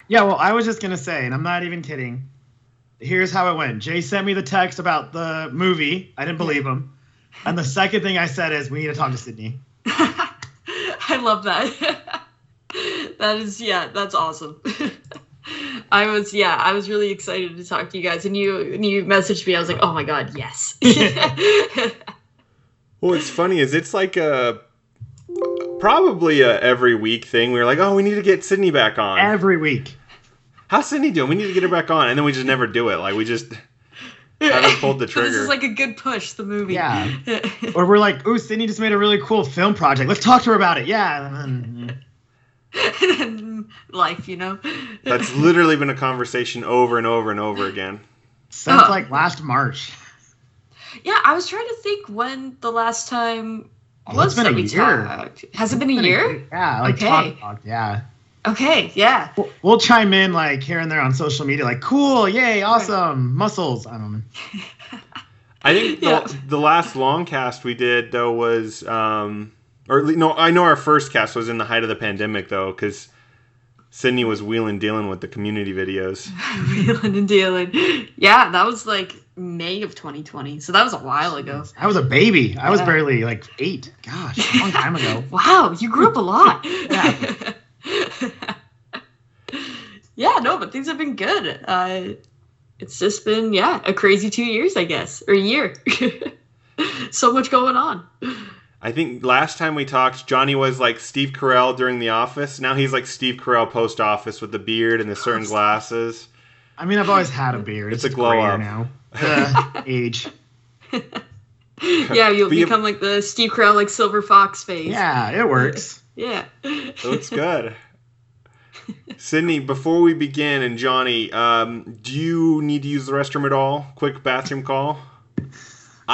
Yeah, well, I was just going to say, and I'm not even kidding. Here's how it went. Jay sent me the text about the movie. I didn't believe him. And the second thing I said is, we need to talk to Sydney. I love that. That's awesome. I was really excited to talk to you guys, and you messaged me. I was like, oh my God, yes. Well, what's funny is it's like probably a every week thing. We were like, oh, we need to get Sydney back on. Every week. How's Sydney doing? We need to get her back on. And then we just never do it. Like, we just haven't pulled the trigger. This is like a good push, the movie. Yeah. Or we're like, ooh, Sydney just made a really cool film project. Let's talk to her about it. Yeah. And then life, you know? That's literally been a conversation over and over and over again. Since like last March. Yeah, I was trying to think when the last time was that we talked. Has it been a year? Yeah, like talk, yeah. Okay, yeah. We'll chime in like here and there on social media, like, cool, yay, awesome, muscles. I don't know. I think the last long cast we did, though, was, I know our first cast was in the height of the pandemic, though, because Sydney was wheeling dealing with the community videos. Wheeling and dealing. Yeah, that was like May of 2020, so that was a while ago. I was a baby. I was barely like 8. Gosh, a long time ago. Wow, you grew up a lot. Yeah. Yeah, no, but things have been good. It's just been, a crazy 2 years, I guess, or a year. So much going on. I think last time we talked, Johnny was like Steve Carell during The Office. Now he's like Steve Carell post office with the beard and the certain glasses. I mean, I've always had a beard. It's a glow up now. Age. Yeah, you'll become like the Steve Carell, like Silver Fox face. Yeah, it works. Yeah. It looks good. Sydney, before we begin, and Johnny, do you need to use the restroom at all? Quick bathroom call?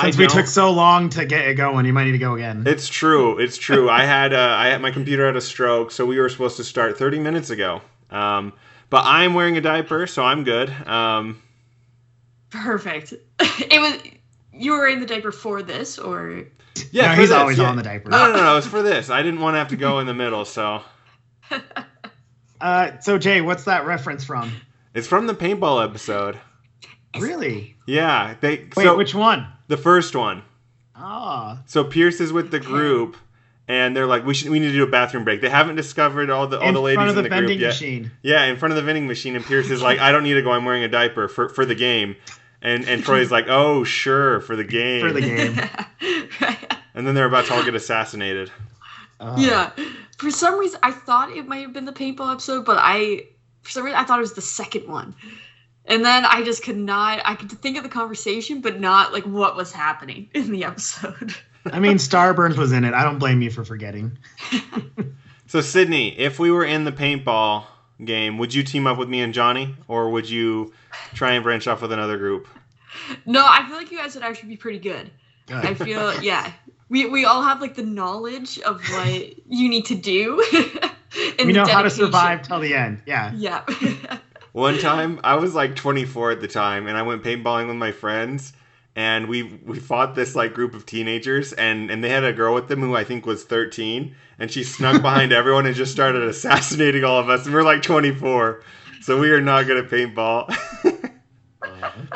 Since we took so long to get it going, you might need to go again. It's true. I had my computer had a stroke, so we were supposed to start 30 minutes ago. But I'm wearing a diaper, so I'm good. Perfect. You were in the diaper for this, or? Yeah, no, he's always on the diaper. No, it's for this. I didn't want to have to go in the middle, so. So Jay, what's that reference from? It's from the paintball episode. Really? Yeah. Wait, which one? The first one. Oh. So Pierce is with the group, and they're like, we need to do a bathroom break. They haven't discovered all the ladies in the group yet. In front of the vending machine. Yeah, in front of the vending machine, and Pierce is like, I don't need to go. I'm wearing a diaper for the game. And Troy's like, oh, sure, for the game. For the game. And then they're about to all get assassinated. Yeah. For some reason, I thought it might have been the paintball episode, but for some reason, I thought it was the second one. And then I just I could think of the conversation, but not like what was happening in the episode. I mean, Starburns was in it. I don't blame you for forgetting. So, Sydney, if we were in the paintball game, would you team up with me and Johnny, or would you try and branch off with another group? No, I feel like you guys would actually be pretty good. I feel, we all have like the knowledge of what you need to do. We know how to survive till the end. Yeah. Yeah. One time, I was like 24 at the time, and I went paintballing with my friends, and we fought this like group of teenagers, and they had a girl with them who I think was 13, and she snuck behind everyone and just started assassinating all of us, and we're like 24, so we are not good at paintball.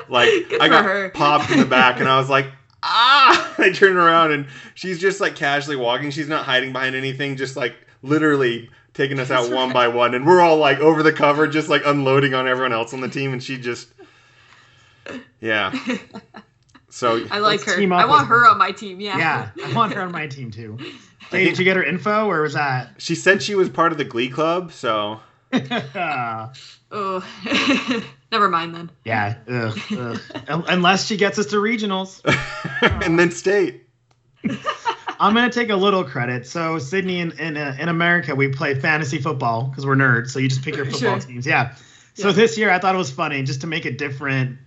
Like, I got popped in the back, and I was like, ah! I turned around, and she's just like casually walking. She's not hiding behind anything, just like literally taking us out one by one, and we're all like over the cover, just like unloading on everyone else on the team, and she just, yeah. So I like her. I want her on my team. Yeah. Yeah, I want her on my team too. Hey, did you get her info, or was that? She said she was part of the Glee Club, so. Oh, never mind then. Yeah. Unless she gets us to regionals, and then state. I'm gonna take a little credit. So Sydney, in America, we play fantasy football because we're nerds. So you just pick your football teams. Yeah. So this year I thought it was funny just to make a different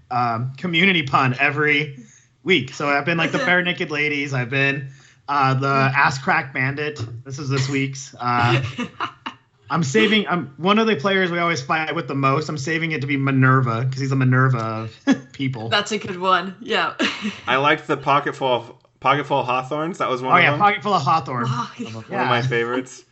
community pun every week. So I've been like the Bare Naked Ladies. I've been the Ass Crack Bandit. This is this week's. I'm saving. One of the players we always fight with the most. I'm saving it to be Minerva because he's a Minerva of people. That's a good one. Yeah. I liked the Pocketful of Hawthorns. That was one of them. Pocketful of Hawthorn. One of my favorites.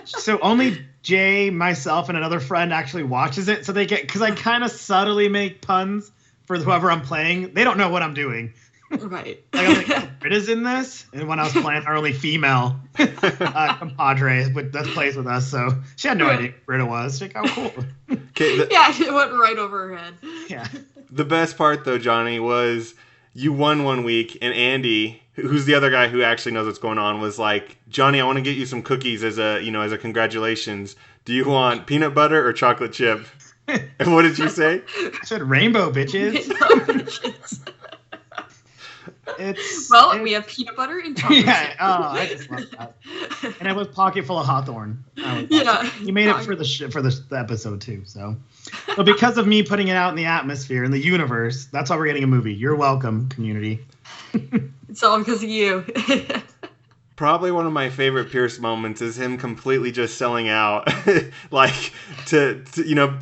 So only Jay, myself, and another friend actually watches it, so they get because I kind of subtly make puns for whoever I'm playing. They don't know what I'm doing. Right. Like, I'm like, Britta's in this, and when I was playing, our only female compadre that plays with us, so she had no idea who Britta was. She's like, oh, cool. Yeah, it went right over her head. Yeah. The best part, though, Johnny, was you won one week, and Andy, who's the other guy who actually knows what's going on, was like, Johnny, I want to get you some cookies as a congratulations. Do you want peanut butter or chocolate chip? And what did you say? I said rainbow, bitches. We have peanut butter and chocolate. Yeah, I just love that. And it was pocket full of Hawthorne. You made it for the episode too. So because of me putting it out in the atmosphere, in the universe, that's why we're getting a movie. You're welcome, community. It's all because of you. Probably one of my favorite Pierce moments is him completely just selling out. Like to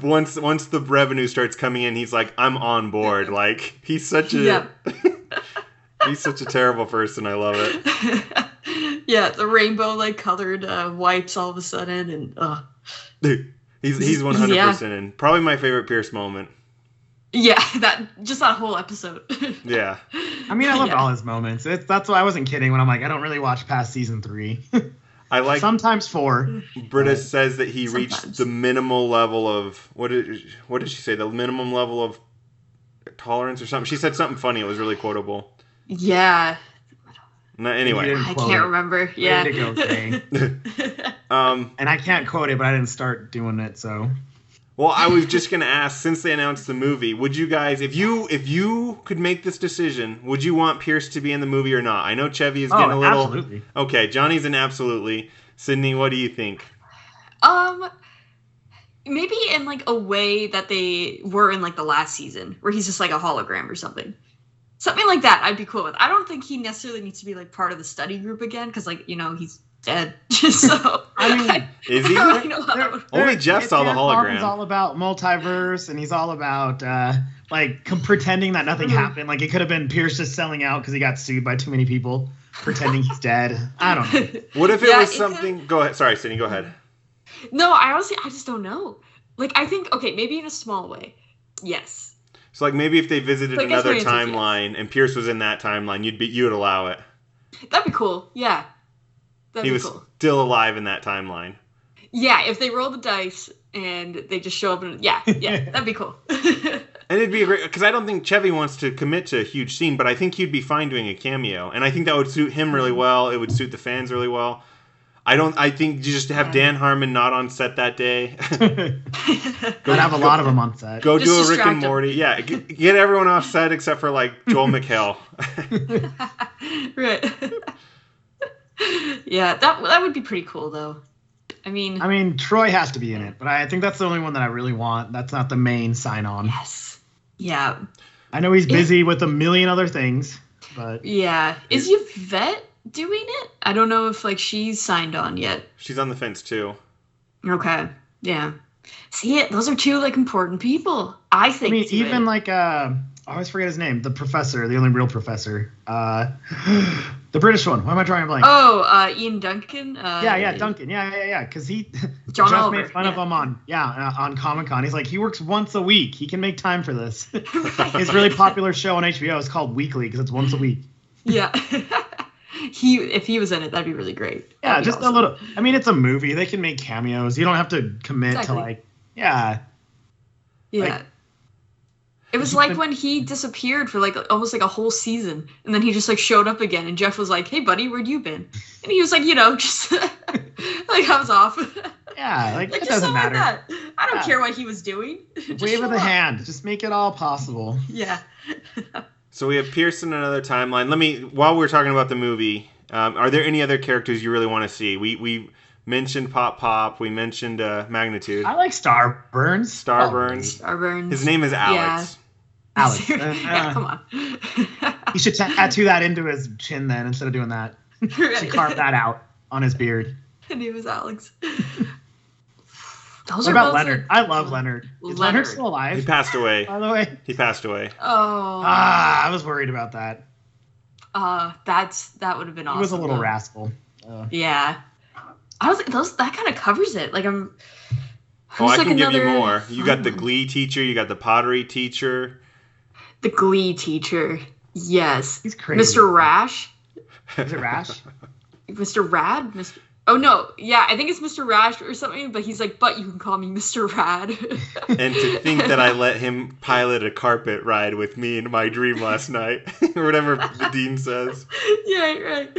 once the revenue starts coming in, he's like, I'm on board. Like he's such a he's such a terrible person. I love it. Yeah, the rainbow colored wipes all of a sudden, and Dude, he's 100% in. Probably my favorite Pierce moment. Yeah, that whole episode. Yeah. I mean, I loved all his moments. That's why I wasn't kidding when I'm like, I don't really watch past season 3. I like sometimes 4. Britta says that he reached the minimal level of what did she say? The minimum level of tolerance or something. She said something funny. It was really quotable. Yeah. No, anyway, I can't remember. Yeah. Way to go, Kay. And I can't quote it, but I didn't start doing it, so. Well, I was just gonna ask, since they announced the movie, would you guys, if you could make this decision, would you want Pierce to be in the movie or not? I know Chevy is getting a little. Absolutely. Okay, Johnny's an absolutely. Sydney, what do you think? Maybe in a way that they were in the last season, where he's just a hologram or something. Something like that, I'd be cool with. I don't think he necessarily needs to be part of the study group again, because he's dead. So I mean, is he? Only Jeff saw the hologram. He's all about multiverse, and he's all about pretending that nothing happened. It could have been Pierce just selling out because he got sued by too many people, pretending he's dead. I don't know. What if it was something? Go ahead. Sorry, Sydney. Go ahead. No, I just don't know. I think maybe in a small way, yes. So maybe if they visited another timeline and Pierce was in that timeline, you would allow it. That'd be cool. Yeah. He was still alive in that timeline. Yeah, if they roll the dice and they just show up that'd be cool. And it'd be great because I don't think Chevy wants to commit to a huge scene, but I think he'd be fine doing a cameo, and I think that would suit him really well. It would suit the fans really well. I think you just have Dan Harmon not on set that day. Go have a lot of them on set. Go do a Rick and Morty. Yeah, get everyone off set except for Joel McHale. Right. Yeah, that would be pretty cool though. I mean, Troy has to be in it, but I think that's the only one that I really want. That's not the main sign-on. Yes. Yeah. I know he's busy with a million other things, but yeah. Is Yvette doing it? I don't know if she's signed on yet. She's on the fence too. Okay. Yeah. See, those are two important people. I think. Even I always forget his name. The professor, the only real professor. The British one. Why am I drawing a blank? Oh, Ian Duncan. Duncan. Yeah. Because he John just Oliver, made fun of him on Comic-Con. He's like, he works once a week. He can make time for this. His really popular show on HBO is called Weekly because it's once a week. Yeah. If he was in it, that'd be really great. Yeah, that'd just awesome. A little. It's a movie. They can make cameos. You don't have to commit to Yeah. Yeah. It was when he disappeared for almost a whole season, and then he just showed up again, and Jeff was like, "Hey, buddy, where'd you been?" And he was just I was off. Yeah, it just doesn't matter. That. I don't care what he was doing. Wave of the hand. Just make it all possible. Yeah. So we have Pierce in another timeline. While we're talking about the movie, are there any other characters you really want to see? We mentioned Pop. We mentioned Magnitude. I like Starburns. Starburns. His name is Alex. Yeah. Alex. Yeah, come on. He should tattoo that into his chin then instead of doing that. He should carve that out on his beard. His name is Alex. What about Leonard? I love Leonard. Is Leonard still alive? He passed away. By the way. He passed away. Oh. I was worried about that. That would have been awesome. He was a little rascal. Yeah. I was like, that kind of covers it. Like I'm. Oh, I can give you more. You got the Glee teacher. You got the pottery teacher. The Glee teacher. Yes. He's crazy. Mr. Rash. Is it Rash? Mr. Rad? Oh, no. Yeah, I think it's Mr. Rash or something, but he's like, but you can call me Mr. Rad. And to think that I let him pilot a carpet ride with me in my dream last night, or whatever the dean says. Yeah, right.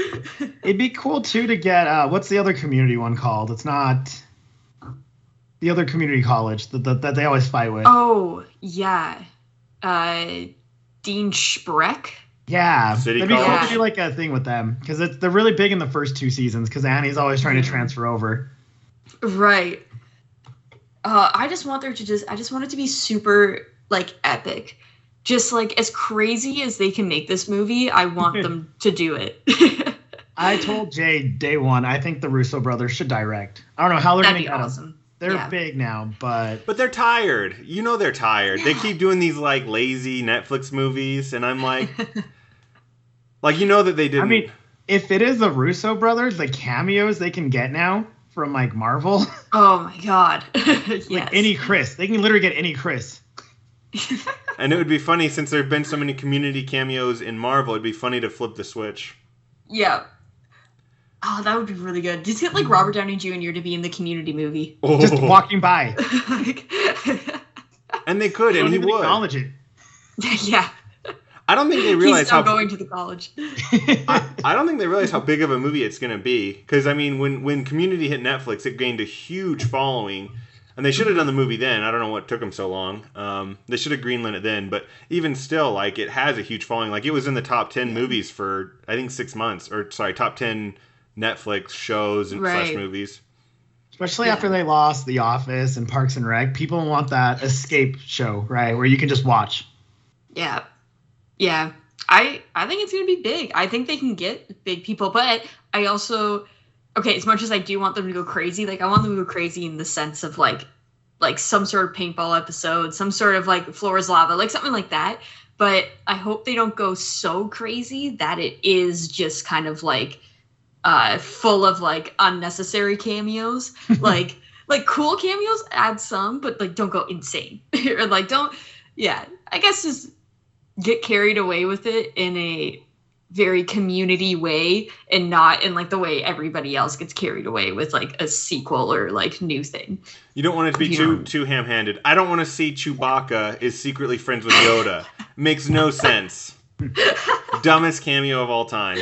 It'd be cool, too, to get, what's the other community one called? It's not the other community college that they always fight with. Oh, yeah. Dean Spreck? Yeah, City that'd be cool college? to do like a thing with them because they're really big in the first 2 seasons because Annie's always trying to transfer over. Right. I just want it to be super like epic, just like as crazy as they can make this movie. I want them to do it. I told Jay day one, I think the Russo brothers should direct. I don't know how they're going to get them. They're big now, but they're tired. You know they're tired. Yeah. They keep doing these like lazy Netflix movies, and I'm like. Like, you know that they didn't... I mean, if it is the Russo brothers, the cameos they can get now from, like, Marvel... Oh, my God. Yes. Like, any Chris. They can literally get any Chris. And it would be funny, since there have been so many Community cameos in Marvel, it'd be funny to flip the switch. Yeah. Oh, that would be really good. Just get, like, Robert Downey Jr. to be in the Community movie. Oh. Just walking by. And they could, and he would. Acknowledge it. Yeah. I don't think they realize how going to the college. I don't think they realize how big of a movie it's going to be. Because, I mean, when Community hit Netflix, it gained a huge following. And they should have done the movie then. I don't know what took them so long. They should have greenlit it then. But even still, like, it has a huge following. Like, it was in the top 10 movies for, I think, 6 months. Or, sorry, top 10 Netflix shows and slash movies. Especially after they lost The Office and Parks and Rec. People want that escape show, right? Where you can just watch. Yeah. Yeah, I think it's going to be big. I think they can get big people, but I also, okay, as much as I do want them to go crazy, like I want them to go crazy in the sense of like some sort of paintball episode, some sort of like Floor is Lava, like something like that. But I hope they don't go so crazy that it is just kind of like full of like unnecessary cameos. like cool cameos, add some, but like don't go insane. Or like don't, yeah, I guess just get carried away with it in a very Community way and not in like the way everybody else gets carried away with like a sequel or like new thing. You don't want it to be too ham-handed. I don't want to see Chewbacca is secretly friends with Yoda. Makes no sense. Dumbest cameo of all time.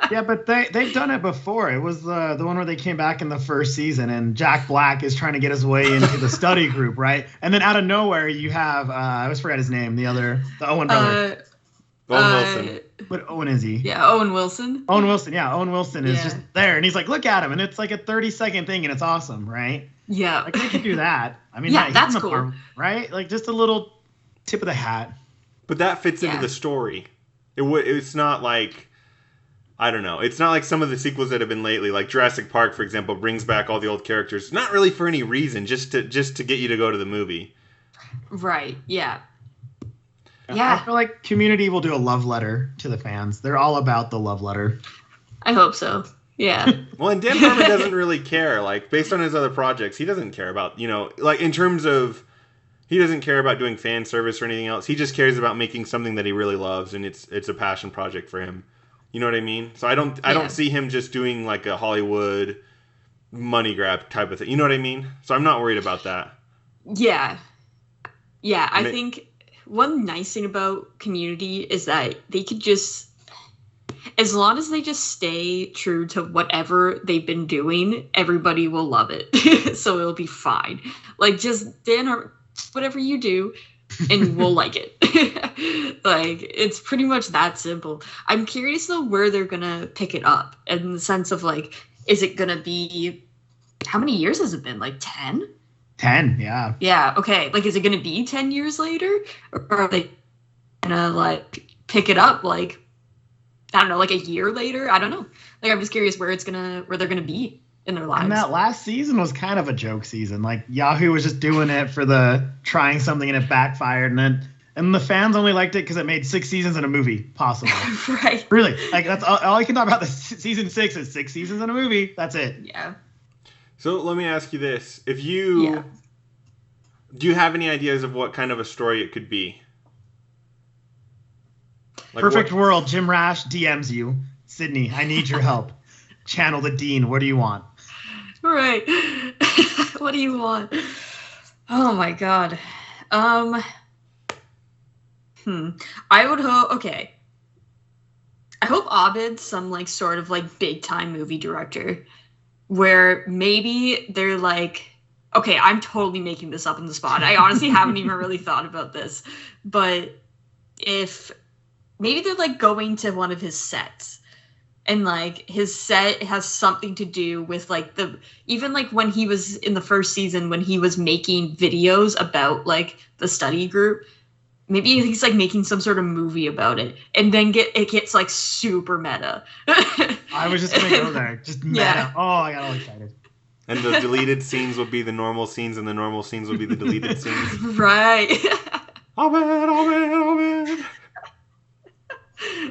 Yeah, but they've done it before. It was the one where they came back in the first season, and Jack Black is trying to get his way into the study group, right? And then out of nowhere, you have I always forgot his name, the Owen brother. Owen Wilson. What Owen is he? Yeah, Owen Wilson. Owen Wilson, yeah. Owen Wilson is just there, and he's like, look at him, and it's like a 30-second thing, and it's awesome, right? Yeah. Like, they could do that. I mean, yeah, that's cool. Right? Like, just a little tip of the hat. But that fits into the story. It's not like... I don't know. It's not like some of the sequels that have been lately, like Jurassic Park, for example, brings back all the old characters. Not really for any reason, just to get you to go to the movie. Right. Yeah. Yeah. I feel like Community will do a love letter to the fans. They're all about the love letter. I hope so. Yeah. Well, and Dan Harmon doesn't really care. Like, based on his other projects, he doesn't care about, like, in terms of, he doesn't care about doing fan service or anything else. He just cares about making something that he really loves, and it's a passion project for him. You know what I mean? So I don't see him just doing like a Hollywood money grab type of thing. You know what I mean? So I'm not worried about that. Yeah. Yeah, I think one nice thing about Community is that they could just, as long as they just stay true to whatever they've been doing, everybody will love it. So it'll be fine. Like, just Dan, or whatever you do, and we'll like it. Like, it's pretty much that simple. I'm curious though where they're gonna pick it up, in the sense of like, is it gonna be, how many years has it been? Like 10? 10, yeah. Yeah, okay. Like, is it gonna be 10 years later? Or are they gonna like pick it up like, I don't know, like a year later? I don't know. Like, I'm just curious where they're gonna be in their lives. And that last season was kind of a joke season. Like, Yahoo was just doing it for the trying something and it backfired, and the fans only liked it because it made 6 seasons in a movie possible. Right. Really. Like, that's all I can talk about. The season 6 is 6 seasons in a movie. That's it. Yeah. So let me ask you this: If you do you have any ideas of what kind of a story it could be? Like Perfect world. Jim Rash DMs you, Sydney. I need your help. Channel the Dean. What do you want? Right. What do you want? Oh my god. I would hope. Okay. I hope Abed's some like sort of like big time movie director, where maybe they're like, okay, I'm totally making this up in the spot. I honestly haven't even really thought about this, but if maybe they're like going to one of his sets, and like his set has something to do with like even like when he was in the first season when he was making videos about like the study group, maybe he's like making some sort of movie about it, and then it gets like super meta. I was just gonna go there, just meta. Yeah. Oh, I got all excited. And the deleted scenes will be the normal scenes, and the normal scenes will be the deleted scenes. Right. Amen.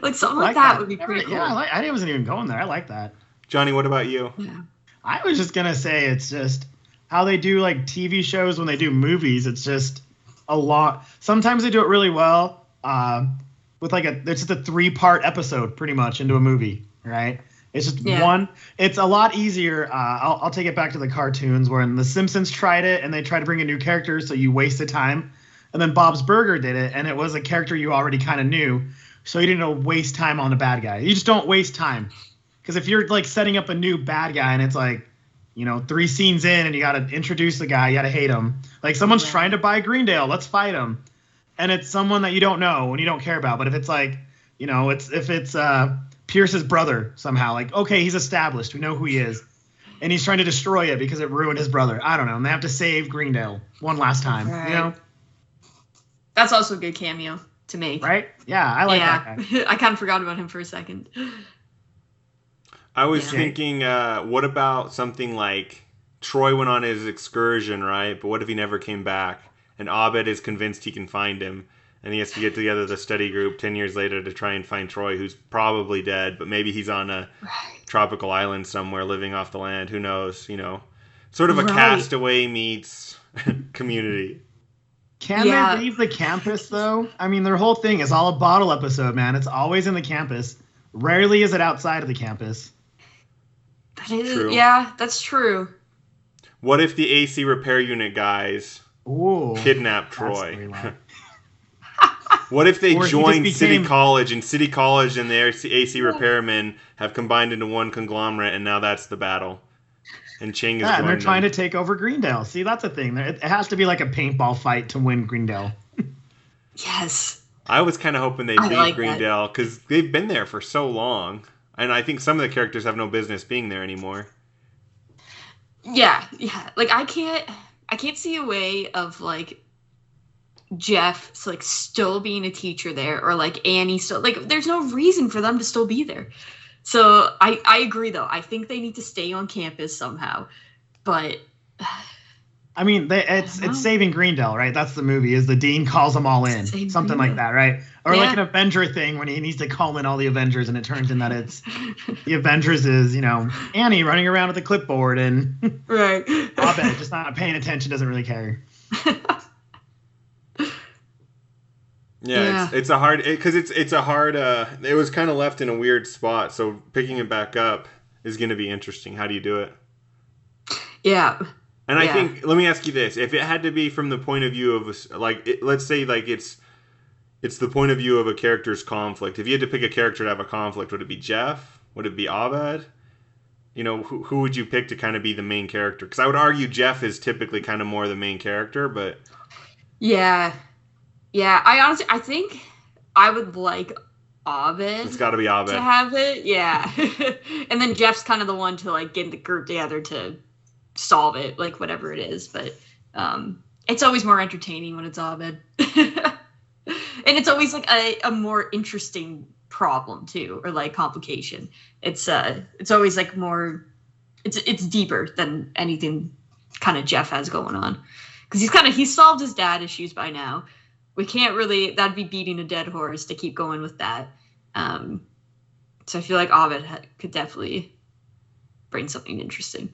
Like something like that would be pretty cool. Yeah, I wasn't even going there. I like that. Johnny, what about you? Yeah. I was just gonna say it's just how they do like TV shows when they do movies. It's just a lot. Sometimes they do it really well. With like it's just a 3-part episode pretty much into a movie, right? It's just one. It's a lot easier. I'll take it back to the cartoons when The Simpsons tried it and they tried to bring a new character, so you wasted time. And then Bob's Burger did it, and it was a character you already kind of knew, so you didn't waste time on the bad guy. You just don't waste time, because if you're like setting up a new bad guy and it's like, 3 scenes in and you got to introduce the guy, you got to hate him. Like someone's trying to buy Greendale, let's fight him, and it's someone that you don't know and you don't care about. But if it's like, if it's Pierce's brother somehow, like, okay, he's established, we know who he is, and he's trying to destroy it because it ruined his brother. I don't know, and they have to save Greendale one last time. Right. That's also a good cameo to make. Right? Yeah, I like that guy. I kind of forgot about him for a second. I was thinking, what about something like Troy went on his excursion, right? But what if he never came back? And Abed is convinced he can find him, and he has to get together the study group 10 years later to try and find Troy, who's probably dead, but maybe he's on a tropical island somewhere living off the land. Who knows? Sort of a Castaway meets Community. Can they leave the campus, though? I mean, their whole thing is all a bottle episode, man. It's always in the campus. Rarely is it outside of the campus. That is true. Yeah, that's true. What if the AC repair unit guys kidnap Troy? What if they join City College, and City College and the AC repairmen have combined into one conglomerate, and now that's the battle? And Ching is and they're trying to take over Greendale. See, that's a thing. It has to be like a paintball fight to win Greendale. Yes. I was kind of hoping they'd beat Greendale because they've been there for so long. And I think some of the characters have no business being there anymore. Yeah. Like, I can't see a way of, like, Jeff, like, still being a teacher there, or, like, Annie still... Like, there's no reason for them to still be there. So I agree, though. I think they need to stay on campus somehow. But I mean, it's Saving Greendale, right? That's the movie. Is the Dean calls them all in, something like that, right? Or like an Avenger thing when he needs to call in all the Avengers, and it turns in that it's the Avengers is Annie running around with a clipboard, and Abed just not paying attention, doesn't really care. Yeah, it's a hard because it's a hard. It was kind of left in a weird spot, so picking it back up is going to be interesting. How do you do it? Yeah. And I think, let me ask you this: if it had to be from the point of view of let's say like it's the point of view of a character's conflict. If you had to pick a character to have a conflict, would it be Jeff? Would it be Abed? Who would you pick to kind of be the main character? Because I would argue Jeff is typically kind of more the main character, but yeah, I think I would like Abed. It's got to be Abed to have it, yeah. And then Jeff's kind of the one to like get the group together to solve it, like whatever it is. But it's always more entertaining when it's Abed, and it's always like a more interesting problem too, or like complication. It's always like more. It's deeper than anything kind of Jeff has going on, because he's solved his dad issues by now. We can't really, that'd be beating a dead horse to keep going with that. So I feel like Abed could definitely bring something interesting.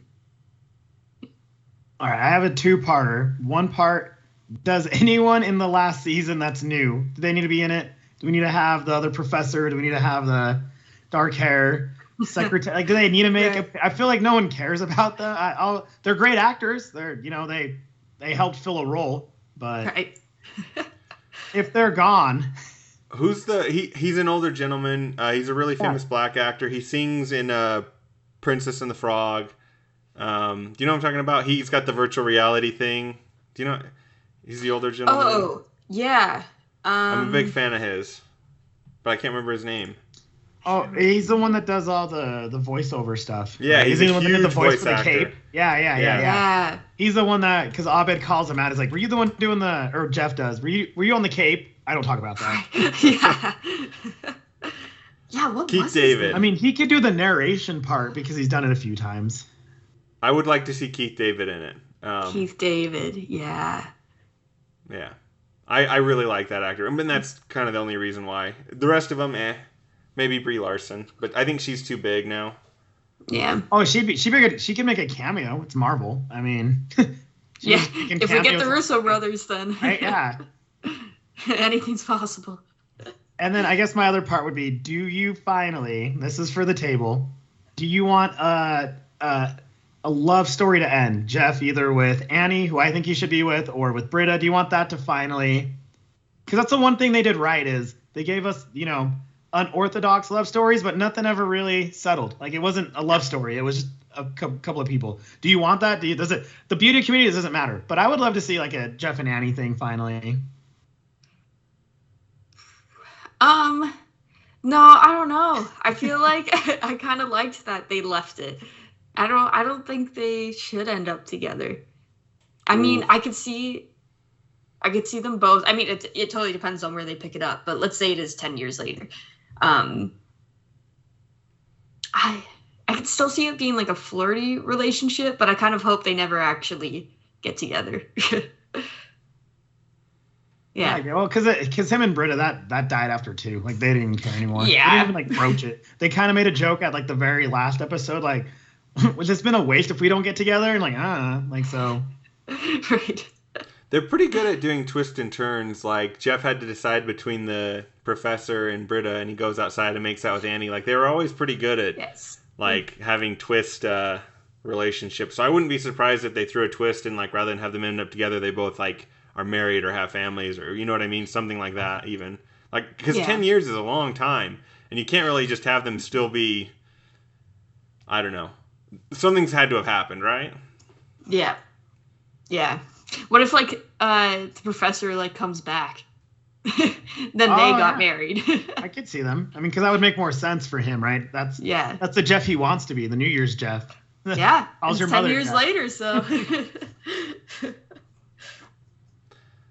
All right, I have a two-parter. One part, does anyone in the last season that's new, do they need to be in it? Do we need to have the other professor? Do we need to have the dark hair secretary? Like, do they need to make I feel like no one cares about them. They're great actors. They helped fill a role, but if they're gone. Who's he's an older gentleman. He's a really famous black actor. He sings in Princess and the Frog. Do you know what I'm talking about? He's got the virtual reality thing. Do you know? He's the older gentleman. Oh, yeah. I'm a big fan of his, but I can't remember his name. Oh, he's the one that does all the voiceover stuff. Yeah, right? he's the a one that huge did the voice for the actor. cape. Yeah. He's the one that, because Abed calls him out. He's like, "Were you the one doing or Jeff does? Were you on the cape?" I don't talk about that. Yeah. What Keith was David. I mean, he could do the narration part because he's done it a few times. I would like to see Keith David in it. Keith David, yeah. Yeah. I really like that actor. I mean, that's kind of the only reason why. The rest of them, maybe Brie Larson, but I think she's too big now. Yeah. Oh, she can make a cameo. It's Marvel. I mean, yeah. If we get the Russo brothers, then right? Yeah. Anything's possible. And then I guess my other part would be: do you finally? This is for the table. Do you want a love story to end, Jeff, either with Annie, who I think you should be with, or with Britta? Do you want that to finally? Because that's the one thing they did right is they gave us, unorthodox love stories, but nothing ever really settled. Like, it wasn't a love story. It was just a couple of people. Do you want that? The beauty community doesn't matter, but I would love to see like a Jeff and Annie thing finally. No, I don't know. I feel like I kind of liked that they left it. I don't think they should end up together. I mean, I could see them both. I mean, it totally depends on where they pick it up, but let's say it is 10 years later. I could still see it being like a flirty relationship, but I kind of hope they never actually get together. Yeah. Well, because him and Britta, that died after 2. Like, they didn't even care anymore. Yeah. They didn't even, like, broach it. They kind of made a joke at, like, the very last episode, like, would this been a waste if we don't get together? And, like, so. Right. They're pretty good at doing twists and turns. Like, Jeff had to decide between the professor and Britta, and he goes outside and makes out with Annie. Like, they were always pretty good at, like, having twist relationships. So I wouldn't be surprised if they threw a twist and, like, rather than have them end up together, they both, like, are married or have families, or you know what I mean, something like that. Even like, because 10 years is a long time, and you can't really just have them still be, I don't know, something's had to have happened, right? Yeah. What if like the professor like comes back then they got married? I could see them. I mean, because that would make more sense for him, right? That's the Jeff he wants to be, the New Year's Jeff. Yeah. How's your 10 mother, years Jeff? later, so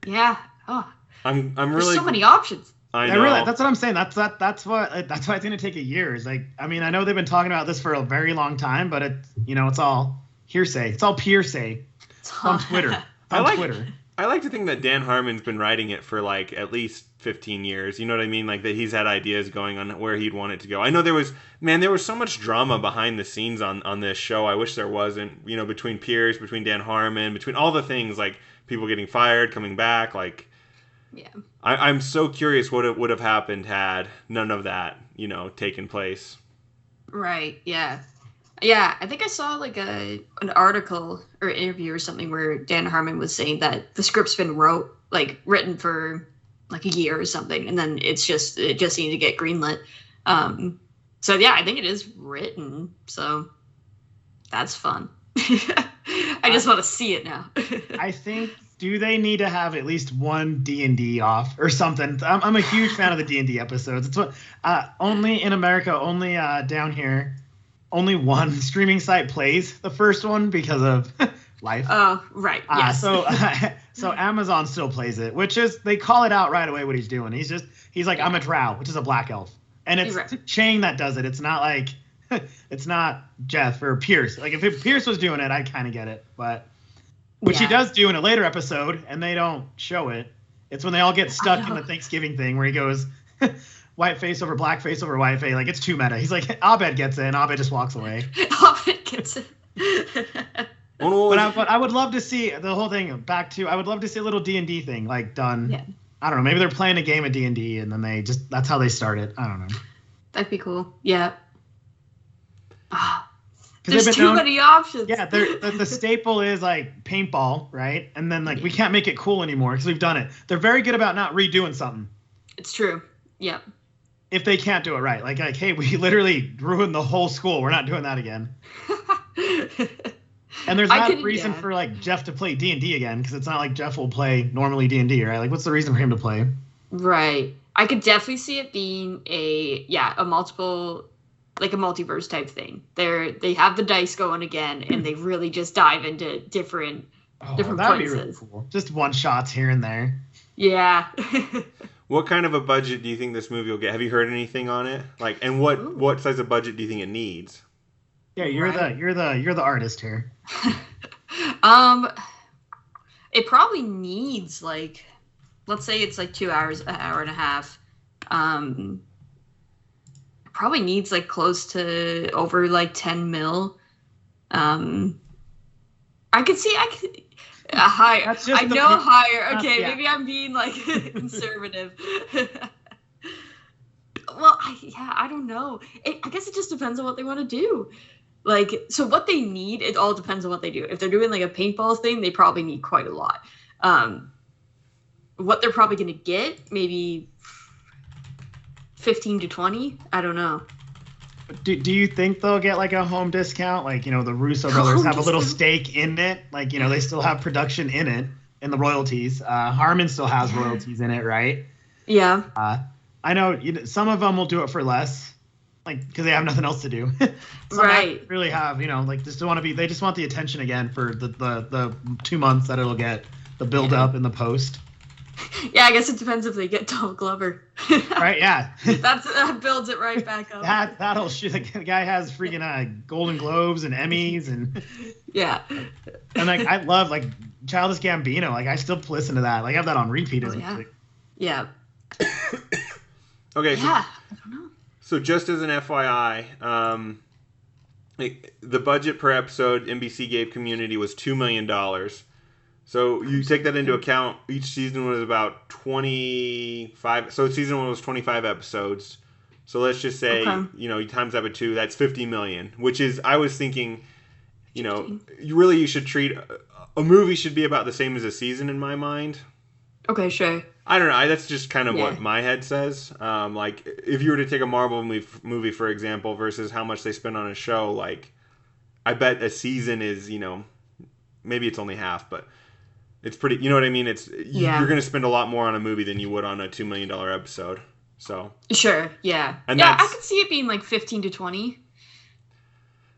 yeah. Oh, I'm really. There's so many options. I know. That's what I'm saying. That's why it's going to take a year. Is like, I mean, I know they've been talking about this for a very long time, but it's all hearsay. It's all hearsay. It's on Twitter. Twitter. I like to think that Dan Harmon's been writing it for like at least 15 years. You know what I mean? Like that he's had ideas going on where he'd want it to go. I know there was so much drama behind the scenes on this show. I wish there wasn't, between Pierce, between Dan Harmon, between all the things, like people getting fired, coming back, like, yeah. I'm so curious what it would have happened had none of that, taken place. Right. Yeah. Yeah. I think I saw like an article or interview or something where Dan Harmon was saying that the script's been written for like a year or something, and then it just needed to get greenlit. So yeah, I think it is written. So that's fun. I just want to see it now. I think. Do they need to have at least one D&D off or something? I'm a huge fan of the D&D episodes. It's what only in America, only down here, only one streaming site plays the first one because of life. Oh, right. Yes. So Amazon still plays it, which is they call it out right away what he's doing. He's like, I'm a drow, which is a black elf, and it's Chang that does it. It's not like it's not Jeff or Pierce. Like if Pierce was doing it, I'd kind of get it, but. Which he does do in a later episode, and they don't show it. It's when they all get stuck in the Thanksgiving thing where he goes white face over black face over white face. Like, it's too meta. He's like, Abed gets it, and Abed just walks away. Abed gets it. But I would love to see the whole thing back to. I would love to see a little D&D thing like done. Yeah. I don't know. Maybe they're playing a game of D&D and then that's how they start it. I don't know. That'd be cool. Yeah. There's too many options. Yeah, the staple is like paintball, right? And then like we can't make it cool anymore because we've done it. They're very good about not redoing something. It's true. Yeah. If they can't do it right, like hey, we literally ruined the whole school. We're not doing that again. And there's not a reason for like Jeff to play D&D again because it's not like Jeff will play normally D&D, right? Like what's the reason for him to play? Right. I could definitely see it being a multiple, like a multiverse type thing. They have the dice going again, and they really just dive into different places. Be really cool. Just one shots here and there. Yeah. What kind of a budget do you think this movie will get? Have you heard anything on it? Like, and what size of budget do you think it needs? Yeah, you're the artist here. It probably needs like, let's say it's like 2 hours, an hour and a half. Probably needs like close to over like 10 mil. I could higher. I know higher. Okay, maybe I'm being like conservative. Well, I don't know. I guess it just depends on what they want to do. Like, so what they need, it all depends on what they do. If they're doing like a paintball thing, they probably need quite a lot. What they're probably going to get, maybe 15 to 20. I don't know. Do you think they'll get like a home discount? Like, the Russo brothers have a little stake in it. Like, they still have production in it, in the royalties. Harmon still has royalties in it, right? Yeah. I know some of them will do it for less. Like, because they have nothing else to do. Right. Really have, they just want the attention again for the 2 months that it'll get, the build up and the post. Yeah, I guess it depends if they get Donald Glover. Right, yeah. That builds it right back up. That'll shoot. The guy has freaking Golden Globes and Emmys and. Yeah. And like I love like Childish Gambino. Like I still listen to that. Like I have that on repeat as music. Music. Yeah. Okay. Yeah. I don't know. So just as an FYI, the budget per episode NBC gave Community was $2 million. So you take that into account. Each season was about 25. So season 1 was 25 episodes. So let's just say, you times that by 2, that's 50 million. Which is, I was thinking, you should treat a movie should be about the same as a season in my mind. Okay, sure. I don't know. That's just kind of what my head says. Like, if you were to take a Marvel movie, for example, versus how much they spend on a show, like, I bet a season is, maybe it's only half, but it's pretty, you know what I mean? You're going to spend a lot more on a movie than you would on a $2 million episode. So. Sure, yeah. And I could see it being like 15 to 20.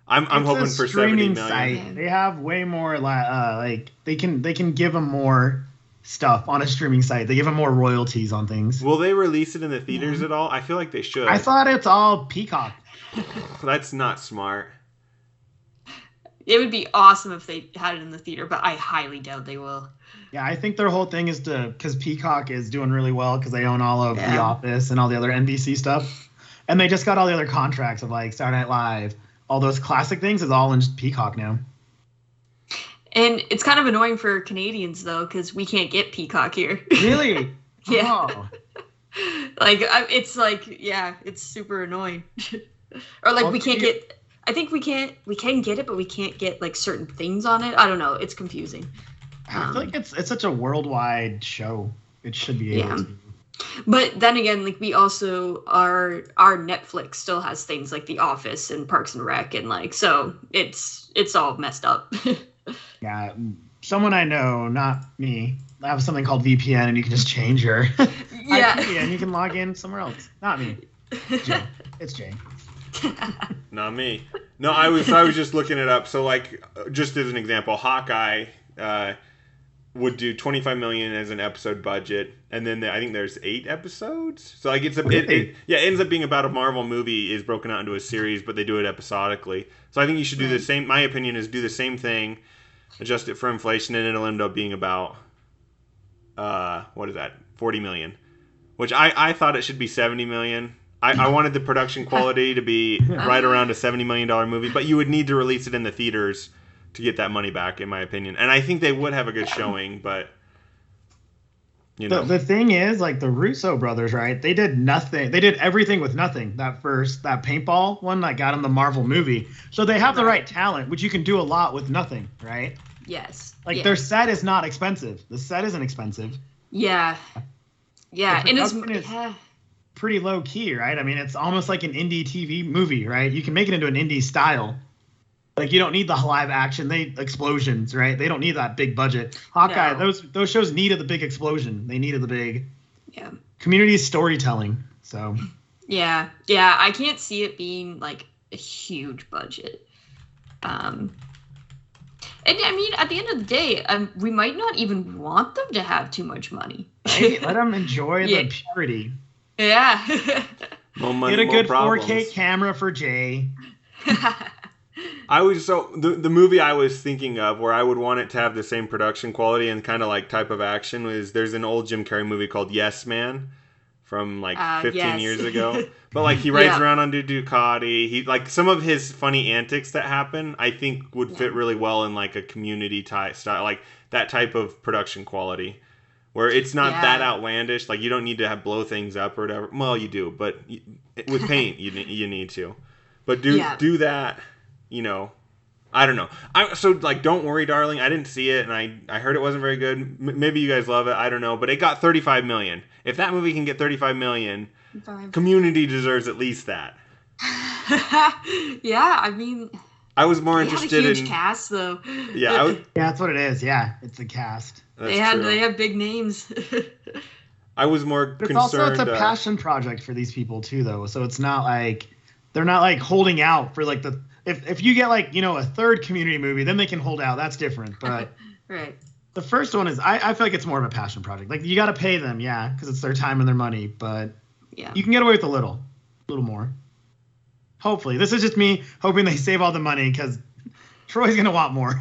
I'm hoping for 70 million. Site. They have way more, like, they can give them more stuff on a streaming site. They give them more royalties on things. Will they release it in the theaters at all? I feel like they should. I thought it's all Peacock. That's not smart. It would be awesome if they had it in the theater, but I highly doubt they will. Yeah, I think their whole thing is because Peacock is doing really well because they own all of The Office and all the other NBC stuff. And they just got all the other contracts of like Saturday Night Live. All those classic things is all in Peacock now. And it's kind of annoying for Canadians, though, because we can't get Peacock here. Really? Yeah. Oh. It's super annoying. Or like we can't get... I think we can get it, but we can't get like certain things on it. I don't know. It's confusing. I feel like it's such a worldwide show. It should be able to. But then again, like we also our Netflix still has things like The Office and Parks and Rec and like so it's all messed up. Yeah, someone I know, not me. I have something called VPN, and you can just change your IP, and you can log in somewhere else. Not me. Jay. It's Jay. Not me. No, I was just looking it up. So, like, just as an example, Hawkeye would do 25 million as an episode budget, and then I think there's 8 episodes. So, like, it ends up being about a Marvel movie is broken out into a series, but they do it episodically. So, I think you should do the same. My opinion is do the same thing, adjust it for inflation, and it'll end up being about 40 million, which I thought it should be 70 million. I wanted the production quality to be right around a $70 million movie, but you would need to release it in the theaters to get that money back, in my opinion. And I think they would have a good showing, but you know. The thing is, like the Russo brothers, right? They did nothing. They did everything with nothing. That paintball one that got in the Marvel movie. So they have the right talent, which you can do a lot with nothing, right? Yes. Like their set is not expensive. The set isn't expensive. Yeah. Yeah, and it's pretty low key, right? I mean, it's almost like an indie TV movie, right? You can make it into an indie style. Like you don't need the live action, explosions, right? They don't need that big budget. Hawkeye, those shows needed the big explosion. They needed the big community storytelling. So yeah, I can't see it being like a huge budget. And I mean, at the end of the day, we might not even want them to have too much money. Right? Let them enjoy the purity. Yeah. More money, get a good problems. 4K camera for Jay. The movie I was thinking of where I would want it to have the same production quality and kind of like type of action was there's an old Jim Carrey movie called Yes Man from like 15 years ago. But like he rides around on a Ducati. He like some of his funny antics that happen I think would fit really well in like a Community type style, like that type of production quality where it's not that outlandish. Like you don't need to have blow things up or whatever. Well, you do, but with paint you need to. But do that. You know, I don't know. So like, don't worry, darling. I didn't see it, and I heard it wasn't very good. Maybe you guys love it. I don't know, but it got $35 million. If that movie can get $35 million, Community deserves at least that. Yeah, I mean, I was more interested in huge cast though. Yeah, that's what it is. Yeah, it's a cast. They have big names. I was more concerned. It's a passion project for these people too, though. So it's not like they're not like holding out for like the. If you get like, you know, a third Community movie, then they can hold out. That's different. But right. The first one is, I feel like it's more of a passion project. Like you got to pay them, because it's their time and their money. But you can get away with a little more. Hopefully, this is just me hoping they save all the money because Troy's gonna want more.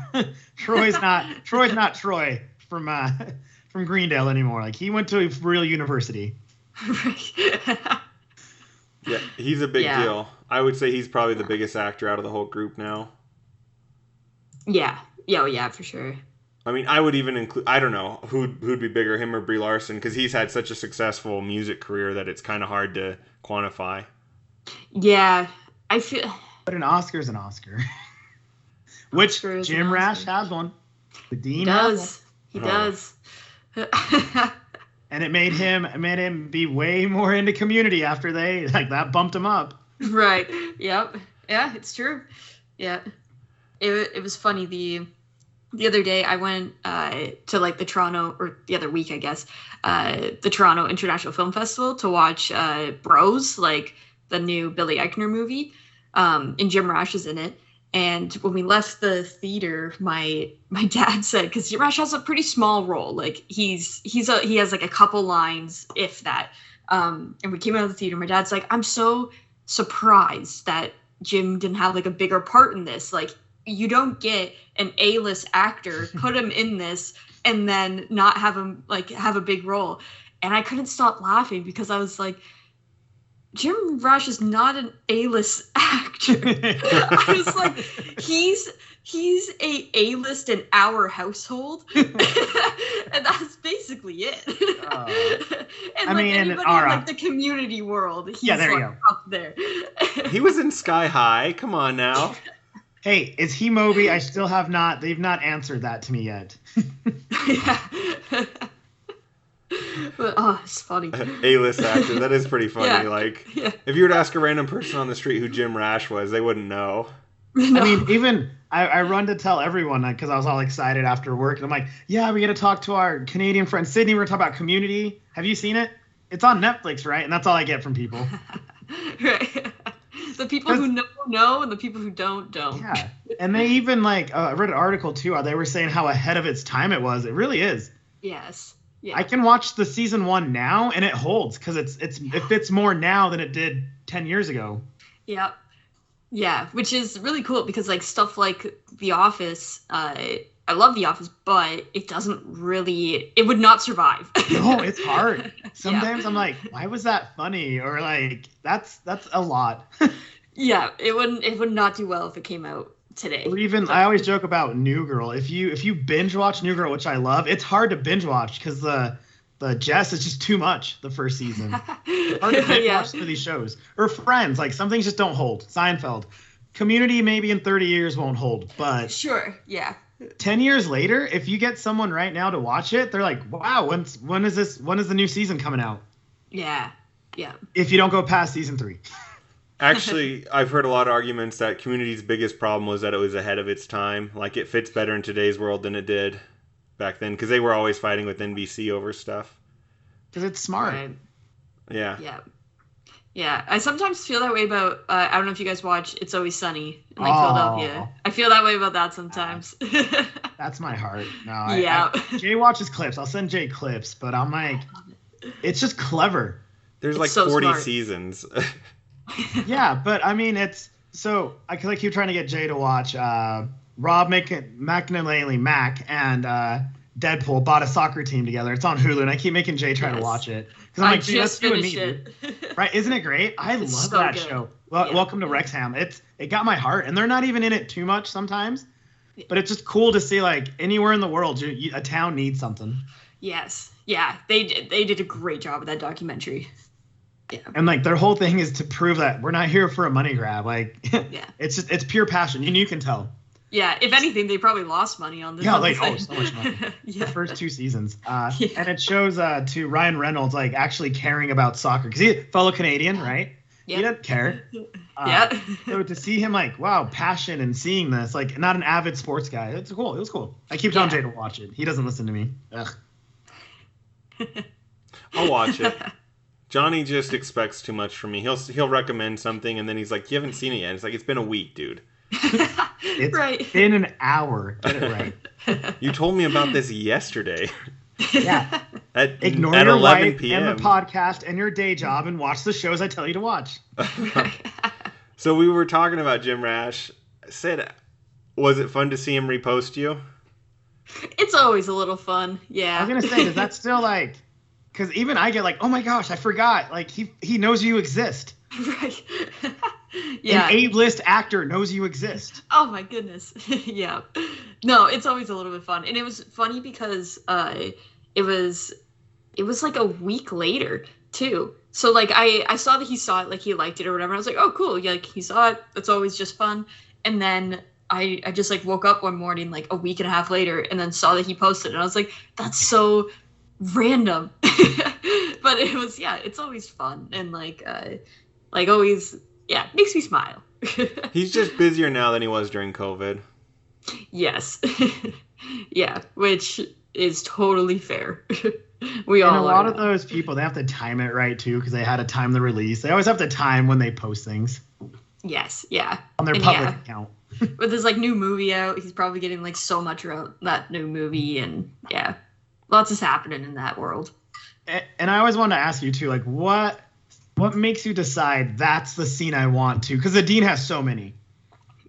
Troy's not Troy from Greendale anymore. Like he went to a real university. Yeah, he's a big deal. I would say he's probably the biggest actor out of the whole group now. Yeah. Yeah, for sure. I mean, I would even include, I don't know, who'd be bigger, him or Brie Larson, because he's had such a successful music career that it's kind of hard to quantify. Yeah, I feel... But an Oscar's an Oscar. Which Jim Rash has one. The Dean has one. He does. And it made him be way more into Community after that bumped him up. Right. Yep. Yeah, it's true. Yeah. It was funny. The other day I went to like the Toronto, or the other week I guess, the Toronto International Film Festival to watch Bros, like the new Billy Eichner movie. And Jim Rash is in it. And when we left the theater, my dad said, because Jim Rash has a pretty small role, like he has like a couple lines, if that. And we came out of the theater. My dad's like, I'm so surprised that Jim didn't have like a bigger part in this. Like you don't get an A-list actor, put him in this, and then not have him like have a big role. And I couldn't stop laughing because I was like, Jim Rash is not an A-list actor. I was like, he's a A-list in our household, and that's basically it. And I like mean, anybody in like the Community world, he's there you like go. up there. He was in Sky High. Come on now. Hey, is he Moby? I still have not. They've not answered that to me yet. Yeah. But, it's funny. A-list actor. That is pretty funny. Yeah. Like, if you were to ask a random person on the street who Jim Rash was, they wouldn't know. No. I mean, even I run to tell everyone because I was all excited after work. And I'm like, yeah, we got to talk to our Canadian friend Sydney. We're going to talk about Community. Have you seen it? It's on Netflix, right? And that's all I get from people. Right. The people who know, and the people who don't. Yeah. And they even I read an article too. They were saying how ahead of its time it was. It really is. Yes. Yeah. I can watch the season 1 now and it holds because it fits more now than it did 10 years ago. Yep. Yeah, which is really cool because like stuff like The Office, I love The Office, but it would not survive. No, it's hard. Sometimes I'm like, why was that funny? Or like that's a lot. Yeah, it would not do well if it came out today. Or even, I always joke about New Girl. If you binge watch New Girl, which I love, it's hard to binge watch because the Jess is just too much the first season. Hard to binge watch some of these shows. Or Friends, like some things just don't hold. Seinfeld. Community maybe in 30 years won't hold, but sure, yeah. 10 years later, if you get someone right now to watch it, they're like, wow, when is the new season coming out? Yeah. If you don't go past season 3. Actually, I've heard a lot of arguments that Community's biggest problem was that it was ahead of its time. Like, it fits better in today's world than it did back then, because they were always fighting with NBC over stuff. Because it's smart. Right. Yeah. Yeah, I sometimes feel that way about, I don't know if you guys watch It's Always Sunny in Philadelphia. I feel that way about that sometimes. That's my heart. No, yeah. Jay watches clips. I'll send Jay clips, but I'm like, it's just clever. There's it's like so 40 smart. seasons. Yeah, but I mean, it's so I keep trying to get Jay to watch Rob McNally Mac and Deadpool bought a soccer team together. It's on Hulu, and I keep making Jay try to watch it because I'm like, dude, that's you and me, dude. Right? Isn't it great? I love so that good. show. Well, Welcome to Wrexham. It got my heart, and they're not even in it too much sometimes, but it's just cool to see like anywhere in the world, a town needs something. Yes, yeah, they did a great job with that documentary. Yeah. And like their whole thing is to prove that we're not here for a money grab. Like, it's pure passion, and you can tell. Yeah, if anything, they probably lost money on this. Yeah, like so much money. The first 2 seasons, and it shows to Ryan Reynolds like actually caring about soccer because he's a fellow Canadian, right? Yeah. He doesn't care. So to see him like, wow, passion and seeing this, like not an avid sports guy, it's cool. It was cool. I keep telling Jay to watch it. He doesn't listen to me. Ugh. I'll watch it. Johnny just expects too much from me. He'll recommend something and then he's like, "You haven't seen it yet." It's like, it's been a week, dude. It's been an hour. Get it right. You told me about this yesterday. Yeah. Ignore at your 11 wife p.m. and the podcast and your day job and watch the shows I tell you to watch. So we were talking about Jim Rash. Said, was it fun to see him repost you? It's always a little fun. Yeah. I was gonna say, is that still like? Because even I get like, oh my gosh, I forgot. Like he knows you exist. Right. Yeah. An A-list actor knows you exist. Oh my goodness. Yeah. No, it's always a little bit fun. And it was funny because it was like a week later too. So like I saw that he saw it, like he liked it or whatever. I was like, oh cool, yeah, like he saw it. That's always just fun. And then I just like woke up one morning like a week and a half later and then saw that he posted, and I was like, that's so random. But it was, it's always fun and like always, makes me smile. He's just busier now than he was during COVID. Yes. Yeah, which is totally fair. We all and a lot of now. those people, they have to time it right too because they had to time the release. They always have to time when they post things. Yes, yeah. On their public account. With his like new movie out, he's probably getting like so much around that new movie, and lots is happening in that world. And I always want to ask you too, like what makes you decide that's the scene I want to? Because the Dean has so many.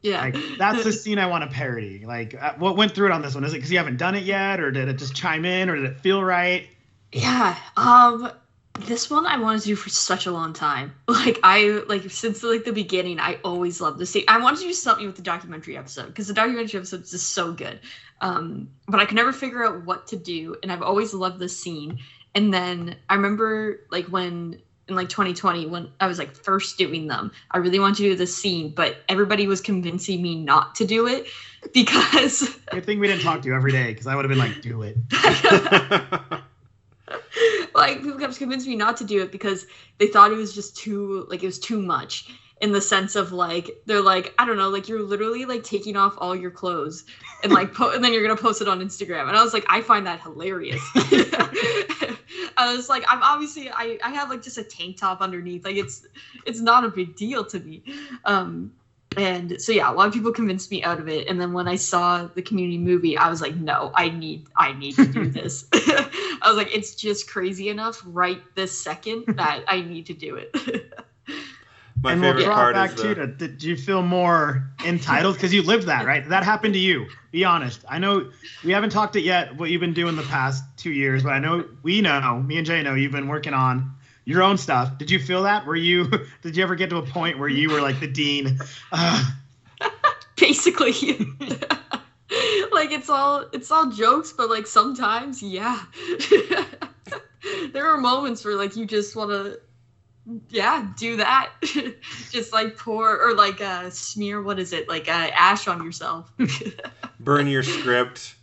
Yeah. Like that's the scene I want to parody. Like what went through it on this one? Is it because you haven't done it yet, or did it just chime in, or did it feel right? Yeah. This one I wanted to do for such a long time. Like since the beginning, I always loved this scene. I wanted to do something with the documentary episode because the documentary episode is just so good. But I could never figure out what to do, and I've always loved this scene. And then I remember like when in like 2020 when I was like first doing them, I really wanted to do this scene, but everybody was convincing me not to do it because. Good thing we didn't talk to you every day because I would have been like, do it. Like people kept convincing me not to do it because they thought it was just too like it was too much in the sense of like they're like, I don't know, like you're literally like taking off all your clothes and like and then you're gonna post it on Instagram, and I was like, I find that hilarious. I was like, I'm obviously I have like just a tank top underneath, like it's not a big deal to me. And so a lot of people convinced me out of it. And then when I saw the Community movie, I was like, no, I need to do this. I was like, it's just crazy enough right this second that I need to do it. My favorite part is did you feel more entitled because you lived that, right? That happened to you. Be honest. I know we haven't talked it yet what you've been doing the past 2 years, but I know me and Jay know you've been working on your own stuff. Did you feel that? Did you ever get to a point where you were like the Dean? Basically. Like it's all jokes, but like sometimes, yeah. There are moments where like you just want to, do that. Just like pour or like smear, what is it, like ash on yourself. Burn your script,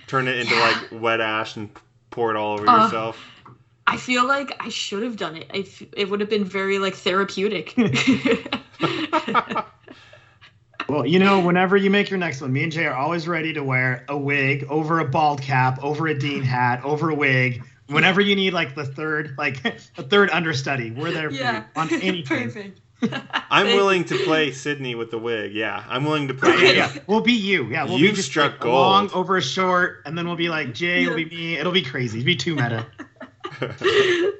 turn it into like wet ash and pour it all over yourself. I feel like I should have done it. It would have been very like therapeutic. Well, whenever you make your next one, me and Jay are always ready to wear a wig over a bald cap, over a dean hat, over a wig. Whenever you need like a third understudy, we're there for you on anything. Perfect. I'm willing to play Sydney with the wig. Yeah, I'm willing to play. Yeah, we'll be you. Yeah, we'll you be just struck like, gold. long over a short, and then we'll be like Jay. It'll be me. It'll be crazy. It'll be too meta.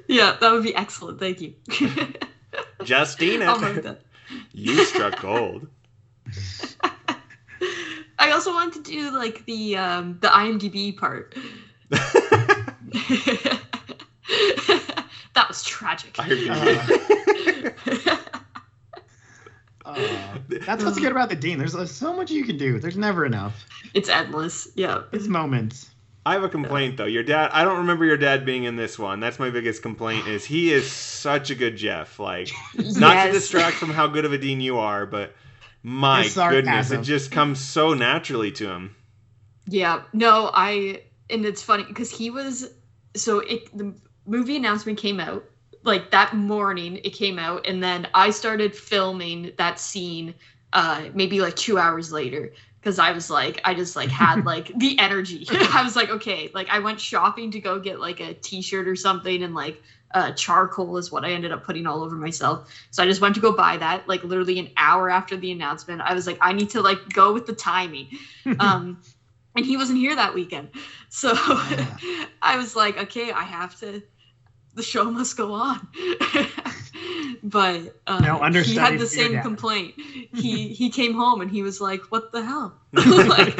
Yeah, that would be excellent. Thank you. Justina, I'll note that. You struck gold. I also wanted to do like the IMDb part. That was tragic. That's what's good about the Dean. There's so much you can do. There's never enough. It's endless. Yeah. It's moments. I have a complaint though. Your dad. I don't remember your dad being in this one. That's my biggest complaint. Is he is such a good Jeff. Like, not to distract from how good of a Dean you are, but my goodness, it just comes so naturally to him. Yeah. No, and it's funny because he was. So the movie announcement came out like that morning. It came out, and then I started filming that scene maybe like 2 hours later. Because I just had like the energy. I was like, okay, like I went shopping to go get like a t-shirt or something, and like charcoal is what I ended up putting all over myself. So I just went to go buy that like literally an hour after the announcement. I was like, I need to like go with the timing. And he wasn't here that weekend. So I was like, okay, the show must go on. But he had the same complaint. He came home and he was like, what the hell? Like,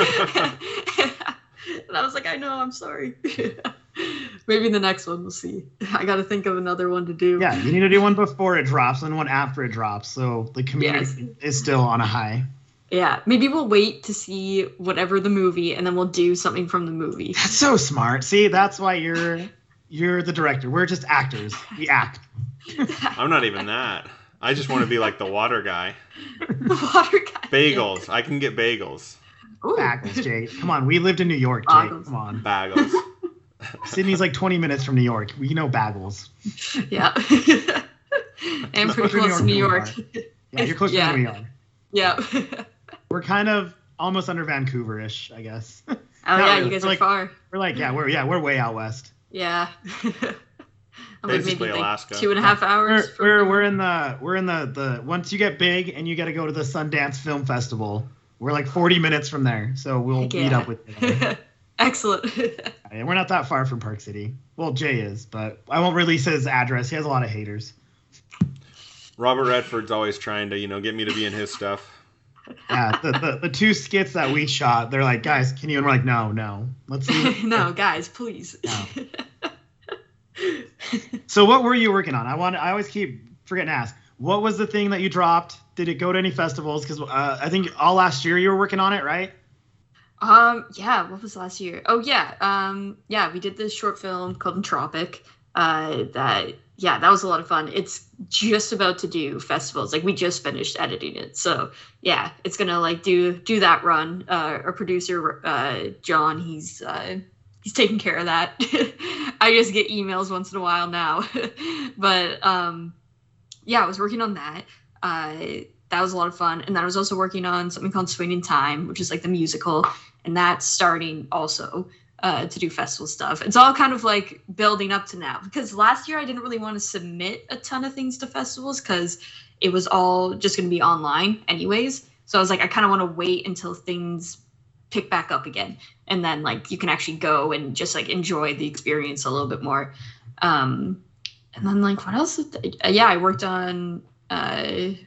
and I was like, I know, I'm sorry. Maybe the next one, we'll see. I got to think of another one to do. Yeah, you need to do one before it drops and one after it drops, so the community is still on a high. Yeah, maybe we'll wait to see whatever the movie, and then we'll do something from the movie. That's so smart. See, that's why you're the director. We're just actors. We act. I'm not even that. I just want to be like the water guy. The water guy. Bagels. I can get bagels. Ooh. Bagels, Jay. Come on, we lived in New York, Jay. Bagels. Come on. Bagels. Sydney's like 20 minutes from New York. We know bagels. Yeah. And pretty close to New York. Yeah, you're closer than we are. Yeah. We're kind of almost under Vancouver-ish, I guess. Oh yeah, you guys are far. We're like, we're way out west. Yeah. I'm basically like maybe Alaska. 2.5 hours. We're in the once you get big and you got to go to the Sundance Film Festival, we're like 40 minutes from there, so we'll meet up with you. Excellent. Yeah, we're not that far from Park City. Well, Jay is, but I won't release his address. He has a lot of haters. Robert Redford's always trying to, get me to be in his stuff. Yeah, the two skits that we shot, they're like, guys, can you? And we're like, no, let's see. No, guys, please. No. So what were you working on? I always keep forgetting to ask. What was the thing that you dropped? Did it go to any festivals? Because I think all last year you were working on it, right? Yeah. What was last year? Oh yeah. We did this short film called Entropic. That was a lot of fun. It's just about to do festivals. Like we just finished editing it, so yeah, it's gonna like do that run. Our producer John, he's taking care of that. I just get emails once in a while now, but I was working on that. That was a lot of fun, and then I was also working on something called Swing in Time, which is like the musical, and that's starting also. To do festival stuff. It's all kind of like building up to now, because last year I didn't really want to submit a ton of things to festivals because it was all just going to be online anyways. So I was like, I kind of want to wait until things pick back up again, and then like you can actually go and just like enjoy the experience a little bit more. And then like what else? I worked on a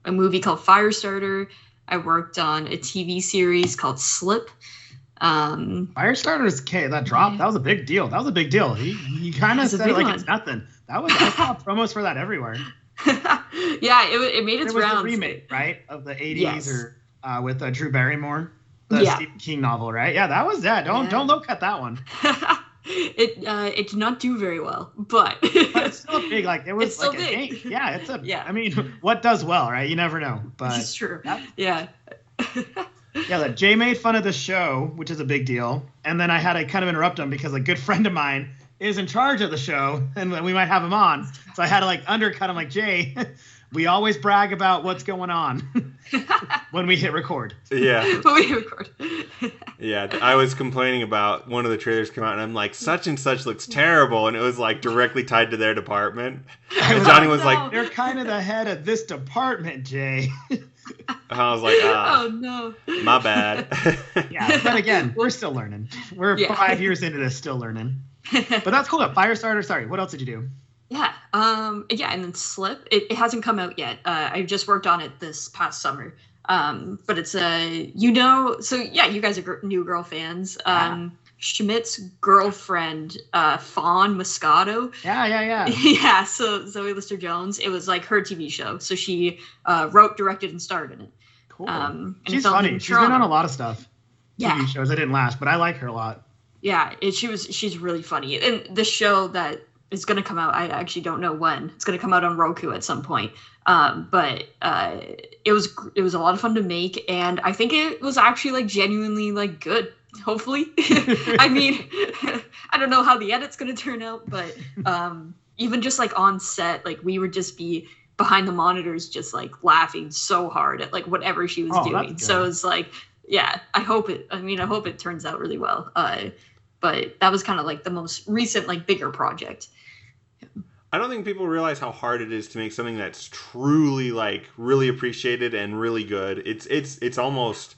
movie called Firestarter. I worked on a TV series called Slip. Firestarter's that drop. That was a big deal. He kind of said it like it's nothing. I saw promos for that everywhere. Yeah, it made its rounds. It was a remake, right, of the 80s or with Drew Barrymore, the Stephen King novel, right? Yeah, that was that. Don't low cut that one. It did not do very well, but it's still big. Like it was it's still like big. Yeah, it's a. Yeah. I mean, what does well, right? You never know. But it's true. Yeah. Yeah, Jay made fun of the show, which is a big deal, and then I had to kind of interrupt him because a good friend of mine is in charge of the show, and we might have him on. So I had to like undercut him, like, Jay, we always brag about what's going on when we hit record. Yeah. When we record. Yeah, I was complaining about one of the trailers come out, and I'm like, such and such looks terrible, and it was like directly tied to their department. And Johnny was like, they're kind of the head of this department, Jay. I was like, oh no, my bad. Yeah, but again, we're still learning. We're 5 years into this, still learning. But that's cool. Firestarter. Sorry, what else did you do? Yeah. And then Slip. It hasn't come out yet. I just worked on it this past summer. But it's so yeah, you guys are New Girl fans. Schmidt's girlfriend, Fawn Moscato. Yeah. Yeah. So Zoe Lister-Jones. It was like her TV show. So she wrote, directed, and starred in it. Cool. She's funny. She's been on a lot of stuff. Yeah. TV shows that didn't last, but I like her a lot. Yeah, she's really funny. And the show that is going to come out, I actually don't know when. It's going to come out on Roku at some point. But it was a lot of fun to make, and I think it was actually like genuinely like good. Hopefully, I mean, I don't know how the edit's going to turn out, but even just like on set, like we would just be behind the monitors, just like laughing so hard at like whatever she was doing. So it's like, yeah, I hope it turns out really well. But that was kind of like the most recent, like bigger project. I don't think people realize how hard it is to make something that's truly like really appreciated and really good. It's almost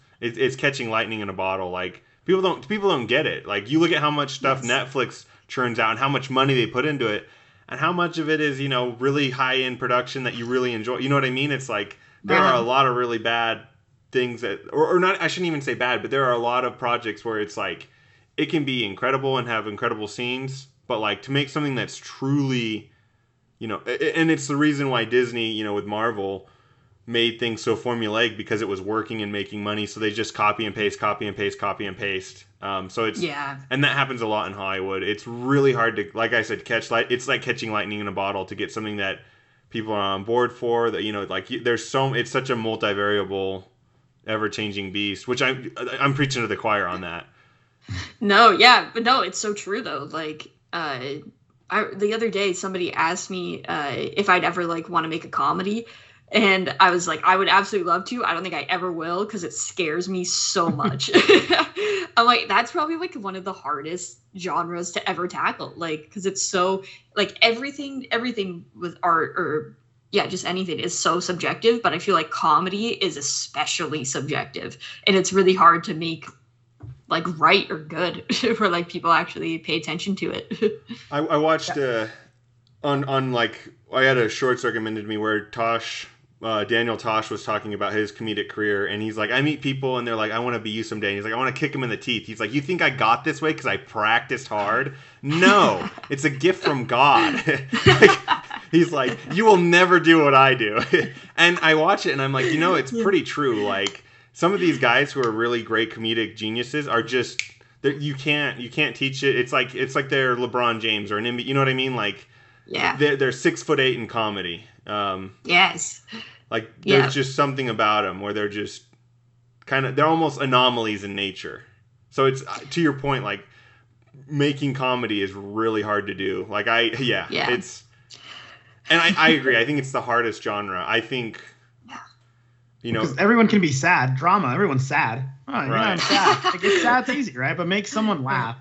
catching lightning in a bottle. Like people don't get it. Like you look at how much stuff Netflix churns out and how much money they put into it, and how much of it is really high end production that you really enjoy. You know what I mean? It's like there are a lot of really bad things that, or not. I shouldn't even say bad, but there are a lot of projects where it's like it can be incredible and have incredible scenes, but like to make something that's truly, and it's the reason why Disney, with Marvel, made things so formulaic, because it was working and making money. So they just copy and paste. So it's, and that happens a lot in Hollywood. It's really hard to, like I said, it's like catching lightning in a bottle to get something that people are on board for, that, it's such a multivariable, ever changing beast, which I'm preaching to the choir on that. No, yeah, but no, it's so true though. Like, the other day somebody asked me if I'd ever like want to make a comedy, and I was like, I would absolutely love to. I don't think I ever will, because it scares me so much. I'm like, that's probably like one of the hardest genres to ever tackle, like, because it's so like everything with art or just anything is so subjective, but I feel like comedy is especially subjective, and it's really hard to make like right or good for like people actually pay attention to it. I watched on like, I had a shorts recommended to me where Daniel Tosh was talking about his comedic career, and he's like, I meet people and they're like, I want to be you someday. And he's like, I want to kick him in the teeth. He's like, you think I got this way because I practiced hard? No, it's a gift from God. He's like, you will never do what I do. And I watch it and I'm like, it's pretty true. Like, some of these guys who are really great comedic geniuses are just, you can't teach it. It's like they're LeBron James or an NBA. You know what I mean? Like, they're 6'8" in comedy. Yes. Like there's just something about them where they're just they're almost anomalies in nature. So it's, to your point, like making comedy is really hard to do. Like it's, and I agree. I think it's the hardest genre. I think. Because everyone can be sad. Drama, everyone's sad. Oh, I'm sad. Like, it's sad's easy, right? But make someone laugh.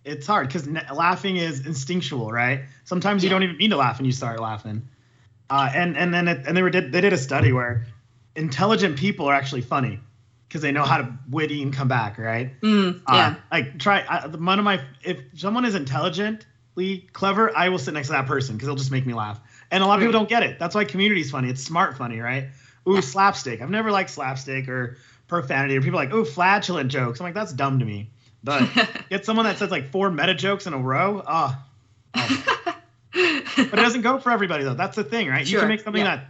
It's hard because laughing is instinctual, right? Sometimes you don't even mean to laugh and you start laughing. They did a study where intelligent people are actually funny because they know how to witty and come back, right? If someone is intelligently clever, I will sit next to that person because they'll just make me laugh. And a lot of people don't get it. That's why Community's funny. It's smart funny, right? Ooh, slapstick. I've never liked slapstick or profanity, or people are like, ooh, flatulent jokes. I'm like, that's dumb to me. But get someone that says like 4 meta jokes in a row. Oh. But it doesn't go for everybody though. That's the thing, right? Sure. You can make something that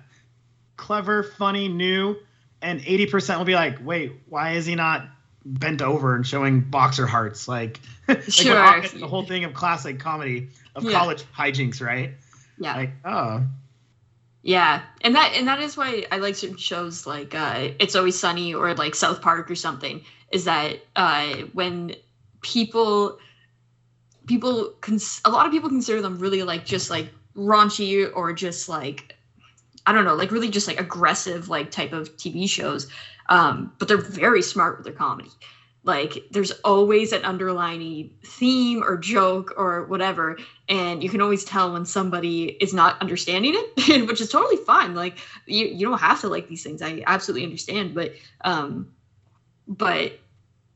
clever, funny, new, and 80% will be like, wait, why is he not bent over and showing boxer hearts? Like, Sure. The whole thing of classic comedy of college hijinks, right? Yeah. Like, oh. Yeah, and that is why I like certain shows like It's Always Sunny or like South Park or something. Is that when people a lot of people consider them really like just like raunchy or just like, I don't know, like really just like aggressive like type of TV shows, but they're very smart with their comedy. Like there's always an underlying theme or joke or whatever, and you can always tell when somebody is not understanding it, which is totally fine. Like you don't have to like these things. I absolutely understand, but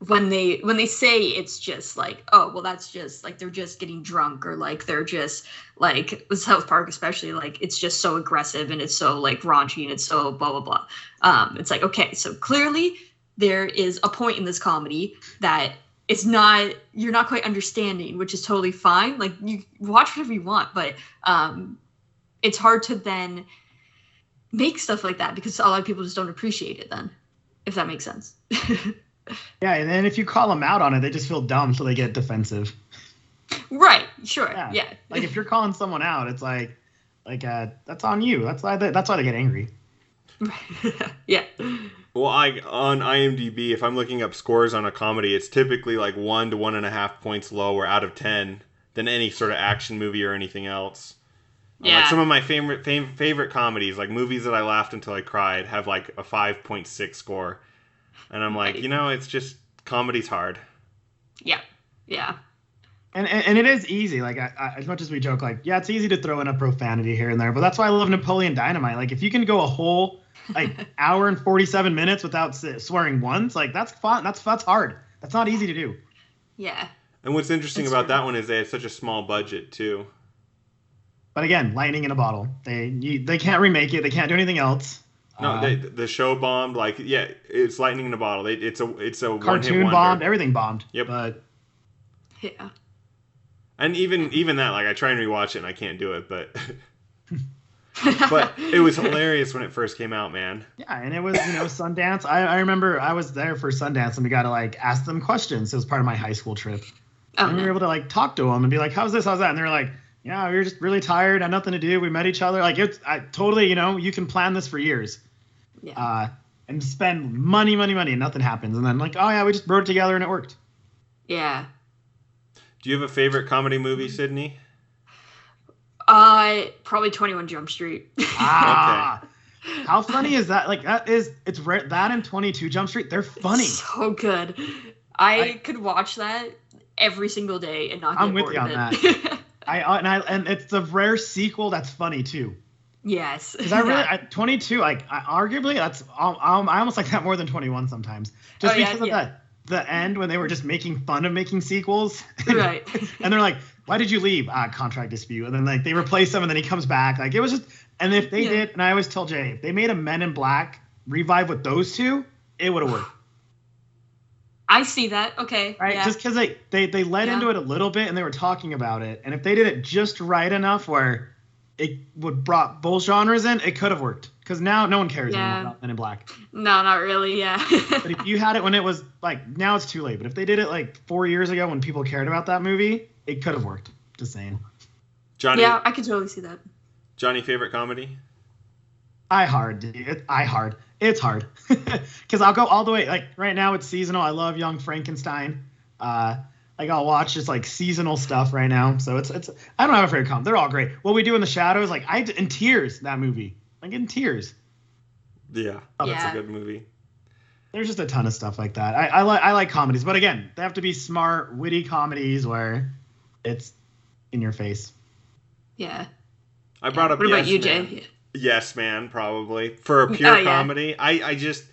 when they say it's just like, oh well, that's just like they're just getting drunk, or like they're just like with South Park especially, like it's just so aggressive and it's so like raunchy and it's so blah blah blah. It's like, okay, so clearly there is a point in this comedy that it's not, you're not quite understanding, which is totally fine. Like you watch whatever you want, but it's hard to then make stuff like that because a lot of people just don't appreciate it then, if that makes sense. Yeah, and then if you call them out on it, they just feel dumb, so they get defensive. Right. Sure. Yeah. Like if you're calling someone out, it's like that's on you. That's why they get angry. Yeah. Well, on IMDb, if I'm looking up scores on a comedy, it's typically like 1 to 1.5 points lower out of 10 than any sort of action movie or anything else. Yeah. Like some of my favorite comedies, like movies that I laughed until I cried, have like a 5.6 score. And I'm like, it's just, comedy's hard. Yeah. Yeah. And it is easy. Like, I, as much as we joke, like, yeah, it's easy to throw in a profanity here and there, but that's why I love Napoleon Dynamite. Like, if you can go a whole, like, hour and 47 minutes without swearing once, like, that's fun. That's hard. That's not easy to do. Yeah. And what's interesting about that one is they have such a small budget, too. But again, lightning in a bottle. They can't remake it. They can't do anything else. No, the show bombed. Like, yeah, it's lightning in a bottle. It's a cartoon bombed. Everything bombed. Yep. But yeah. And even that, like, I try and rewatch it and I can't do it, but but it was hilarious when it first came out, man. Yeah, and it was Sundance. I remember I was there for Sundance and we got to like ask them questions. It was part of my high school trip. And we were able to like talk to them and be like, "How's this? How's that?" And they were like, "Yeah, we were just really tired. Had nothing to do. We met each other. Like I totally, you can plan this for years." Yeah. And spend money, and nothing happens. And then like, oh yeah, we just wrote it together and it worked. Yeah. Do you have a favorite comedy movie, Sydney? Probably 21 Jump Street. Okay. How funny is that? Like it's rare, that and 22 Jump Street, they're funny. So good. I could watch that every single day and not get I'm with bored you on of it. that. And it's the rare sequel that's funny too. Yes. Because I really 22, like arguably that's I almost like that more than 21 sometimes. Just because of the end when they were just making fun of making sequels. Right. And they're like, "Why did you leave?" Contract dispute. And then like they replace him and then he comes back. Like it was just, and if they did, and I always tell Jay, if they made a Men in Black revive with those two, it would have worked. I see that. Okay. Right. Yeah. Just because they led into it a little bit and they were talking about it. And if they did it just right enough where it would brought both genres in, it could have worked. Because now no one cares anymore about Men in Black. No, not really. Yeah. But if you had it when it was like, now it's too late. But if they did it like 4 years ago when people cared about that movie, it could have worked. Just saying. Johnny. Yeah, I could totally see that. Johnny, favorite comedy? It's hard. Because I'll go all the way. Like right now it's seasonal. I love Young Frankenstein. Like I'll watch just like seasonal stuff right now. So it's I don't have a favorite comedy. They're all great. What We Do in the Shadows, like in tears, that movie. Like in tears. Yeah. That's a good movie. There's just a ton of stuff like that. I like comedies, but again, they have to be smart, witty comedies where it's in your face. Yeah. I brought up What about you, Man. Jay? Yes Man, probably. For a pure comedy. I just,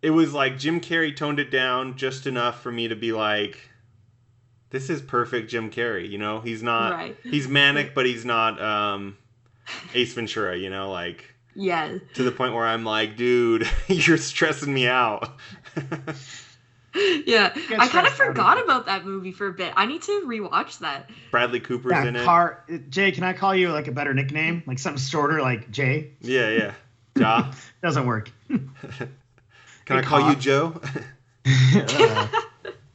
it was like Jim Carrey toned it down just enough for me to be like, this is perfect Jim Carrey, He's not, he's manic, but he's not Ace Ventura, like. Yeah. To the point where I'm like, dude, you're stressing me out. Yeah. I kind of forgot about that movie for a bit. I need to rewatch that. Bradley Cooper's in it. Jay, can I call you like a better nickname? Like something shorter like Jay? Yeah. Ja. Doesn't work. Can I call you Joe?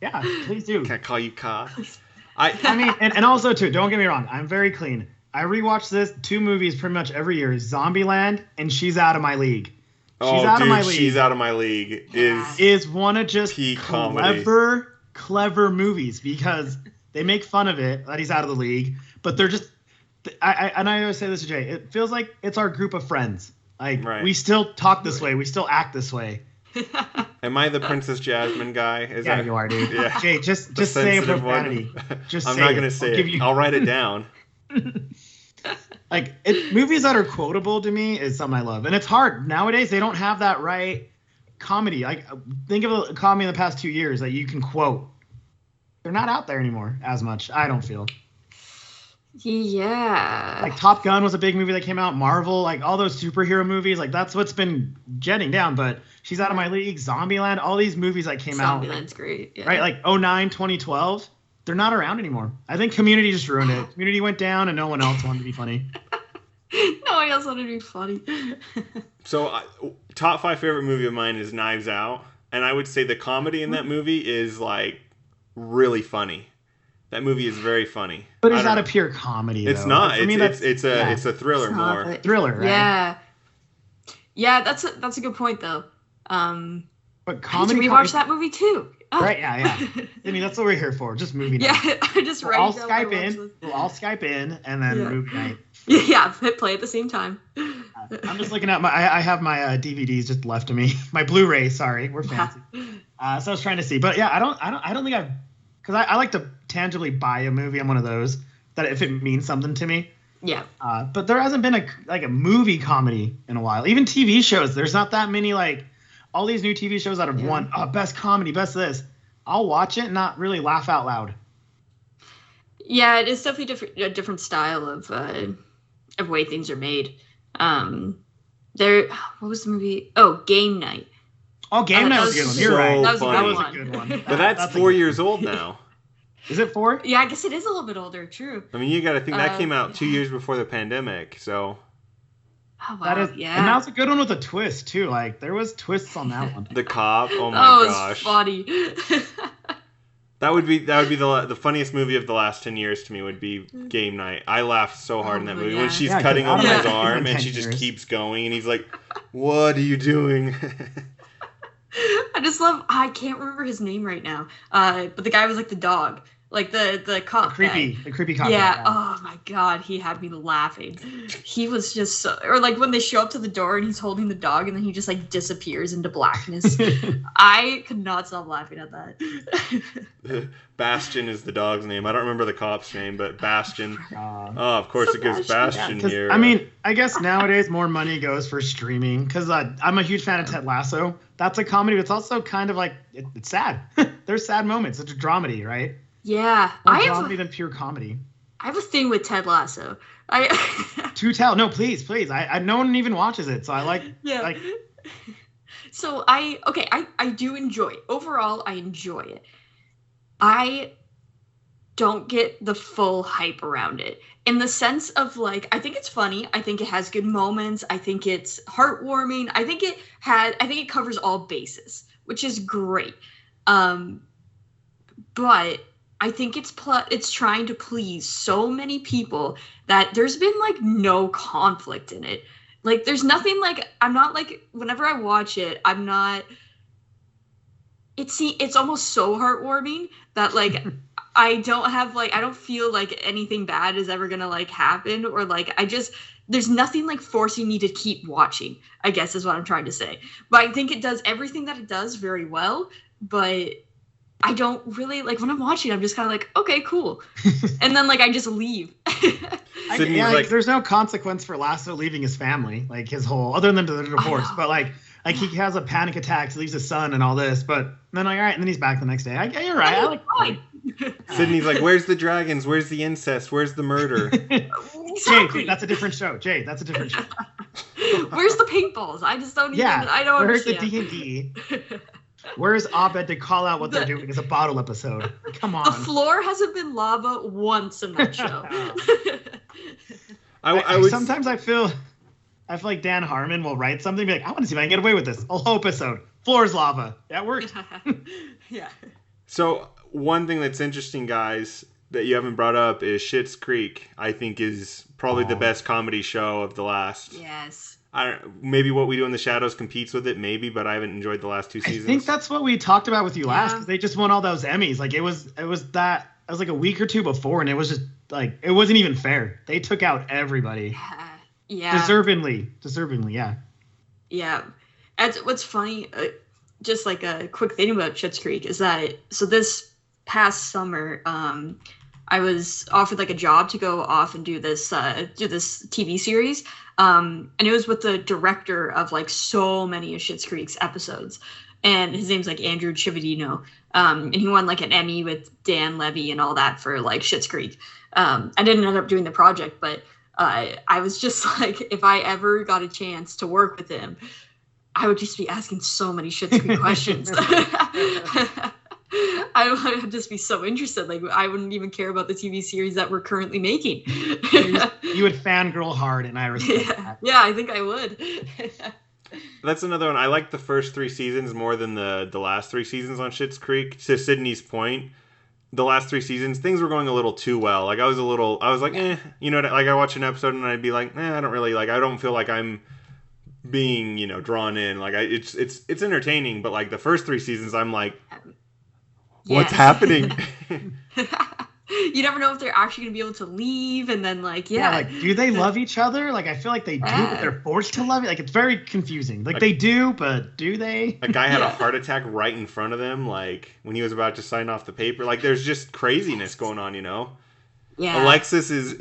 Yeah, please do. Can I call you Ka? I mean, and also too, don't get me wrong, I'm very clean. I rewatch this 2 movies pretty much every year: Zombieland and She's Out of My League. She's Out of My League. She's Out of My League is one of just clever movies because they make fun of it that he's out of the league, but they're just. I always say this to Jay. It feels like it's our group of friends. Like we still talk this way, we still act this way. Am I the Princess Jasmine guy? You are, dude. Yeah. Jay, just say a profanity. I'm not gonna say it. I'll write it down. Like movies that are quotable to me is something I love, and it's hard nowadays. They don't have that right comedy. Like think of a comedy in the past 2 years that you can quote. They're not out there anymore as much. I don't feel. Yeah. Like Top Gun was a big movie that came out. Marvel, like all those superhero movies, like that's what's been jetting down. But She's Out of My League, Zombieland, all these movies that came out. Zombieland's great. Yeah. Right, like 2009, 2012. They're not around anymore. I think Community just ruined it. Community went down and no one else wanted to be funny. No one else wanted to be funny. So, top 5 favorite movie of mine is Knives Out. And I would say the comedy in that movie is, like, really funny. That movie is very funny. But it's not a pure comedy, It's though. not. For me, it's a thriller more. Thriller, right? Yeah. Yeah, that's a good point, though. But comedy. I rewatched that movie, too. Oh. Right, yeah. I mean, that's what we're here for. Just movie night. Yeah, I just we'll all Skype in. We'll all Skype in, and then movie night. Yeah, play at the same time. I'm just looking at I have my DVDs just left to me. My Blu-ray, sorry, we're fancy. So I was trying to see, but yeah, I don't think because I like to tangibly buy a movie. I'm one of those that if it means something to me. Yeah. But there hasn't been a movie comedy in a while. Even TV shows, there's not that many all these new TV shows that have won best comedy, best this. I'll watch it and not really laugh out loud. Yeah, it is definitely a different style of way things are made. What was the movie? Oh, Game Night. Oh, Game Night was a good one. You're right. That was a good one. But that's 4 years old now. Is it 4? Yeah, I guess it is a little bit older. True. I mean, you got to think that came out 2 years before the pandemic, so. Oh, wow. And that was a good one with a twist too. Like there was twists on that one. The cop. Oh my gosh. That was funny. That would be the funniest movie of the last 10 years to me would be Game Night. I laughed so hard in that movie when she's cutting open his arm and she just keeps going and he's like, "What are you doing?" I just love. I can't remember his name right now. But the guy was like the dog. Like the cop the creepy cop. Yeah. Oh my god, he had me laughing. He was just so, or like when they show up to the door and he's holding the dog and then he just like disappears into blackness. I could not stop laughing at that. Bastion is the dog's name. I don't remember the cop's name, but Bastion. Of course it gives Bastion here. I mean, I guess nowadays more money goes for streaming because I'm a huge fan of Ted Lasso. That's a comedy, but it's also kind of like it's sad. There's sad moments. It's a dramedy, right? Yeah, more dramedy than pure comedy. I have a thing with Ted Lasso. To tell, no, please. I no one even watches it, so I like. Yeah. So I do enjoy it. Overall, I enjoy it. I don't get the full hype around it in the sense of like I think it's funny. I think it has good moments. I think it's heartwarming. I think it covers all bases, which is great. But I think it's trying to please so many people that there's been like no conflict in it. Like there's nothing like I'm not like whenever I watch it, I'm not. It's almost so heartwarming that like I don't feel like anything bad is ever gonna like happen or like there's nothing like forcing me to keep watching, I guess is what I'm trying to say. But I think it does everything that it does very well, but I don't really like when I'm watching. I'm just kind of like, okay, cool, and then like I just leave. There's no consequence for Lasso leaving his family, like his whole, other than the divorce. But like he has a panic attack, leaves his son and all this. But then like all right, and then he's back the next day. You're right. I like fine. Sydney's like, where's the dragons? Where's the incest? Where's the murder? Exactly. Jay, that's a different show. Where's the paintballs? I just don't even. I don't understand. Where's the D&D? Where's Abed to call out what they're doing? It's a bottle episode. Come on. The floor hasn't been lava once in that show. Sometimes I feel like Dan Harmon will write something and be like, I want to see if I can get away with this. A whole episode. Floor is lava. That worked. Yeah. So one thing that's interesting, guys, that you haven't brought up is Schitt's Creek. I think is probably the best comedy show of the last. Yes. Maybe What We Do in the Shadows competes with it, maybe, but I haven't enjoyed the last 2 seasons. I think that's what we talked about with you last, because they just won all those Emmys. Like it was like a week or two before, and it was just like it wasn't even fair. They took out everybody. Yeah. Deservingly, yeah. Yeah. What's funny, just like a quick thing about Schitt's Creek is that so this past summer, I was offered like a job to go off and do this TV series, and it was with the director of like so many of Schitt's Creek's episodes, and his name's like Andrew Chividino, and he won like an Emmy with Dan Levy and all that for like Schitt's Creek. I didn't end up doing the project, but I was just like, if I ever got a chance to work with him, I would just be asking so many Schitt's Creek questions. I would just be so interested. Like, I wouldn't even care about the TV series that we're currently making. You would fangirl hard, and I respect that. Yeah, I think I would. That's another one. I like the first 3 seasons more than the last 3 seasons on Schitt's Creek. To Sydney's point, the last 3 seasons, things were going a little too well. Like, I was like, you know, like I watch an episode and I'd be like, I don't really, like, I don't feel like I'm being, you know, drawn in. Like, it's entertaining, but like the first 3 seasons, I'm like, what's happening? You never know if they're actually gonna be able to leave, and then like like, do they love each other? Like, I feel like they do, but they're forced to love it. Like, it's very confusing. Like, they do, but do they? A guy had a heart attack right in front of them, like when he was about to sign off the paper. Like, there's just craziness going on, you know. Yeah. Alexis is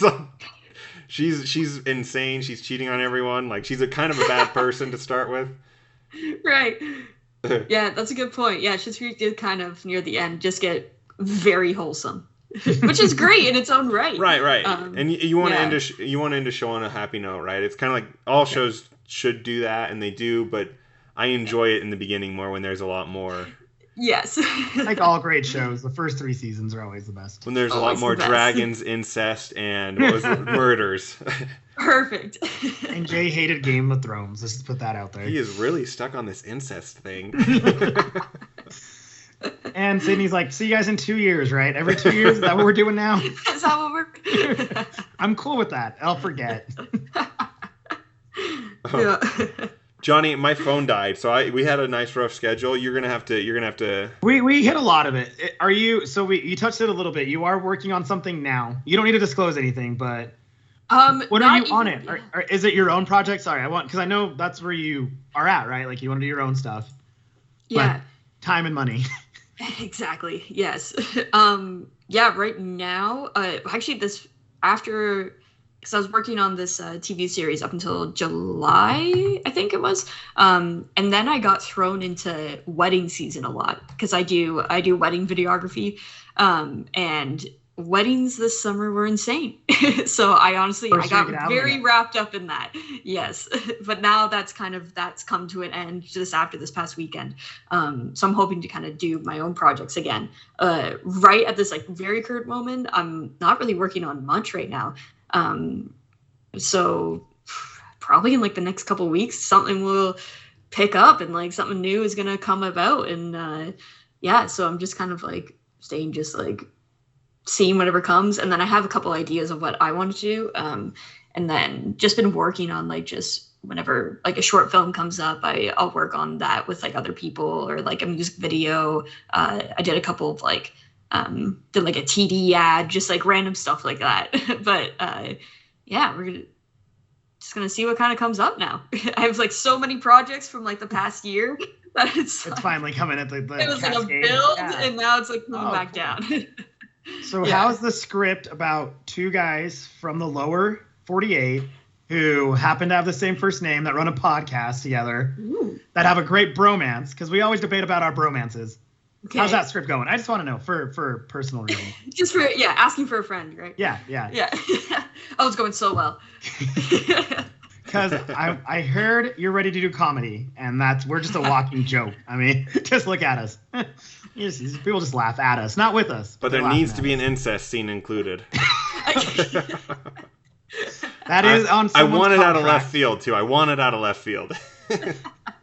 like, she's insane. She's cheating on everyone. Like, she's a kind of a bad person to start with. Right. Yeah, that's a good point. Yeah, Schitt's Creek did kind of near the end just get very wholesome, which is great in its own right. Right. And you want to end a show on a happy note, right? It's kind of like all shows should do that, and they do. But I enjoy it in the beginning more when there's a lot more. Yes. Like all great shows, the first 3 seasons are always the best. When there's a lot more dragons, incest, and murders. Perfect. And Jay hated Game of Thrones. Let's just put that out there. He is really stuck on this incest thing. And Sydney's like, see you guys in 2 years, right? Every 2 years? Is that what we're doing now? Is that what we're... I'm cool with that. I'll forget. Yeah. Johnny, my phone died, so we had a nice rough schedule. You're gonna have to. We hit a lot of it. Are you? So you touched it a little bit. You are working on something now. You don't need to disclose anything, but what are you on it? Or is it your own project? Sorry, because I know that's where you are at, right? Like you want to do your own stuff. Yeah. But time and money. Exactly. Yes. Yeah. Right now, actually, because I was working on this TV series up until July, I think it was. And then I got thrown into wedding season a lot because I do wedding videography. And weddings this summer were insane. So I got very wrapped up in that. Yes. But now that's come to an end just after this past weekend. So I'm hoping to kind of do my own projects again. Right at this like very current moment, I'm not really working on much right now. So probably in like the next couple of weeks, something will pick up and like something new is going to come about. And, so I'm just kind of like staying, just like seeing whatever comes. And then I have a couple ideas of what I want to do. And then just been working on like, just whenever like a short film comes up, I'll work on that with like other people or like a music video. I did a couple of like, did like a TD ad, just like random stuff like that. But we're just gonna see what kind of comes up now. I have like so many projects from like the past year that it's like, finally coming at the it was cascade. Like a build, and now it's like coming back down. So how's the script about 2 guys from the lower 48 who happen to have the same first name that run a podcast together, that have a great bromance? Because we always debate about our bromances. Okay. How's that script going? I just want to know for personal reasons. Just for asking for a friend, right? Yeah. Oh, it's going so well. Because I heard you're ready to do comedy, and we're just a walking joke. I mean, just look at us. People just laugh at us, not with us. But there needs to be an incest scene included. That is on. I want it out of left field too. I want it out of left field.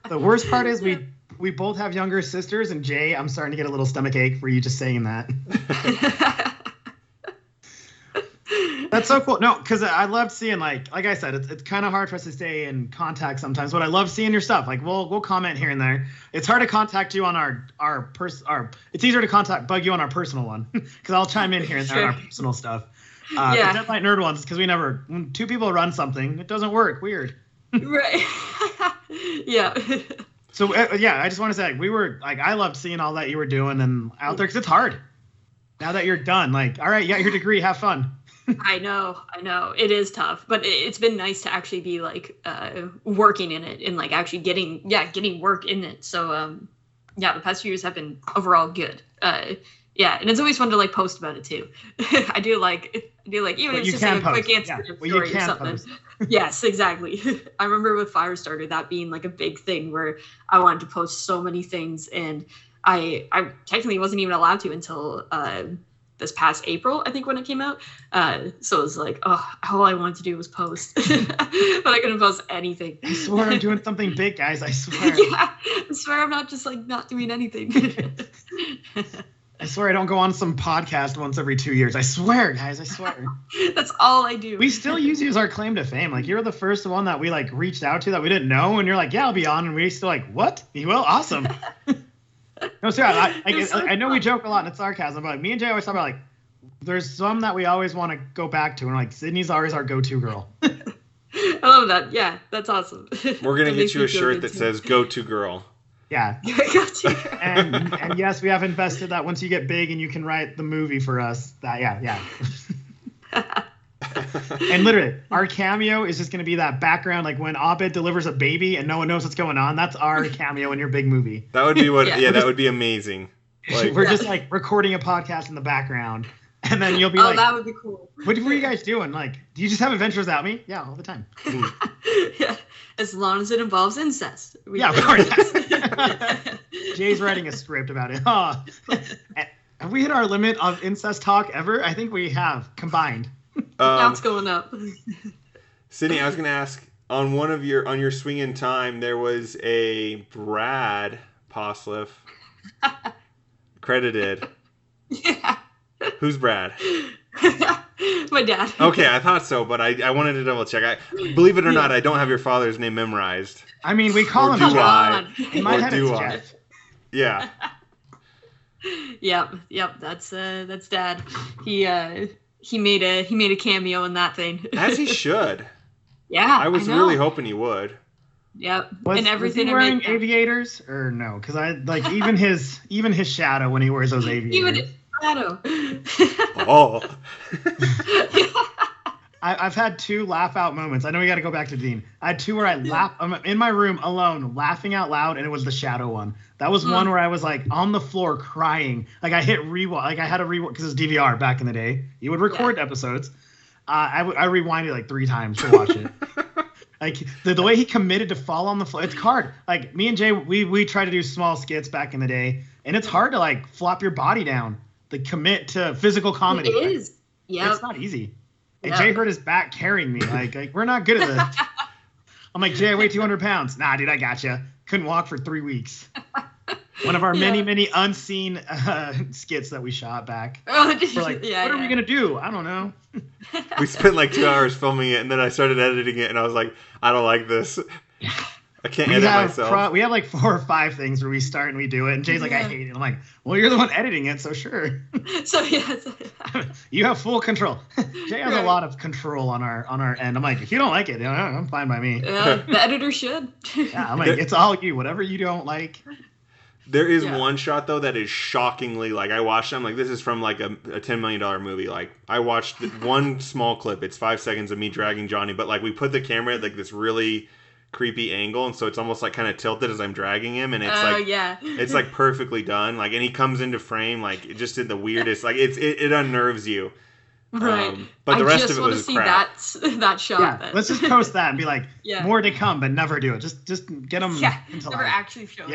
The worst part is we both have younger sisters, and Jay, I'm starting to get a little stomach ache for you just saying that. That's so cool. No, because I love seeing like I said, it's kind of hard for us to stay in contact sometimes, but I love seeing your stuff. Like we'll comment here and there. It's hard to contact you on our it's easier to bug you on our personal one because I'll chime in here and there on our personal stuff. The Deadlight Nerd ones, because when two people run something, it doesn't work. Weird. Right. Yeah. So I just want to say I loved seeing all that you were doing and out there because it's hard. Now that you're done, like, all right, you got your degree, have fun. I know. It is tough, but it's been nice to actually be like working in it and like actually getting work in it. So the past few years have been overall good. And it's always fun to like post about it too. I do like even if it's just like a quick answer story or something. Yes, exactly. I remember with Firestarter that being like a big thing where I wanted to post so many things, and I technically wasn't even allowed to until this past April, I think, when it came out. So it was like, all I wanted to do was post, but I couldn't post anything. I swear I'm doing something big, guys. I swear. Yeah, I swear I'm not just like not doing anything. I swear I don't go on some podcast once every 2 years. I swear, guys. I swear. That's all I do. We still use you as our claim to fame. Like, you're the first one that we like reached out to that we didn't know, and you're like, yeah, I'll be on, and we still like, what? You will? Awesome. No, seriously, I know we joke a lot and it's sarcasm, but like, me and Jay always talk about like, there's some that we always want to go back to, and like, Sydney's always our go-to girl. I love that. Yeah, that's awesome. We're gonna get you a shirt that says "Go-to Girl." Yeah. and yes, we have invested that once you get big and you can write the movie for us. Yeah. And literally, our cameo is just going to be that background, like when Abed delivers a baby and no one knows what's going on. That's our cameo in your big movie. That would be that would be amazing. Like, we're just like recording a podcast in the background, and then you'll be like, that would be cool. What were you guys doing? Like, do you just have adventures without me? Yeah, all the time. Yeah, as long as it involves incest. Yeah, of course. Jay's writing a script about it. Oh. Have we hit our limit of incest talk ever? I think we have, combined. Now it's going up. Sydney, I was going to ask, on your Swing in Time, there was a Brad Posliff credited. Yeah. Who's Brad? My dad. Okay, I thought so, but I wanted to double check. Believe it or not, I don't have your father's name memorized. I mean, we call him John. In my head, it's Jeff. Yeah. Yep. That's Dad. He made a cameo in that thing. As he should. Yeah. I was really hoping he would. Yep. And everything. Was he wearing aviators or no? Because I like even his shadow when he wears those aviators. Even his shadow. Oh. I've had two laugh out moments. I know we got to go back to Dean. I had two where I laugh. I'm in my room alone, laughing out loud, and it was the shadow one. That was one where I was like on the floor crying. Like I hit rewind. Like I had to rewind because it was DVR back in the day. You would record episodes. I rewinded like 3 times to watch it. Like the way he committed to fall on the floor. It's hard. Like me and Jay, we try to do small skits back in the day, and it's hard to like flop your body down. To commit to physical comedy. It is. Yeah. It's not easy. And Jay hurt his back carrying me. Like we're not good at this. I'm like, Jay, I weigh 200 pounds. Nah, dude, I gotcha. Couldn't walk for 3 weeks. One of our many unseen skits that we shot back. We're like, what are we going to do? I don't know. We spent like 2 hours filming it, and then I started editing it, and I was like, I don't like this. I can't edit myself. We have like 4 or 5 things where we start and we do it, and Jay's like, I hate it. I'm like, well, you're the one editing it, so sure. So yes. You have full control. Jay has a lot of control on our end. I'm like, if you don't like it, I'm fine by me. The editor should. Yeah, I'm like, it's all you. Whatever you don't like. There is one shot though that is shockingly like I watched. I'm like, this is from like a $10 million movie. Like I watched one small clip. It's 5 seconds of me dragging Johnny, but like we put the camera at like this really creepy angle, and so it's almost like kind of tilted as I'm dragging him, and it's it's like perfectly done. Like, and he comes into frame like just in the weirdest. Like it unnerves you. Right. But the rest of it was crap. That shot. Yeah, let's just post that and be like, more to come, but never do it. Just get them. Yeah. Never actually show it.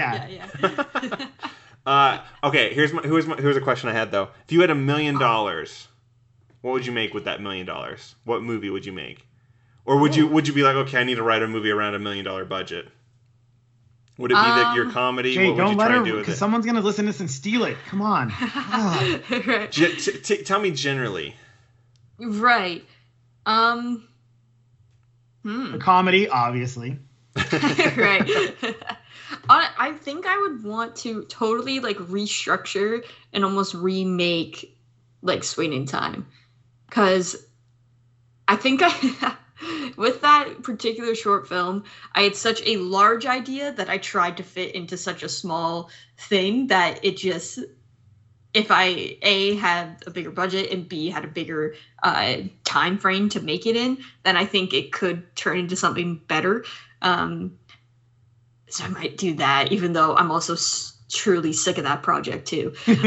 Yeah. Okay. Here's a question I had though. If you had $1 million, what would you make with that $1 million? What movie would you make? Or would you be like, okay, I need to write a movie around $1 million budget? Would it be that your comedy? Jay, what would don't you let try her, and do with because it? someone's gonna listen to this and steal it. Come on. Right. Tell me generally. Right. A comedy, obviously. Right. I think I would want to totally like restructure and almost remake like Swing Time, because I think with that particular short film, I had such a large idea that I tried to fit into such a small thing that it just, if I A, had a bigger budget and B, had a bigger time frame to make it in, then I think it could turn into something better. So I might do that, even though I'm also truly sick of that project too. But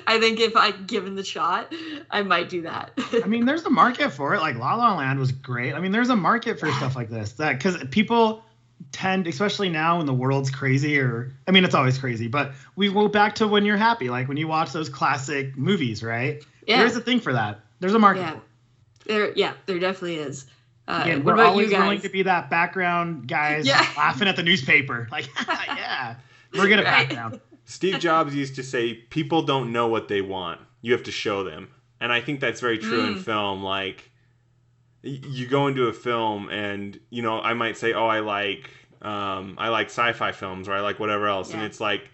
I think if I'd given the shot, I might do that. I mean, there's a market for it. Like La La Land was great. I mean, there's a market for stuff like this. That because people tend, especially now when the world's crazy, or I mean, it's always crazy, but we go back to when you're happy, like when you watch those classic movies, right? Yeah. There's a thing for that. There's a market. Yeah. There definitely is. Again, we're always willing to be that background guys laughing at the newspaper. Like, yeah, we're good at background. Steve Jobs used to say, people don't know what they want. You have to show them. And I think that's very true in film. Like, you go into a film and, you know, I might say, oh, I like sci-fi films, or I like whatever else. Yeah. And it's like,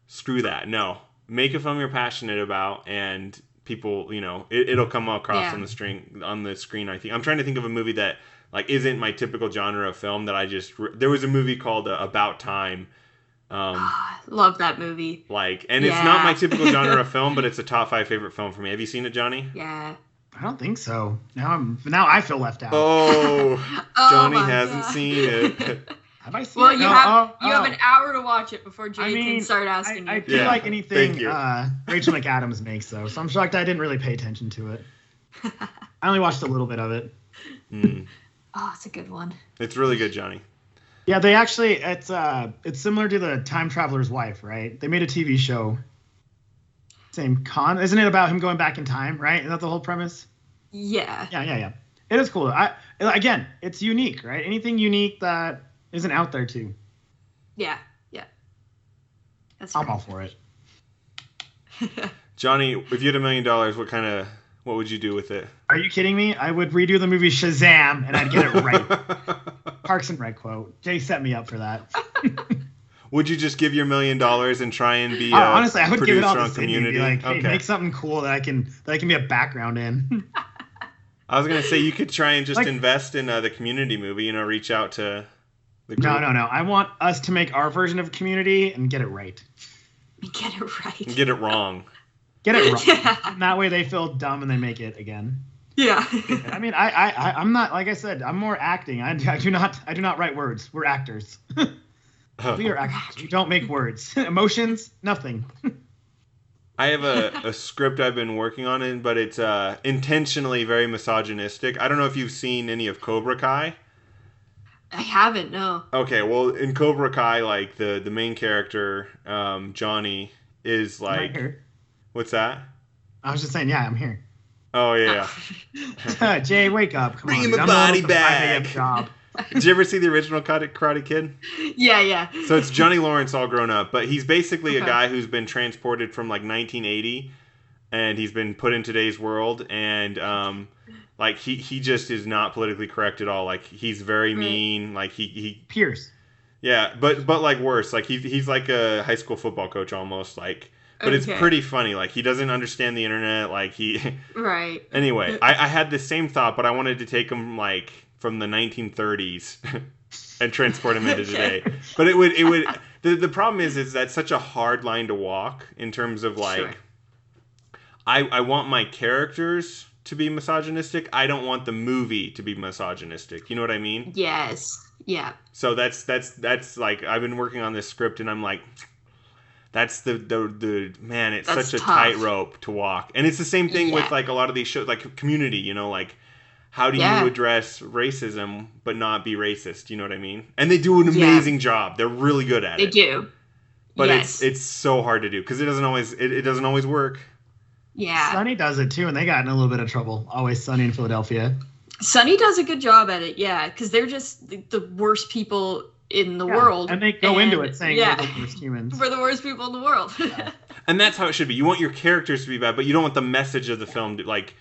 screw that. No. Make a film you're passionate about, and people, you know, it'll come across on the screen. I think I'm trying to think of a movie that like isn't my typical genre of film that I just. There was a movie called About Time. Love that movie. Like, and it's not my typical genre of film, but it's a top 5 favorite film for me. Have you seen it, Johnny? Yeah. I don't think so. Now I feel left out. Oh, Johnny hasn't seen it. Have I seen it? You have an hour to watch it before Jay can start asking you. I do like anything Rachel McAdams makes, though, so I'm shocked I didn't really pay attention to it. I only watched a little bit of it. Oh, it's a good one. It's really good, Johnny. Yeah, they actually, it's similar to The Time Traveler's Wife, right? They made a TV show. Same isn't it about him going back in time, right? Is that the whole premise? Yeah. Yeah. It is cool. Again, it's unique, right? Anything unique that isn't out there too. Yeah. I'm all for it. Johnny, if you had $1 million, what would you do with it? Are you kidding me? I would redo the movie Shazam and I'd get it right. Parks and Rec quote. Jay set me up for that. Would you just give your $1 million and try and be honestly, I would give it all to Community? Be like, hey, make something cool that I can be a background in. I was gonna say you could try and just invest in the Community movie. You know, reach out to the group. No. I want us to make our version of Community and get it right. Get it right. And get it wrong. Get it wrong. Yeah. And that way they feel dumb and they make it again. Yeah. I mean, I'm not, like I said, I'm more acting. I do not write words. We're actors. We are actors. We don't make words. Emotions, nothing. I have a script I've been working on, but it's intentionally very misogynistic. I don't know if you've seen any of Cobra Kai. I haven't, no. Okay, well, in Cobra Kai, like the main character, Johnny, is like. I'm here. What's that? I was just saying, yeah, I'm here. Oh yeah. Jay, wake up! Come Bring on, him a body back. Did you ever see the original Karate Kid? Yeah. So it's Johnny Lawrence all grown up, but he's basically a guy who's been transported from like 1980, and he's been put in today's world, and like he just is not politically correct at all. Like he's very mean. Like he Pierce. Yeah, but like worse. Like he's like a high school football coach almost. Like. But it's pretty funny. Like, he doesn't understand the internet. Like, he... Right. Anyway, I had the same thought, but I wanted to take him, like, from the 1930s and transport him into today. But it would... The problem is that's such a hard line to walk in terms of, like... Sure. I want my characters to be misogynistic. I don't want the movie to be misogynistic. You know what I mean? Yes. Yeah. So that's like... I've been working on this script, and I'm like... That's the man. It's such a tightrope to walk, and it's the same thing with like a lot of these shows, like Community. You know, like how do you address racism but not be racist? You know what I mean? And they do an amazing job. They're really good at it. They do, but it's so hard to do because it doesn't always work. Yeah, Sunny does it too, and they got in a little bit of trouble. Always Sunny in Philadelphia. Sunny does a good job at it, yeah, because they're just the worst people in the world. And they go into it saying we're the worst humans. We're the worst people in the world. Yeah. And that's how it should be. You want your characters to be bad, but you don't want the message of the film to, like,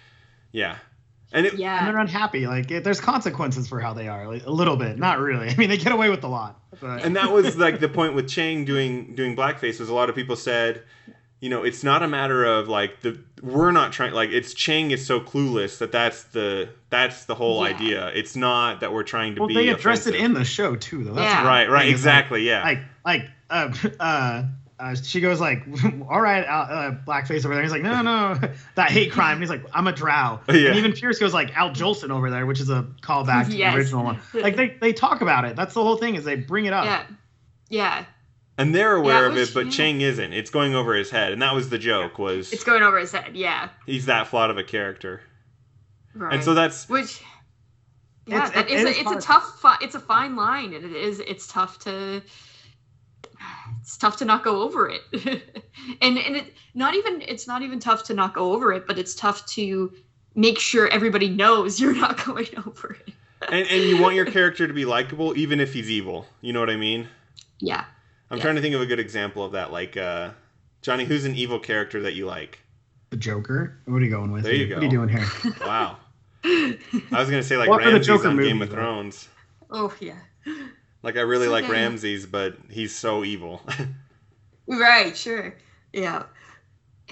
And and they're unhappy. Like, there's consequences for how they are, like, a little bit. Not really. I mean, they get away with a lot. But. And that was like the point with Chang doing blackface. Was a lot of people said, it's not a matter of like we're not trying, like, it's Chang is so clueless that's the whole idea. It's not that we're trying to be. Well, they addressed offensive. it in the show too, though. That's right, exactly, She goes like, all right, blackface over there. He's like, no, that hate crime. And he's like, I'm a drow. Yeah. And even Pierce goes like, Al Jolson over there, which is a callback to the original one. Like they talk about it. That's the whole thing, is they bring it up. Yeah. And they're aware of it, but Chang isn't. It's going over his head, and that was the joke. Was it's going over his head? Yeah. He's that flawed of a character. Right. And so that's which. Yeah, it's a fine line, and it's tough to not go over it. and it's not even tough to not go over it, but it's tough to make sure everybody knows you're not going over it. and you want your character to be likable even if he's evil. You know what I mean? Yeah. I'm trying to think of a good example of that. Like, Johnny, who's an evil character that you like? The Joker? What are you going with? There you go. What are you doing here? Wow. I was going to say, like, Well, Ramses on Game of Thrones. Oh, yeah. Like, I really like Ramses, but he's so evil. Right, I sure. Yeah.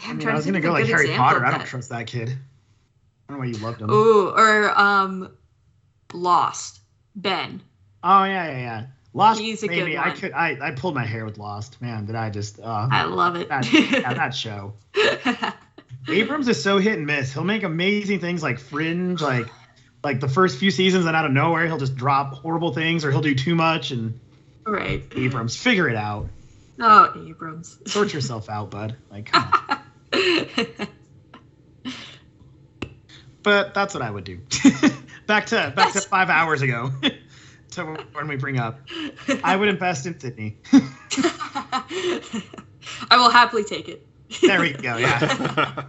was going to go like Harry Potter. I don't trust that kid. I don't know why you loved him. Ooh, or Lost. Ben. Oh, yeah. Lost, he's a maybe. good one. I pulled my hair with Lost. Man, did I just... I love it. That show. Abrams is so hit and miss. He'll make amazing things like Fringe, like the first few seasons, and out of nowhere, he'll just drop horrible things, or he'll do too much, and... Right. Abrams, figure it out. Oh, Abrams. Sort yourself out, bud. Like, come on. But that's what I would do. back to 5 hours ago. To when we bring up, I would invest in Sydney. I will happily take it. There we go. Yeah.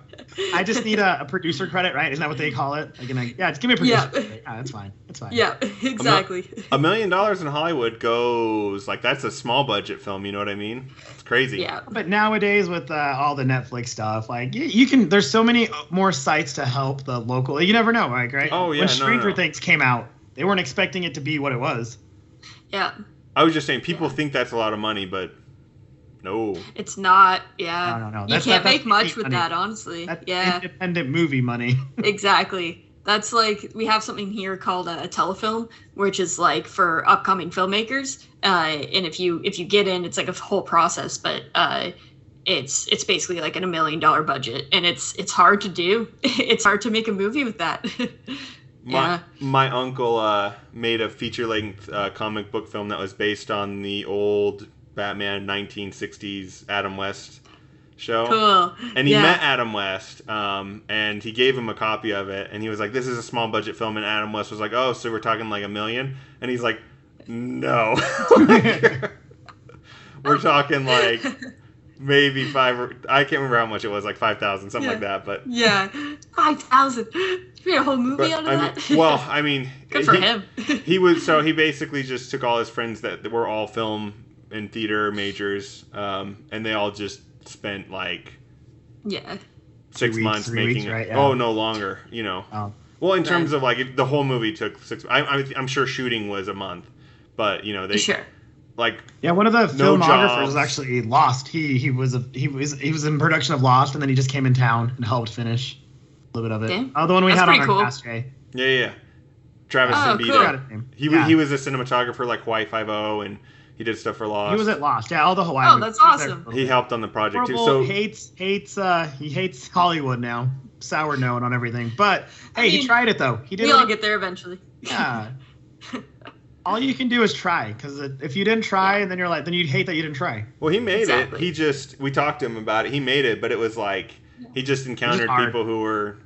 I just need a producer credit, right? Isn't that what they call it? Like, just give me a producer credit. Yeah, that's fine. That's fine. Yeah, exactly. $1 million in Hollywood goes like that's a small budget film. You know what I mean? It's crazy. Yeah. But nowadays with all the Netflix stuff, like you can, there's so many more sites to help the local. You never know, like, right? Oh yeah. When Stranger Things came out, they weren't expecting it to be what it was. Yeah. I was just saying, people think that's a lot of money, but no. It's not. Yeah. No. You can't make much with that, honestly. That's independent movie money. Exactly. That's like, we have something here called a telefilm, which is like for upcoming filmmakers. And if you get in, it's like a whole process, but it's basically like a $1 million budget, and it's hard to do. It's hard to make a movie with that. My uncle made a feature-length comic book film that was based on the old Batman 1960s Adam West show. Cool. And he met Adam West, and he gave him a copy of it, and he was like, this is a small budget film, and Adam West was like, oh, so we're talking like $1 million? And he's like, no. We're talking like maybe I can't remember how much it was, like 5,000, something like that, but... Yeah, 5,000. You made a whole movie out of that? Well, I mean... Good for him. He basically just took all his friends that were all film and theater majors, and they all just spent like 6 months making it. Right? Yeah. Oh, no longer, Oh. Well, in terms of like the whole movie took 6. I'm sure shooting was a month, but they sure. Like one of the filmographers actually Lost. He was in production of Lost, and then he just came in town and helped finish a little bit of it. Damn. Oh, the one we had on our cool. cast, Jay. Yeah. Travis Cool. He was a cinematographer like Hawaii Five-0, and he did stuff for Lost. He was at Lost. Yeah, all the Hawaii. Oh, that's awesome. He helped on the project too. So he hates Hollywood now. Sour note on everything. But hey, he tried it though. He did. We all get there eventually. Yeah. All you can do is try, because if you didn't try, and then you'd hate that you didn't try. Well, he made it. We talked to him about it. He made it, but it was like he just encountered people who were,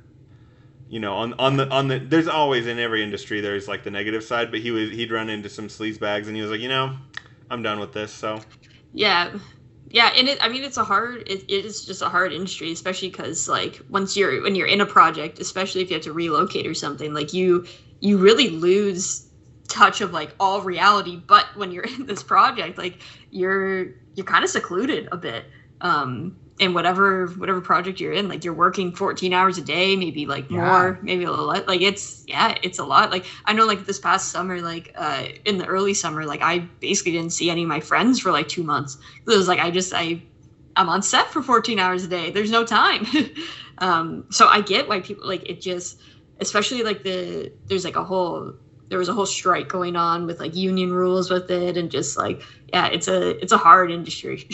on the. There's always in every industry there's like the negative side, but he'd run into some sleaze bags, and he was like, I'm done with this. So. Yeah. Yeah, and it is just a hard industry, especially because like when you're in a project, especially if you have to relocate or something, like you really lose touch of like all reality. But when you're in this project, like you're kind of secluded a bit. In whatever project you're in, like you're working 14 hours a day, maybe like more, maybe a little less. Like it's a lot. Like I know like this past summer, like in the early summer, like I basically didn't see any of my friends for like 2 months. It was like I'm on set for 14 hours a day. There's no time. So I get why people like it, just especially like there was a whole strike going on with like union rules with it, and just like it's a hard industry.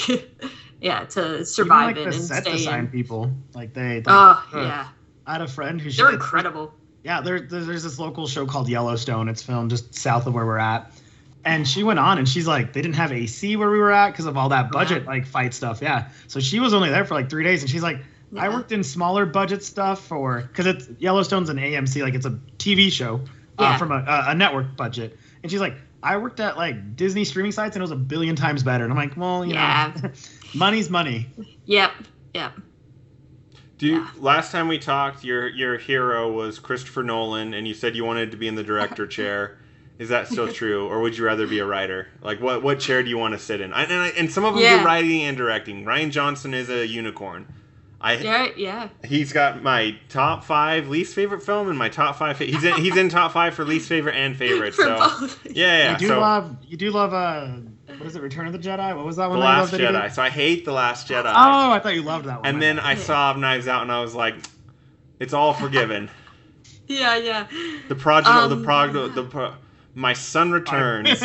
Yeah, to survive even, like, it the and set design in. people, like they. Yeah. I had a friend who. They're incredible. Yeah, there's this local show called Yellowstone. It's filmed just south of where we're at, and she went on and she's like, they didn't have AC where we were at because of all that budget like fight stuff. Yeah, so she was only there for like 3 days, and she's like, I worked in smaller budget stuff because it's Yellowstone's an AMC, like it's a TV show from a network budget, and she's like, I worked at like Disney streaming sites and it was 1 billion times better. And I'm like, well, you know, money's money. Yep. Last time we talked, your hero was Christopher Nolan, and you said you wanted to be in the director chair. Is that still true, or would you rather be a writer? Like, what chair do you want to sit in? And some of them do writing and directing. Rian Johnson is a unicorn. He's got my top 5 least favorite film and my top 5. He's in top 5 for least favorite and favorite. For so both. yeah. You do love what is it? Return of the Jedi? What was that one? The Last Jedi. So I hate The Last Jedi. Oh, I thought you loved that one. And then I saw Knives Out and I was like, it's all forgiven. Yeah. The prodigal, my son returns.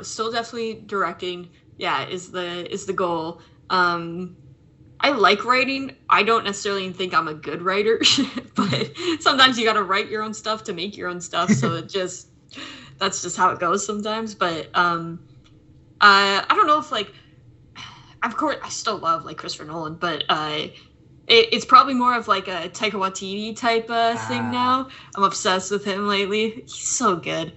Still definitely directing. Yeah, is the goal. I like writing. I don't necessarily think I'm a good writer, but sometimes you got to write your own stuff to make your own stuff. So that's just how it goes sometimes. But I don't know if like, of course, I still love like Christopher Nolan, but it's probably more of like a Taika Waititi type thing now. I'm obsessed with him lately. He's so good.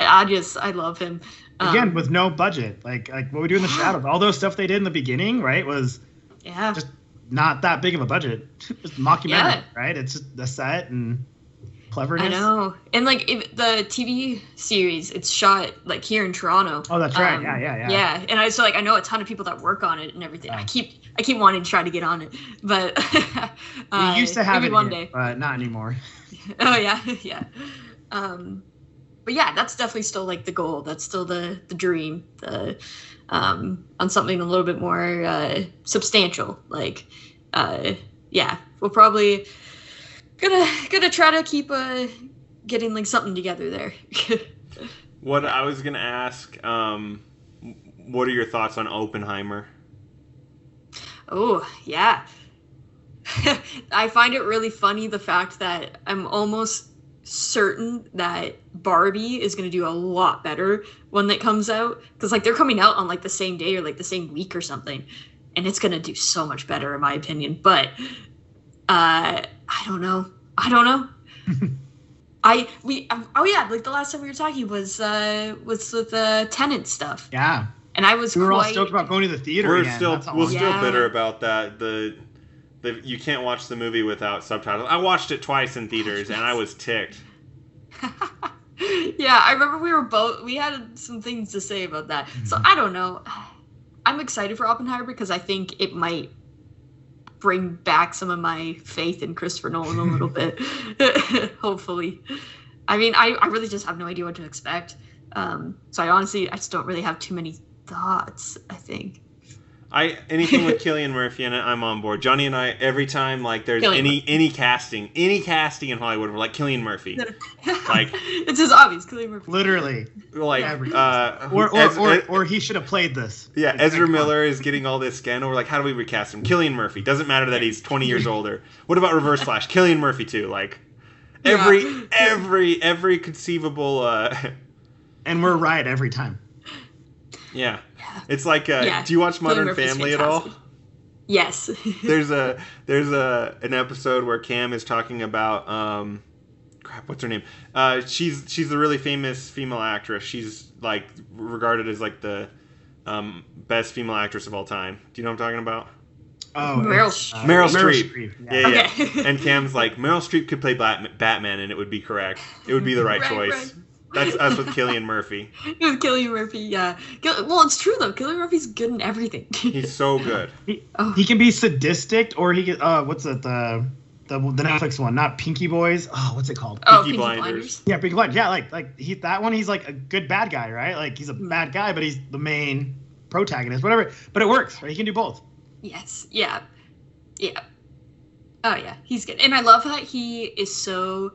I love him. Again, with no budget, like what we do in the shadows, all those stuff they did in the beginning, right, was just not that big of a budget. Just mockumentary, right? It's just the set and cleverness. I know, and like the TV series, it's shot like here in Toronto. Oh, that's right. Yeah. Yeah, and I know a ton of people that work on it and everything. I keep wanting to try to get on it, but we used to have it one here, day, but not anymore. Oh yeah. But yeah, that's definitely still like the goal. That's still the dream. On something a little bit more substantial. Like, we'll probably gonna try to keep getting like something together there. What I was gonna ask, what are your thoughts on Oppenheimer? Oh yeah, I find it really funny the fact that I'm almost certain that Barbie is going to do a lot better when that comes out, because like they're coming out on like the same day or like the same week or something, and it's going to do so much better in my opinion. But I don't know. Like the last time we were talking was with the Tenet stuff. Yeah. And I was we were all stoked about going to the theater. We're again. still bitter about that. You can't watch the movie without subtitles. I watched it twice in theaters, and I was ticked. Yeah, I remember we had some things to say about that. So I don't know. I'm excited for Oppenheimer because I think it might bring back some of my faith in Christopher Nolan a little bit. Hopefully. I mean, I really just have no idea what to expect. So I just don't really have too many thoughts, I think. Anything with Cillian Murphy in it, I'm on board. Johnny and I, every time like there's any casting in Hollywood, we're like Cillian Murphy. Like it's just obvious, Cillian Murphy. Literally. Like or he should have played this. Yeah, Ezra Miller is getting all this scandal. We're like, how do we recast him? Cillian Murphy. Doesn't matter that he's 20 years older. What about Reverse Flash? Cillian Murphy too. Like every conceivable and we're right every time. Yeah. It's like, do you watch Modern Family at all? Yes. There's an episode where Cam is talking about crap, what's her name? She's the really famous female actress. She's like regarded as like the best female actress of all time. Do you know what I'm talking about? Oh, Meryl Streep. Yeah. Okay. And Cam's like, Meryl Streep could play Batman, and it would be correct. It would be the right choice. Right. That's us with Cillian Murphy. With Cillian Murphy, yeah. Well, it's true though. Cillian Murphy's good in everything. He's so good. He can be sadistic, or he can. What's it? The Netflix one, not Pinky Boys. Oh, what's it called? Pinky Blinders. Yeah, Pinky Blinders. Yeah, like that one. He's like a good bad guy, right? Like he's a bad guy, but he's the main protagonist, whatever. But it works, right? He can do both. Yes. Yeah. Yeah. Oh yeah, he's good, and I love that he is so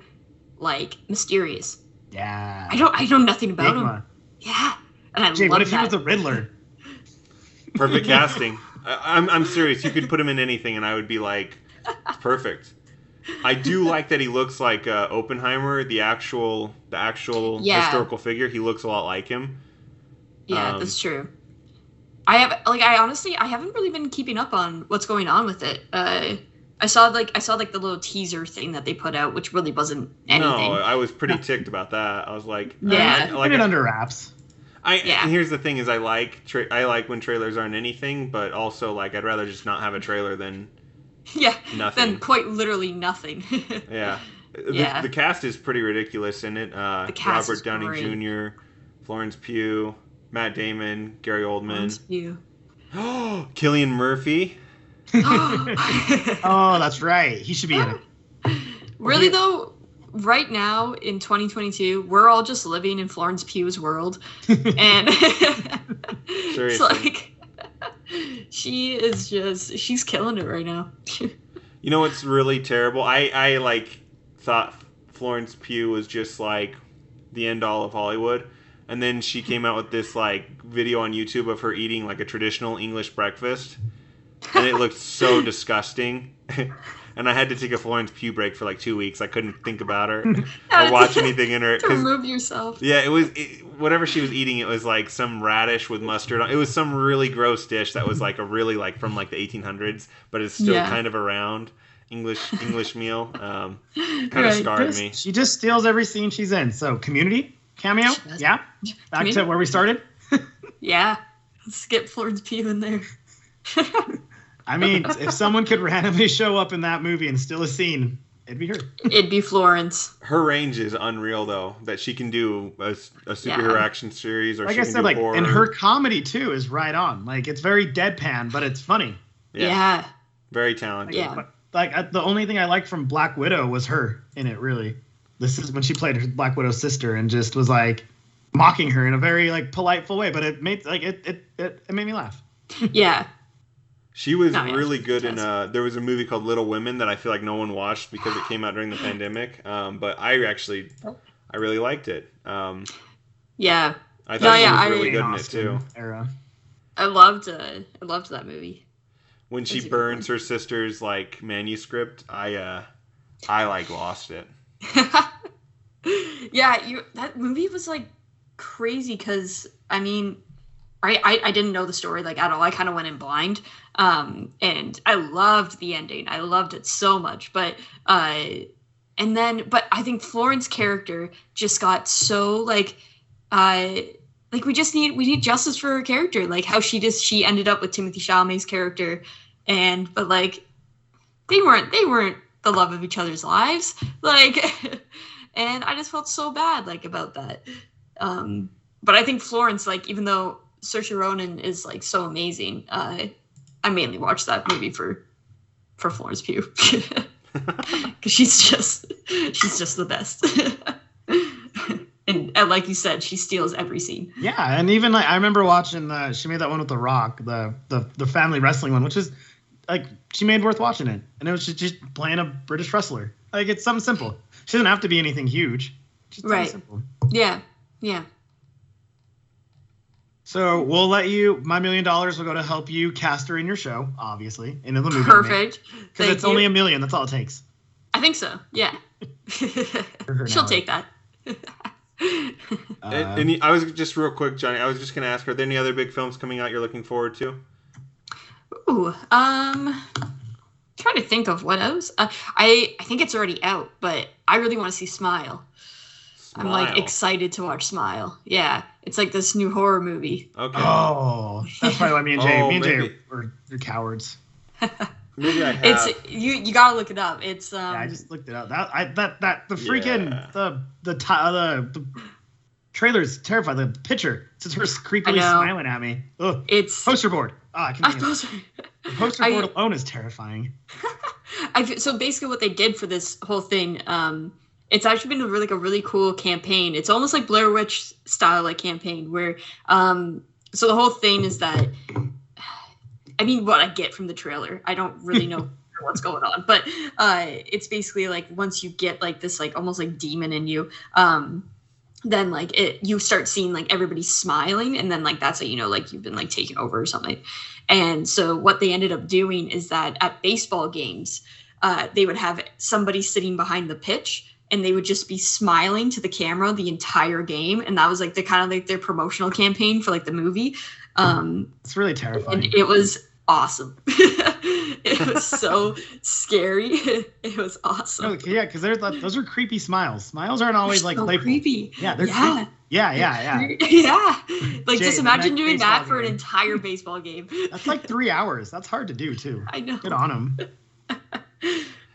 like mysterious. Yeah. I know nothing about him. Yeah, and I love what if that. he was the Riddler? Perfect casting. I'm serious. You could put him in anything, and I would be like, perfect. I do like that he looks like Oppenheimer, the actual historical figure. He looks a lot like him. Yeah, that's true. I haven't really been keeping up on what's going on with it. I saw the little teaser thing that they put out, which really wasn't anything. No, I was pretty ticked about that. I was like, yeah, put it under wraps. And here's the thing: is I like when trailers aren't anything, but also like I'd rather just not have a trailer than nothing. Than quite literally nothing. Yeah. The cast is pretty ridiculous in it. Robert Downey Jr., Florence Pugh, Matt Damon, Gary Oldman. Cillian Murphy. Oh, that's right. He should be in it. Really though, right now in 2022, we're all just living in Florence Pugh's world, and it's like she's killing it right now. You know what's really terrible? I like thought Florence Pugh was just like the end all of Hollywood, and then she came out with this like video on YouTube of her eating like a traditional English breakfast, and it looked so disgusting. And I had to take a Florence Pugh break for like 2 weeks. I couldn't think about her or watch anything in her. To remove yourself. Yeah, whatever she was eating, it was like some radish with mustard on. It was some really gross dish that was like a really like from like the 1800s, but it's still kind of around English meal. Kind of scarred me. She just steals every scene she's in. So Community cameo, yeah. Back to where we started. Yeah, skip Florence Pugh in there. I mean, if someone could randomly show up in that movie and steal a scene, it'd be her. It'd be Florence. Her range is unreal, though. That she can do a superhero action series, or like she I can said, do like, horror. and her comedy too is right on. Like, it's very deadpan, but it's funny. Yeah. Very talented. Yeah. Like the only thing I liked from Black Widow was her in it. Really, this is when she played her Black Widow's sister and just was like mocking her in a very like politeful way, but it made like it made me laugh. Yeah. She was really good in there was a movie called Little Women that I feel like no one watched because it came out during the pandemic. But I really liked it. Yeah. I thought she was really good in it too. Era. I loved that movie. When she burns her sister's like manuscript, I like lost it. Yeah, that movie was like crazy because I mean I didn't know the story like at all. I kind of went in blind. And I loved the ending. I loved it so much. But I think Florence's character just got so like we need justice for her character. Like how she ended up with Timothée Chalamet's character, but like they weren't the love of each other's lives. Like and I just felt so bad like about that. But I think Florence, like even though Saoirse Ronan is like so amazing. I mainly watched that movie for Florence Pugh because she's just the best. and like you said, she steals every scene. Yeah, and even like I remember watching she made that one with The Rock, the family wrestling one, which is like she made worth watching it, and it was just playing a British wrestler. Like it's something simple. She doesn't have to be anything huge. Just right. Simple. Yeah. So we'll let you. My $1 million will go to help you cast her in your show, obviously, in the movie. Perfect. Because it's only $1 million. That's all it takes. I think so. Yeah. She'll take that. And I was just real quick, Johnny. I was just gonna ask: are there any other big films coming out you're looking forward to? Ooh, trying trying to think of what else. I think it's already out, but I really want to see Smile. I'm like excited to watch Smile. Yeah, it's like this new horror movie. Okay. Oh, that's probably why me and Jay are cowards. Maybe I have. It's you gotta look it up. It's Yeah, I just looked it up. The freaking the trailer's terrifying. The picture, it's just her creepily smiling at me. Ugh. It's poster board. Oh, I can. The poster board alone is terrifying. So basically, what they did for this whole thing, it's actually been a really cool campaign. It's almost like Blair Witch style like campaign where, so the whole thing is that, I mean, what I get from the trailer, I don't really know what's going on, but it's basically like once you get like this like almost like demon in you, then like you start seeing like everybody smiling, and then like that's how you know like you've been like taken over or something. And so what they ended up doing is that at baseball games, they would have somebody sitting behind the pitch, and they would just be smiling to the camera the entire game, and that was like the kind of like their promotional campaign for like the movie. It's really terrifying. And it was awesome. It was so scary. It was awesome. No, yeah, because those are creepy smiles. Smiles aren't always like so creepy. Yeah, they're yeah. Yeah. Yeah. Like Jay, just imagine doing that for an entire baseball game. That's like 3 hours. That's hard to do too. I know. Good on them.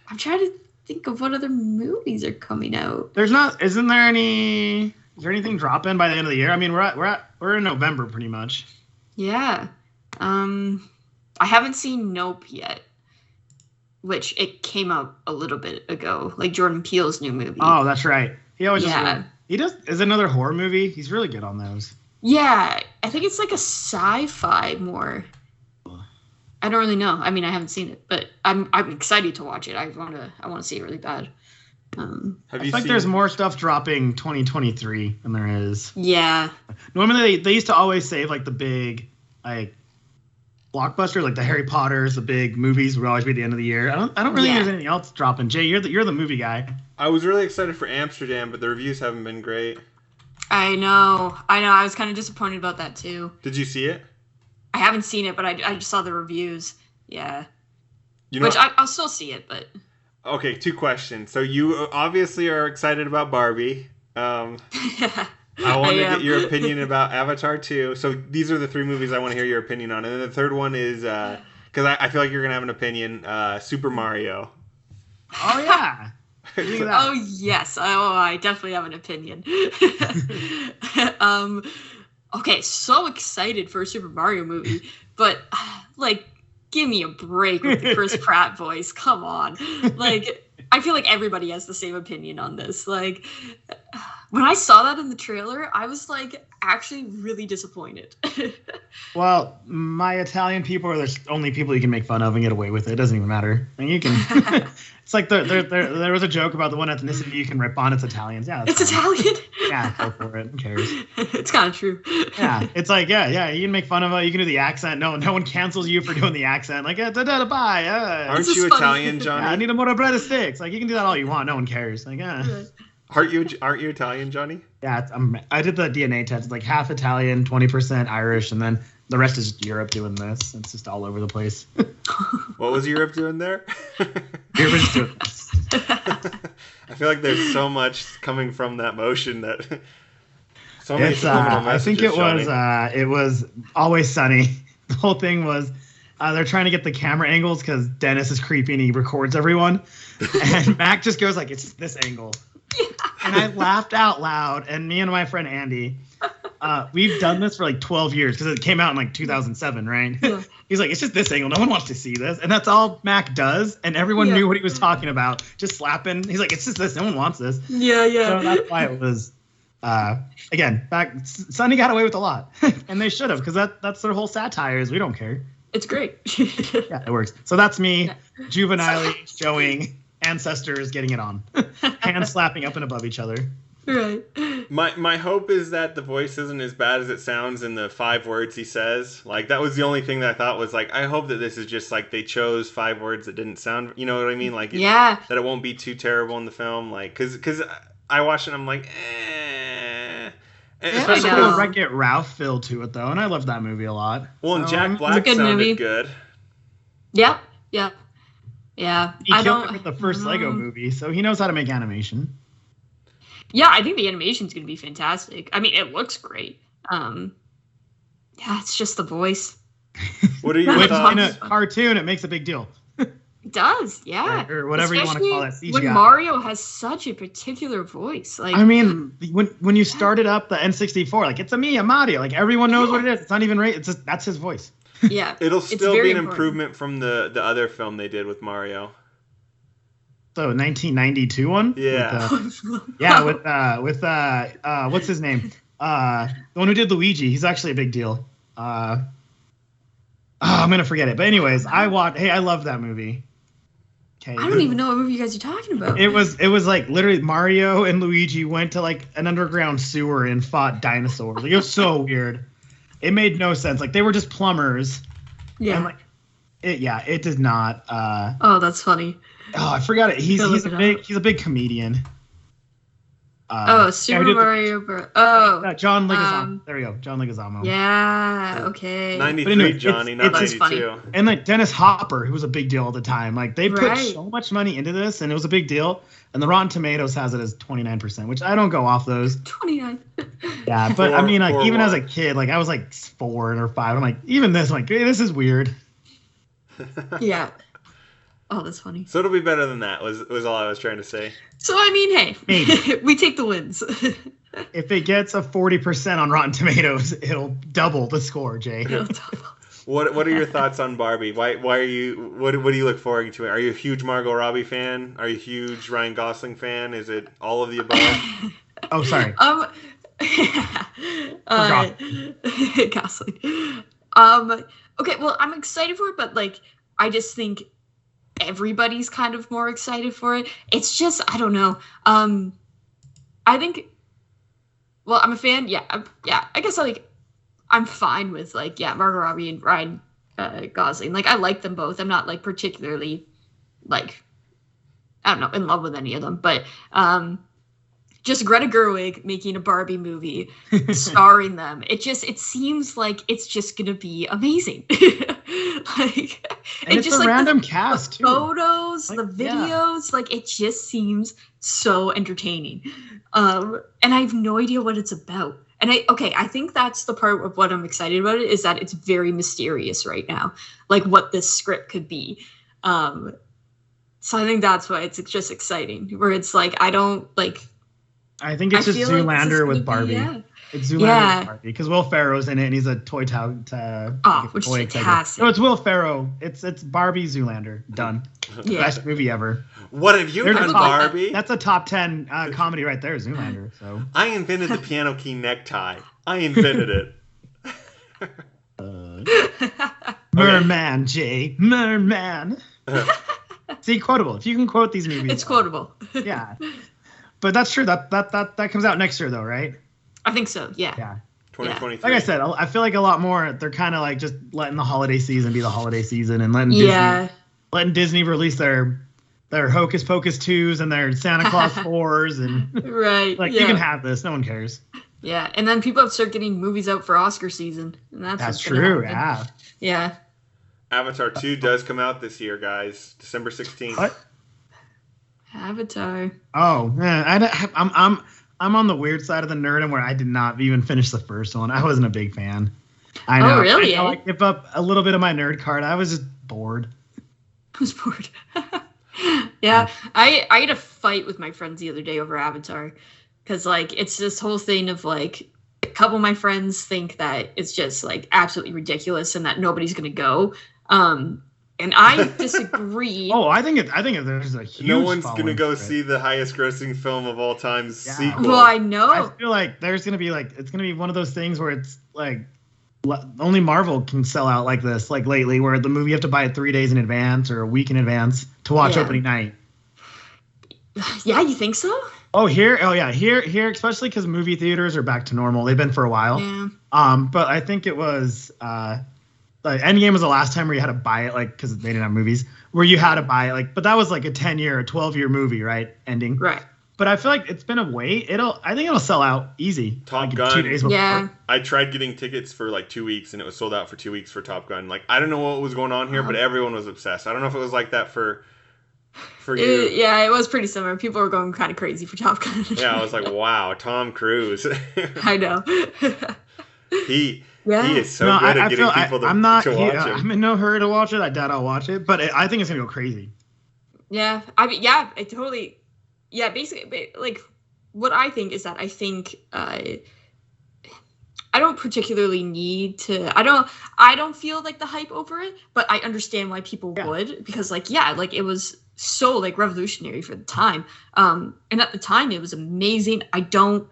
I'm trying to think of what other movies are coming out. Is there anything dropping by the end of the year? I mean, we're in November pretty much. Yeah. I haven't seen Nope yet, which it came out a little bit ago, like Jordan Peele's new movie. Oh, that's right. He always is another horror movie. He's really good on those. Yeah, I think it's like a sci-fi more. I don't really know. I mean, I haven't seen it, but I'm excited to watch it. I want to see it really bad. There's more stuff dropping 2023 than there is. Yeah. Normally they used to always save like the big like blockbuster, like the Harry Potters, the big movies would always be at the end of the year. I don't really think there's anything else dropping. Jay, you're the movie guy. I was really excited for Amsterdam, but the reviews haven't been great. I know. I was kind of disappointed about that too. Did you see it? I haven't seen it, but I just saw the reviews. Yeah. I'll still see it, but. Okay, 2 questions. So you obviously are excited about Barbie. I want to get your opinion about Avatar 2. So these are the 3 movies I want to hear your opinion on. And then the third one is, because I feel like you're going to have an opinion, Super Mario. Oh, yeah. Oh, yes. Oh, I definitely have an opinion. Okay, so excited for a Super Mario movie, but, like, give me a break with the Chris Pratt voice. Come on. Like, I feel like everybody has the same opinion on this. Like, when I saw that in the trailer, I was, like, actually really disappointed. Well, my Italian people are the only people you can make fun of and get away with it. It doesn't even matter. I mean, you can... It's like there was a joke about the one ethnicity you can rip on. It's Italians. Yeah, it's Italian. Yeah, go for it. Who cares? It's kind of true. Yeah, it's like yeah. You can make fun of it. You can do the accent. No one cancels you for doing the accent. Like bye. Aren't you Italian, Johnny? I need a more bread sticks. Like you can do that all you want. No one cares. Like Aren't you Italian, Johnny? Yeah, I did the DNA test. It's like half Italian, 20% Irish, and then the rest is just Europe doing this. It's just all over the place. What was Europe doing there? Europe's doing this. I feel like there's so much coming from that motion that so many I think it was Always Sunny. The whole thing was they're trying to get the camera angles because Dennis is creepy and he records everyone, and Mac just goes like, "It's this angle." And I laughed out loud, and me and my friend Andy, we've done this for like 12 years because it came out in like 2007, right? Yeah. He's like, it's just this angle. No one wants to see this. And that's all Mac does. And everyone knew what he was talking about. Just slapping. He's like, it's just this. No one wants this. Yeah. So that's why it was, again, Sunny got away with a lot. And they should have, because that's their whole satire is we don't care. It's great. Yeah, it works. So that's me juvenilely showing ancestors getting it on. Hands slapping up and above each other. Right. My hope is that the voice isn't as bad as it sounds in the 5 words he says. Like, that was the only thing that I thought was, like, I hope that this is just, like, they chose 5 words that didn't sound, you know what I mean? Like, that it won't be too terrible in the film. Like, because I watched it and I'm like, Especially with Wreck-It Ralph feel to it, though, and I love that movie a lot. Well, and Jack Black sounded good. Yep. Yeah. He killed it with the first Lego movie, so he knows how to make animation. Yeah, I think the animation's going to be fantastic. I mean, it looks great. Yeah, it's just the voice. What are your thoughts? In a cartoon, it makes a big deal. It does, yeah. Or whatever you want to call it. CGI. When Mario has such a particular voice. Like, I mean, when you started up the N64, like, it's a Mario. Like, everyone knows what it is. It's not even right. It's just, that's his voice. Yeah. It'll still be an improvement from the other film they did with Mario. So 1992 one? Yeah. With what's his name? The one who did Luigi. He's actually a big deal. I'm gonna forget it. But anyways, I love that movie. Okay. I don't even know what movie you guys are talking about. It was like literally Mario and Luigi went to like an underground sewer and fought dinosaurs. Like, it was so weird. It made no sense. Like, they were just plumbers. Yeah. And like, it did not. Oh, that's funny. Oh, I forgot it. He's a big comedian. Super Mario Bros. Oh, John Leguizamo. There we go, John Leguizamo. Yeah. Okay. 93, anyway, Johnny, not 92. And like Dennis Hopper, who was a big deal at the time. Like, they put so much money into this, and it was a big deal. And the Rotten Tomatoes has it as 29%, which I don't go off those. 29. Yeah, but I mean, like, even as a kid, like, I was like 4 or 5. I'm like, even this, like, hey, this is weird. Yeah. Oh, that's funny. So it'll be better than that, was all I was trying to say. So, I mean, hey, we take the wins. If it gets a 40% on Rotten Tomatoes, it'll double the score, Jay. It'll double. What are your thoughts on Barbie? Why are you what do you look forward to? Are you a huge Margot Robbie fan? Are you a huge Ryan Gosling fan? Is it all of the above? Oh, sorry. Gosling. Okay, well, I'm excited for it, but like, I just think everybody's kind of more excited for it. It's just, I don't know. I think, well, I'm a fan. Yeah. I guess I'm fine with Margot Robbie and Ryan Gosling. Like, I like them both. I'm not like particularly like, I don't know, in love with any of them, but just Greta Gerwig making a Barbie movie, starring them. It seems like it's just gonna be amazing. And it's just a random cast too. Photos, the videos, it just seems so entertaining. And I have no idea what it's about. And I think that's the part of what I'm excited about it, is that it's very mysterious right now, like what this script could be. So I think that's why it's just exciting, where it's like, I think it's just Zoolander with Barbie. It's Zoolander with Barbie, because Will Ferrell's in it, and he's a toy tout. Which is fantastic. No, it's Will Ferrell. It's Barbie Zoolander. Done. Yeah. Best movie ever. What have you done, Barbie? That's a top 10 comedy right there, Zoolander. So I invented the piano key necktie. I invented it. Merman, Jay. Merman. See, quotable. If you can quote these movies, it's quotable. Yeah. But that's true. That comes out next year, though, right? I think so. Yeah. 2023. Like I said, I feel like a lot more. They're kind of like just letting the holiday season be the holiday season, and letting Disney release their Hocus Pocus 2s and their Santa Claus 4s, and right. You can have this. No one cares. Yeah, and then people have to start getting movies out for Oscar season, and that's true. Yeah. Avatar 2 does come out this year, guys. December 16th. What? Avatar. Oh man, I'm on the weird side of the nerd, and where I did not even finish the first one. I wasn't a big fan. I know. Oh really? I give up a little bit of my nerd card. I was just bored. I was bored. Yeah, I had a fight with my friends the other day over Avatar, because it's this whole thing of a couple of my friends think that it's just absolutely ridiculous and that nobody's gonna go. And I disagree. I think there's a huge. No one's gonna go see the highest grossing film of all time sequel. Well, I know. I feel like there's gonna be it's gonna be one of those things where it's only Marvel can sell out like this, lately, where the movie you have to buy it 3 days in advance or a week in advance to watch opening night. Yeah, you think so? Here, especially because movie theaters are back to normal. They've been for a while. Yeah. But I think it was Endgame was the last time where you had to buy it, because they didn't have movies, where you had to buy it, but that was a 10-year or 12-year movie, right? Ending. Right. But I feel like it's been a wait. I think it'll sell out easy. Top Gun. 2 days before. Yeah. I tried getting tickets for 2 weeks, and it was sold out for 2 weeks for Top Gun. I don't know what was going on here, but everyone was obsessed. I don't know if it was like that for for you. Yeah, it was pretty similar. People were going kind of crazy for Top Gun. Yeah, I was like, wow, Tom Cruise. I know. He is so good at getting people to watch him. I'm in no hurry to watch it. I doubt I'll watch it, but I think it's gonna go crazy. Yeah, basically, like, what I think is that I think I don't particularly need to. I don't feel like the hype over it, but I understand why people would, because like it was so like revolutionary for the time. And at the time it was amazing. I don't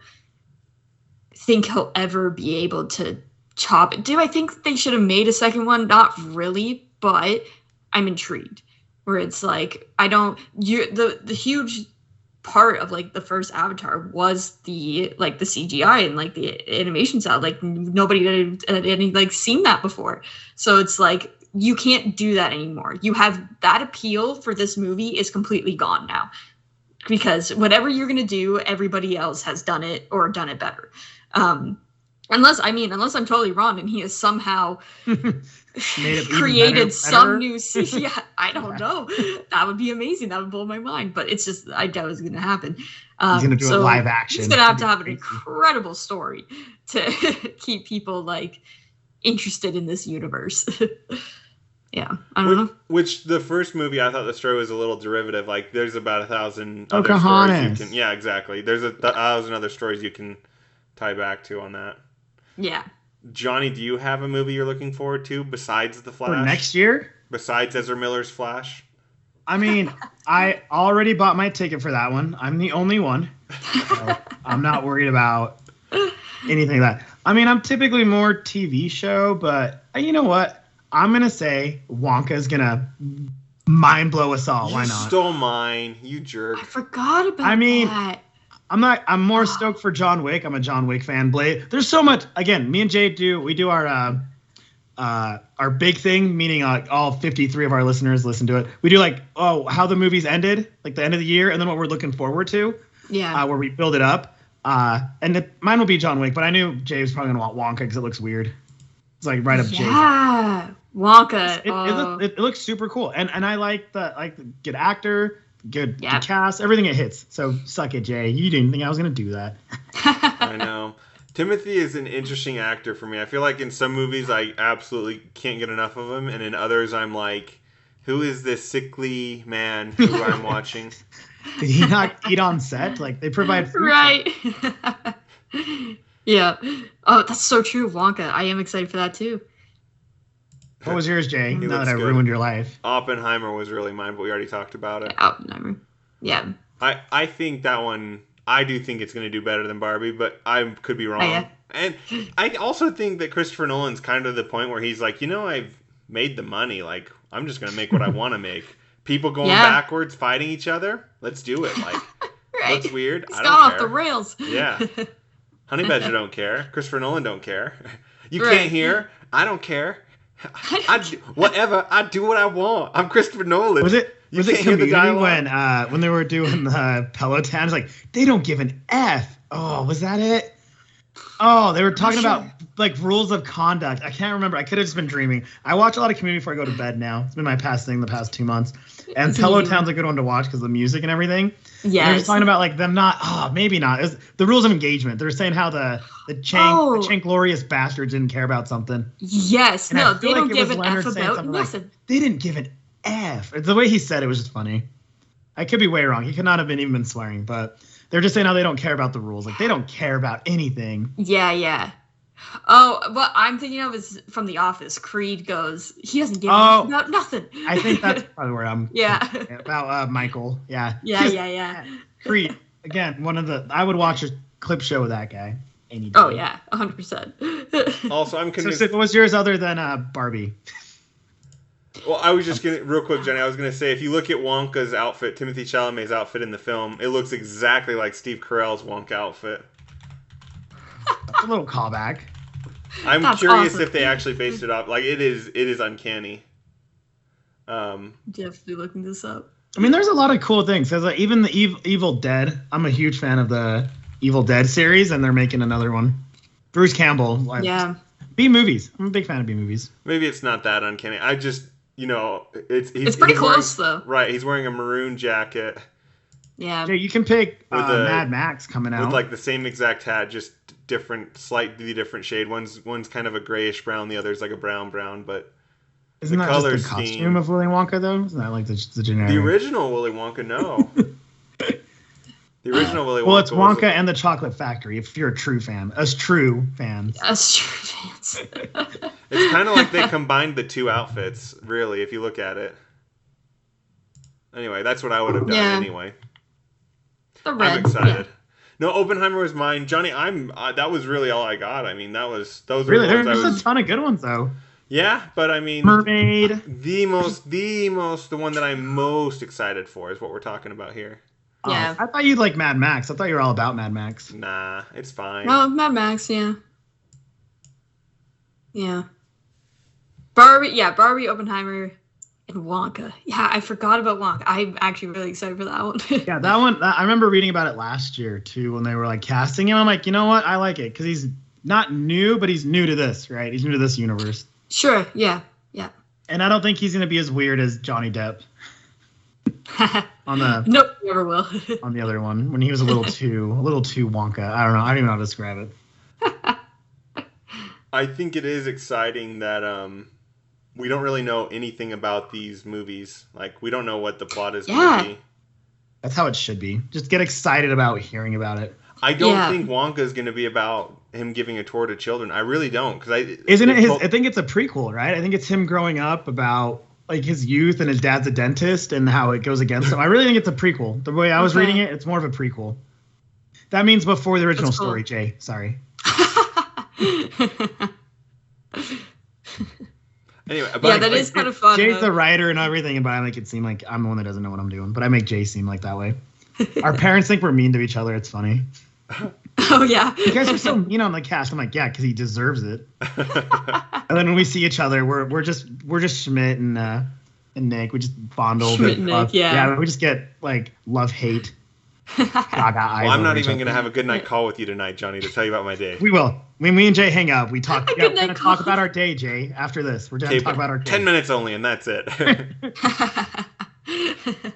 think he'll ever be able to top it. Do I think they should have made a second one? Not really, but I'm intrigued. Where it's like the huge part of like the first Avatar was the CGI and like the animation style. Like nobody had any like seen that before. So it's like you can't do that anymore. You have that appeal for this movie is completely gone now. Because whatever you're gonna do, everybody else has done it or done it better. Unless I'm totally wrong and he has somehow created some new CGI. I don't know. That would be amazing. That would blow my mind. But it's just, I doubt it's going to happen. He's going to do a live action. He's going to have an incredible story to keep people like interested in this universe. Yeah, I don't know. Which the first movie, I thought the story was a little derivative. Like, there's about 1,000 other stories you can. Yeah, exactly. There's 1,000 other stories you can tie back to on that. Yeah. Johnny, do you have a movie you're looking forward to besides The Flash? For next year? Besides Ezra Miller's Flash? I mean, I already bought my ticket for that one. I'm the only one. So I'm not worried about anything like that. I mean, I'm typically more TV show, but you know what? I'm going to say Wonka's going to mind blow us all. Why not? You stole mine, you jerk. I forgot about that. I'm more stoked for John Wick. I'm a John Wick fan. Blade. There's so much. Again, me and Jay do our big thing, meaning all 53 of our listeners listen to it. We do like, how the movies ended, like the end of the year, and then what we're looking forward to. Yeah. Where we build it up. Mine will be John Wick, but I knew Jay was probably going to want Wonka because it looks weird. It's like right up Jay's. Yeah. Wonka. It looks super cool. And I like the good actor. Good cast, everything it hits. So suck it, Jay. You didn't think I was gonna do that. I know. Timothy is an interesting actor for me. I feel like in some movies I absolutely can't get enough of him, and in others I'm like, who is this sickly man who I'm watching? Did he not eat on set? Like they provide food. Right. Yeah. Oh, that's so true, Wonka. I am excited for that too. What was yours, Jay? Now that I ruined your life. Oppenheimer was really mine, but we already talked about it. Oppenheimer. Yeah. I think that one, I do think it's going to do better than Barbie, but I could be wrong. Yeah. And I also think that Christopher Nolan's kind of the point where he's like, I've made the money. Like, I'm just going to make what I want to make. People going backwards, fighting each other. Let's do it. Like, right. Looks weird. It's I don't care. Off the rails. Yeah. Honey Badger don't care. Christopher Nolan don't care. You can't hear. I don't care. I do what I want. I'm Christopher Nolan. Was it Community when they were doing the Pelotons? Like they don't give an F. Oh, was that it? Oh, they were talking about like rules of conduct. I can't remember. I could have just been dreaming. I watch a lot of Community before I go to bed now. It's been my past thing the past 2 months. And Peloton's a good one to watch because of the music and everything. Yeah. They're just talking about like them not. Maybe not. It was the rules of engagement. They're saying how the Glorious bastards didn't care about something. Yes. And they don't give an F about nothing. Like, they didn't give an F. The way he said it was just funny. I could be way wrong. He could not have even been swearing, but they're just saying how they don't care about the rules. Like they don't care about anything. Yeah. Oh, what I'm thinking of is from The Office. Creed goes, he doesn't give about nothing. I think that's probably where I'm. Yeah. About Michael. Yeah. Yeah. Creed again. I would watch a clip show with that guy. Any day. Oh yeah, 100%. Also, I'm convinced. So what was yours other than Barbie? Well, I was just gonna real quick, Jenny. I was gonna say if you look at Wonka's outfit, Timothée Chalamet's outfit in the film, it looks exactly like Steve Carell's Wonka outfit. That's a little callback. I'm curious if they actually based it off. Like it is uncanny. Definitely looking this up. I mean, there's a lot of cool things. There's even the Evil Dead. I'm a huge fan of the Evil Dead series, and they're making another one. Bruce Campbell. Yeah. B movies. I'm a big fan of B movies. Maybe it's not that uncanny. It's pretty close though. Right, he's wearing a maroon jacket. Yeah. Jay, you can pick Mad Max coming out with like the same exact hat, just slightly different shade. One's kind of a grayish brown, the other's like a brown, but isn't that just the costume of Willy Wonka though? Isn't that like the generic? The original Willy Wonka, no. The original Willy Wonka. Well, it's Wonka and the Chocolate Factory. If you're a true fan, us true fans. It's kind of like they combined the two outfits, really, if you look at it. Anyway, that's what I would have done anyway. The red. I'm excited. Yeah. No, Oppenheimer was mine, Johnny. That was really all I got. I mean, those really were there's a ton of good ones though. Yeah, but I mean, Mermaid. The one that I'm most excited for is what we're talking about here. Yeah. I thought you'd like Mad Max. I thought you were all about Mad Max. Nah, it's fine. No, Mad Max, yeah. Yeah. Barbie, Oppenheimer, and Wonka. Yeah, I forgot about Wonka. I'm actually really excited for that one. Yeah, that one, I remember reading about it last year, too, when they were, like, casting him. I'm like, you know what? I like it, because he's not new, but he's new to this, right? He's new to this universe. Sure, yeah. And I don't think he's going to be as weird as Johnny Depp. Nope, never will. On the other one, when he was a little too Wonka. I don't know. I don't even know how to describe it. I think it is exciting that we don't really know anything about these movies. Like, we don't know what the plot is going to be. That's how it should be. Just get excited about hearing about it. I don't think Wonka is going to be about him giving a tour to children. I really don't. I think it's a prequel, right? I think it's him growing up about like his youth and his dad's a dentist and how it goes against him. I really think it's a prequel. The way I was reading it, it's more of a prequel. That means before the original story, Jay. Sorry. Anyway, that is kind of fun. Jay's the writer and everything, but I make it seem like I'm the one that doesn't know what I'm doing. But I make Jay seem like that way. Our parents think we're mean to each other. It's funny. Oh yeah. You guys are so mean on the cast. I'm like, yeah, because he deserves it. And then when we see each other, we're just Schmidt and Nick. We just fondle. Schmidt and Nick, yeah. We just get like love hate. I'm not even gonna have a good night call with you tonight, Johnny, to tell you about my day. We will. When me and Jay hang up, we talk. We're gonna talk about our day, Jay. After this, we're gonna talk about our day. 10 minutes only, and that's it.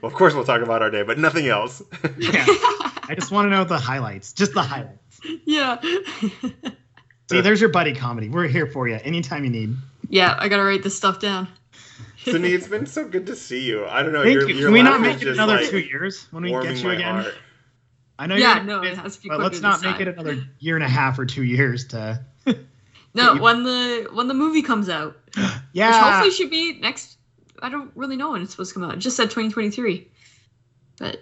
Well, of course we'll talk about our day, but nothing else. Yeah. I just want to know the highlights. Just the highlights. Yeah. See, there's your buddy comedy. We're here for you anytime you need. Yeah, I gotta write this stuff down. Sydney, it's been so good to see you. I don't know. Thank you. Can we not make it another 2 years when we get you again? Heart. I know it has to be. But let's not make it another year and a half or 2 years to. No, when the movie comes out. Yeah. Which hopefully should be next. I don't really know when it's supposed to come out. It just said 2023. But.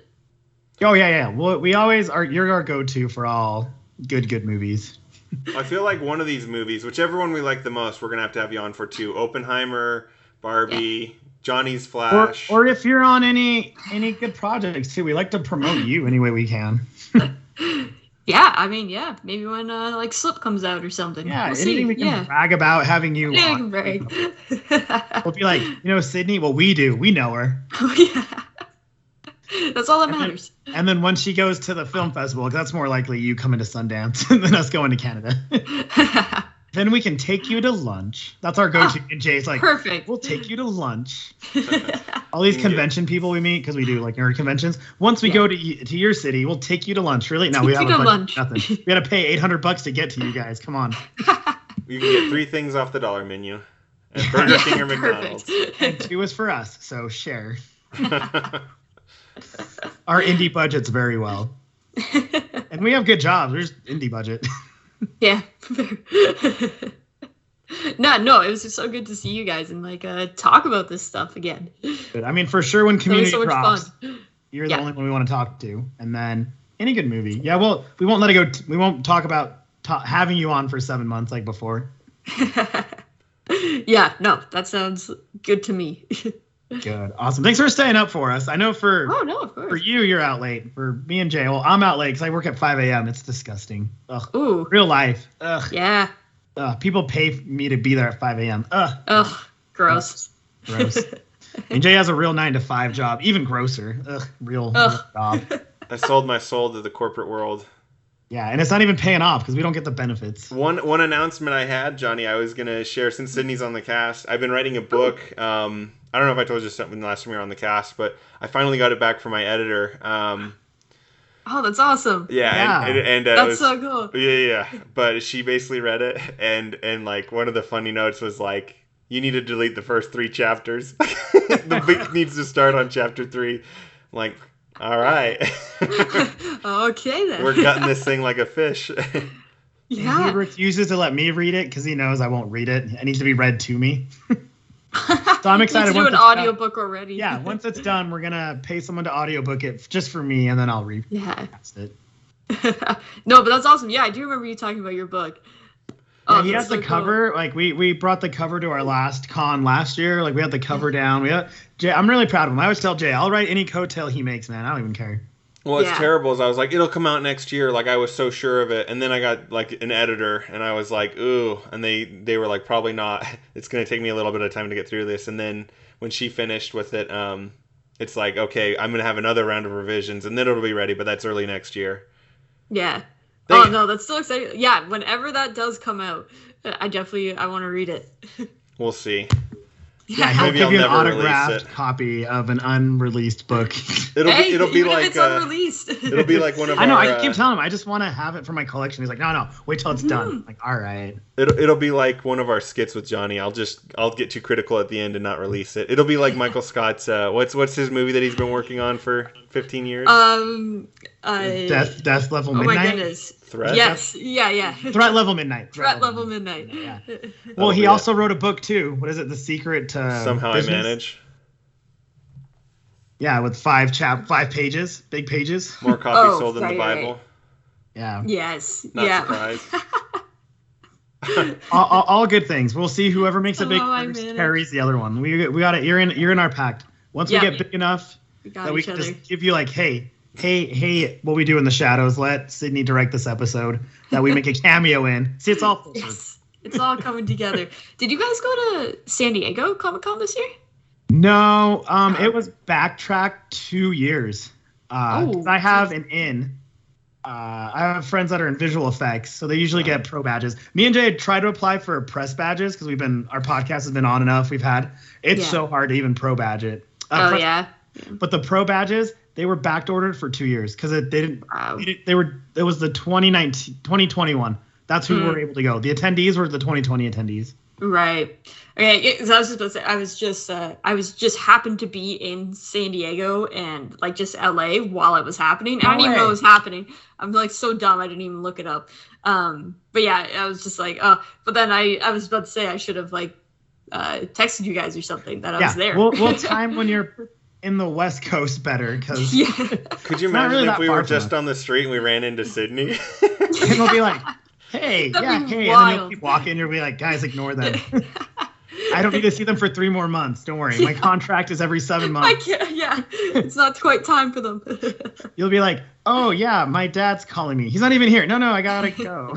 Oh yeah. Well, we always are. You're our go-to for all good movies. I feel like one of these movies, whichever one we like the most, we're gonna have you on for too. Oppenheimer, Barbie, Johnny's Flash, or if you're on any good projects too. We like to promote you any way we can. Yeah, I mean, maybe when like Slip comes out or something. Yeah, we'll anything we can brag about having you. Yeah, on. brag. We'll be like, Sydney. Well, we do. We know her. Oh yeah. That's all that matters. And then when she goes to the film festival, that's more likely you coming to Sundance than us going to Canada. Then we can take you to lunch. That's our go-to. And Jay's like, perfect. We'll take you to lunch. All these convention people we meet, because we do like nerd conventions. Once we go to your city, we'll take you to lunch. Really? No, we have lunch. Nothing. We got to pay $800 to get to you guys. Come on. You can get 3 things off the dollar menu at Burger King or McDonald's. And 2 is for us, so share. Our indie budget's very well. And we have good jobs. There's indie budget. Yeah. No, it was just so good to see you guys and like talk about this stuff again. Good. I mean, for sure, when Community drops, you're the Yeah. only one we want to talk to. And then any good movie. Yeah, well, we won't let it go. We won't talk about having you on for 7 months like before. Yeah, no, that sounds good to me. Good. Awesome. Thanks for staying up for us. I know of course. For you, you're out late. For me and Jay, well, I'm out late because I work at 5 a.m. It's disgusting. Ugh. Ooh. Real life. Ugh. Yeah. People pay me to be there at 5 a.m. Ugh. Ugh. Gross. Gross. And Jay has a real 9-to-5 job. Even grosser. Ugh. Real job. I sold my soul to the corporate world. Yeah, and it's not even paying off because we don't get the benefits. One announcement I had, Johnny, I was gonna share since Sydney's on the cast. I've been writing a book. I don't know if I told you something last time we were on the cast, but I finally got it back from my editor. Oh, that's awesome. Yeah. And that's so cool. Yeah. But she basically read it, and like one of the funny notes was like, you need to delete the first 3 chapters. The book needs to start on chapter 3. I'm like, all right. Okay, then. We're gutting this thing like a fish. Yeah. He refuses to let me read it because he knows I won't read it. It needs to be read to me. So I'm excited. To do an audiobook already. Yeah, once it's done, we're going to pay someone to audiobook it just for me, and then I'll read it. No, but that's awesome. Yeah, I do remember you talking about your book. Yeah, he has the cover. Cool. Like we brought the cover to our last con last year. Like we had the cover down. Jay, I'm really proud of him. I always tell Jay, I'll write any coattail he makes, man. I don't even care. Well, it's terrible. Is I was like, it'll come out next year. Like I was so sure of it, and then I got like an editor, and I was like, ooh, and they were like, probably not. It's gonna take me a little bit of time to get through this. And then when she finished with it, it's like, okay, I'm gonna have another round of revisions, and then it'll be ready. But that's early next year. Yeah. Oh no, that's still exciting. Yeah, whenever that does come out, I want to read it. We'll see. Yeah, he'll give you an autographed copy of an unreleased book. It'll be like if it's unreleased. It'll be like one of I know. I keep telling him I just want to have it for my collection. He's like, no, wait till it's done. I'm like, all right. It'll be like one of our skits with Johnny. I'll get too critical at the end and not release it. It'll be like Michael Scott's. What's his movie that he's been working on for 15 years? Death Level Midnight. Oh my goodness. Threat? Yes. Yeah. Threat Level Midnight. Threat Level Midnight. Yeah. Well, he also wrote a book too. What is it? The Secret to Somehow Business? I Manage. Yeah, with 5 pages, big pages. More copies sold than the Bible. Right. Yeah. Yes. Not surprised. all good things. We'll see whoever makes it big first carries the other one. We got it. You're in our pact. Once we get big enough that we can just give you like, hey, what we do in the shadows. Let Sydney direct this episode that we make a cameo in. See, it's all yes, it's all coming together. Did you guys go to San Diego Comic-Con this year? No, it was backtracked 2 years. I have an in. I have friends that are in visual effects, so they usually get pro badges. Me and Jay had tried to apply for press badges because our podcast has been on enough. It's so hard to even pro badge it. But the pro badges, they were back ordered for 2 years because it was the 2021. That's who were able to go. The attendees were the 2020 attendees. Right. Okay. I was just about to say, I was just happened to be in San Diego and like just LA while it was happening. I didn't even know it was happening. I'm like so dumb. I didn't even look it up. But yeah, I was just like, but then I was about to say I should have like texted you guys or something that I was there. We'll time when you're in the West Coast better because could you imagine if we were just on the street and we ran into Sydney? And we'll be like, hey, hey, and then you'll keep walking. You'll be like, guys, ignore them. I don't need to see them for 3 more months. Don't worry. My contract is every 7 months. It's not quite time for them. You'll be like, oh, yeah, my dad's calling me. He's not even here. No, I gotta go.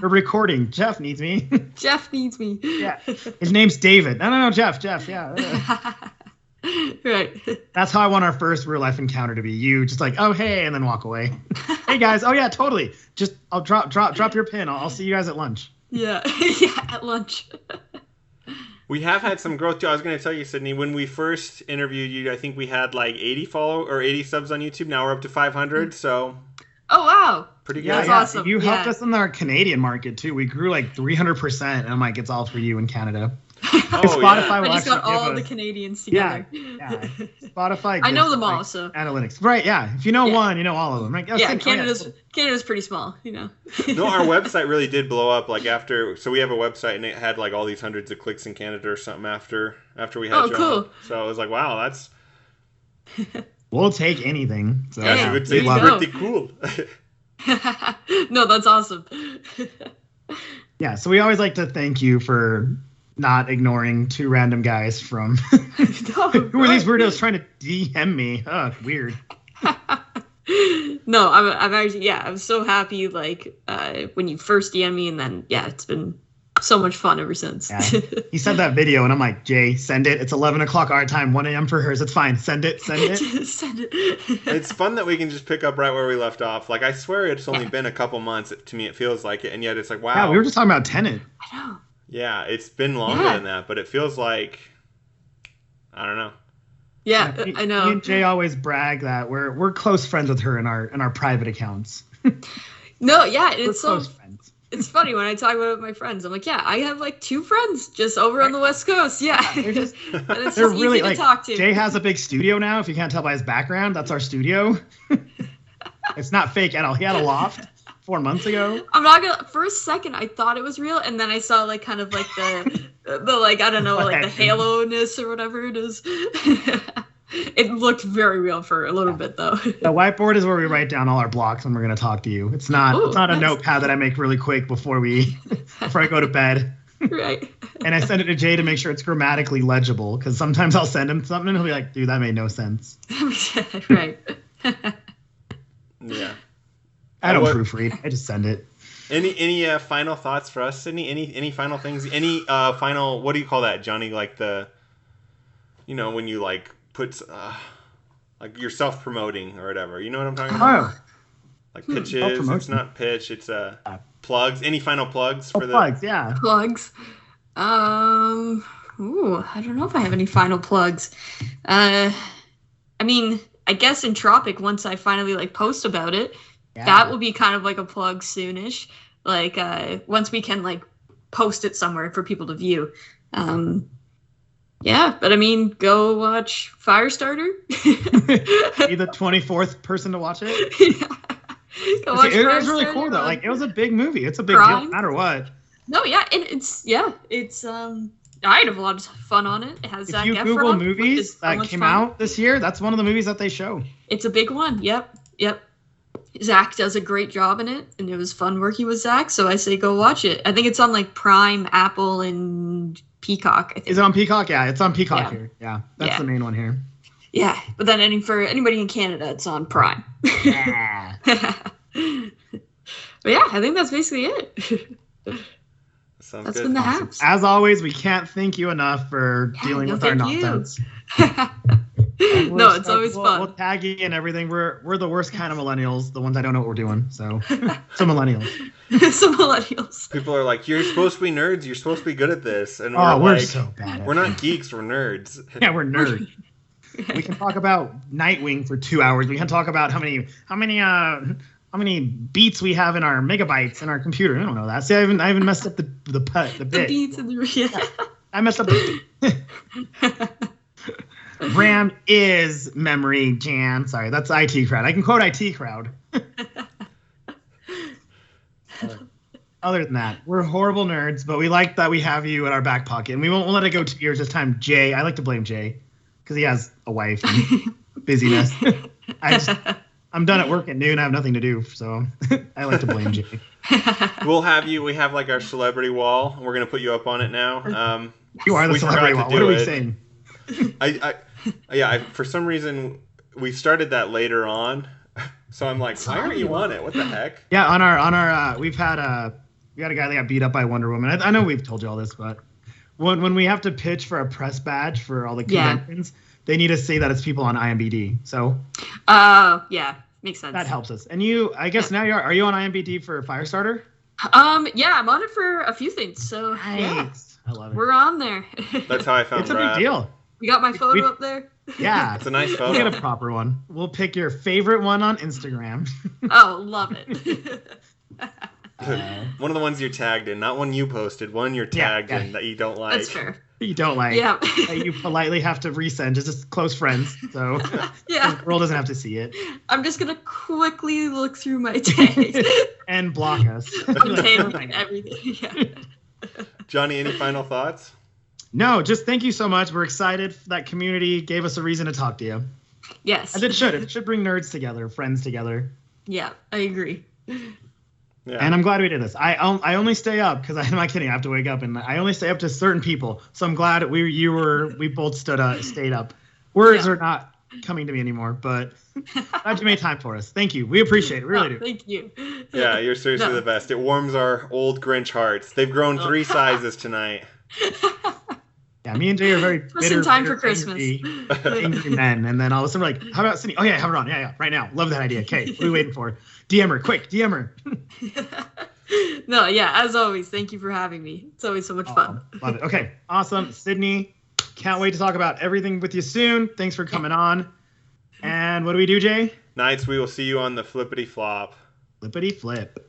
We're recording. Jeff needs me. Jeff needs me. Yeah. His name's David. No, Jeff, yeah. Right. That's how I want our first real life encounter to be. You just like, oh, hey, and then walk away. Hey, guys. Oh, yeah, totally. Just I'll drop your pin. I'll see you guys at lunch. Yeah, at lunch. We have had some growth too. I was going to tell you, Sydney, when we first interviewed you, I think we had like 80 subs on YouTube. Now we're up to 500. So. Oh wow. Pretty good. That's awesome. You helped us in our Canadian market too. We grew like 300%, and I'm like, it's all for you in Canada. Spotify will I just got all the Canadians together. Yeah. Spotify. I know them all, so analytics. Right? Yeah. If you know one, you know all of them. Right? Canada's pretty small. You know. No, our website really did blow up. Like after, so we have a website and it had like all these hundreds of clicks in Canada or something after we had. Cool. So I was like, wow, that's. We'll take anything. So I would say pretty cool. No, that's awesome. Yeah, so we always like to thank you for not ignoring 2 random guys from who are these weirdos trying to DM me? Oh, weird. No, I'm actually I'm so happy like when you first DM me, and then it's been so much fun ever since. Yeah. He sent that video, and I'm like, Jay, send it. It's 11 o'clock our time, 1 a.m. for hers. It's fine. Send it. Send it. Send it. It's fun that we can just pick up right where we left off. Like, I swear it's only been a couple months. To me, it feels like it, and yet it's like, wow. Yeah, we were just talking about Tenet. I know. Yeah, it's been longer than that, but it feels like, I don't know. Yeah, I know. Me and Jay always brag that we're close friends with her in our private accounts. No, yeah, it's close friends. It's funny when I talk about it with my friends. I'm like, yeah, I have like 2 friends just over on the West Coast. Yeah, they're just and it's they're just really easy like to talk to. Jay has a big studio now. If you can't tell by his background, that's our studio. It's not fake at all. He had a loft 4 months ago. I'm not gonna. For a second, I thought it was real, and then I saw like kind of like the like I don't know like the halo-ness or whatever it is. It looked very real for a little bit though. The whiteboard is where we write down all our blocks when we're going to talk to you. It's not a notepad that I make really quick before I go to bed. Right. And I send it to Jay to make sure it's grammatically legible, because sometimes I'll send him something and he'll be like, dude, that made no sense. Right. Yeah. I don't proofread. I just send it. Any final thoughts for us, Sydney? Any final things? Any final, what do you call that, Johnny? Like when you like put like you're self-promoting or whatever. You know what I'm talking about? Oh. Like pitches. It's not pitch. It's plugs. Any final plugs for the plugs? Yeah. Plugs. I don't know if I have any final plugs. I mean, I guess in Tropic, once I finally like post about it, that will be kind of like a plug soonish. Like once we can like post it somewhere for people to view. Yeah, but I mean, go watch Firestarter. Be the 24th person to watch it. Go watch it was really cool though. Like, it was a big movie. It's a big deal, no matter what. No, yeah, it's I had a lot of fun on it. It has Zac Efron. If you Google movies that came out this year, that's one of the movies that they show. It's a big one. Yep. Zach does a great job in it, and it was fun working with Zach. So I say go watch it. I think it's on like Prime, Apple, and Peacock. I think. Is it on Peacock? Yeah, it's on Peacock here. Yeah, that's the main one here. Yeah, but then for anybody in Canada, it's on Prime. Yeah. But yeah, I think that's basically it. That's been the Haps. As always, we can't thank you enough for dealing with our nonsense. No, it's always fun. We'll tag you and everything. We're the worst kind of millennials, the ones that don't know what we're doing. So millennials. Some millennials. People are like, you're supposed to be nerds. You're supposed to be good at this. And we're like, so bad. We're not geeks. We're nerds. Yeah, we're nerds. We can talk about Nightwing for 2 hours. We can talk about how many beats we have in our megabytes in our computer. I don't know that. See, I haven't messed up the bit. The beats and the I messed up the RAM is memory, Jan. Sorry, that's IT crowd. I can quote IT crowd. Other than that, we're horrible nerds, but we like that we have you in our back pocket, and we won't let it go 2 years this time. Jay, I like to blame Jay because he has a wife and busyness. I'm done at work at noon. I have nothing to do, so I like to blame Jay. We have like our celebrity wall. We're gonna put you up on it now. You are the celebrity wall. What are we saying? For some reason we started that later on, so I'm like, why aren't you on it? What the heck? Yeah, on our we had a guy that got beat up by Wonder Woman. I know we've told you all this, but when we have to pitch for a press badge for all the conventions, they need to say that it's people on IMDb. So yeah, makes sense. That helps us. And you, I guess now are you on IMDb for Firestarter? Yeah, I'm on it for a few things. So nice. I love it. We're on there. That's how I found It's a big deal. We got my photo up there. Yeah. It's a nice photo. We'll get a proper one. We'll pick your favorite one on Instagram. Oh, love it. One of the ones you're tagged in, not one you posted, one you're tagged in that you don't like. That's fair. You don't like. Yeah. That you politely have to resend. It's just close friends. So the world doesn't have to see it. I'm just going to quickly look through my tags. And block us. Everything. Yeah. Johnny, any final thoughts? No, just thank you so much. We're excited. That community gave us a reason to talk to you. Yes. As it should. It should bring nerds together, friends together. Yeah, I agree. Yeah. And I'm glad we did this. I only stay up because I'm not kidding. I have to wake up, and I only stay up to certain people. So I'm glad we both stayed up. Words are not coming to me anymore, but glad you made time for us. Thank you. We appreciate it. We really do. Thank you. Yeah, you're seriously the best. It warms our old Grinch hearts. They've grown 3 sizes tonight. Yeah, me and Jay are very Just in time for Christmas. Angry men. And then all of a sudden we're like, how about Sydney? Oh, yeah, have her on. Yeah, right now. Love that idea. Okay, what are we waiting for? DM her, quick, DM her. No, yeah, as always, thank you for having me. It's always so much fun. Love it. Okay, awesome. Sydney, can't wait to talk about everything with you soon. Thanks for coming on. And what do we do, Jay? Nights, we will see you on the flippity flop. Flippity flip.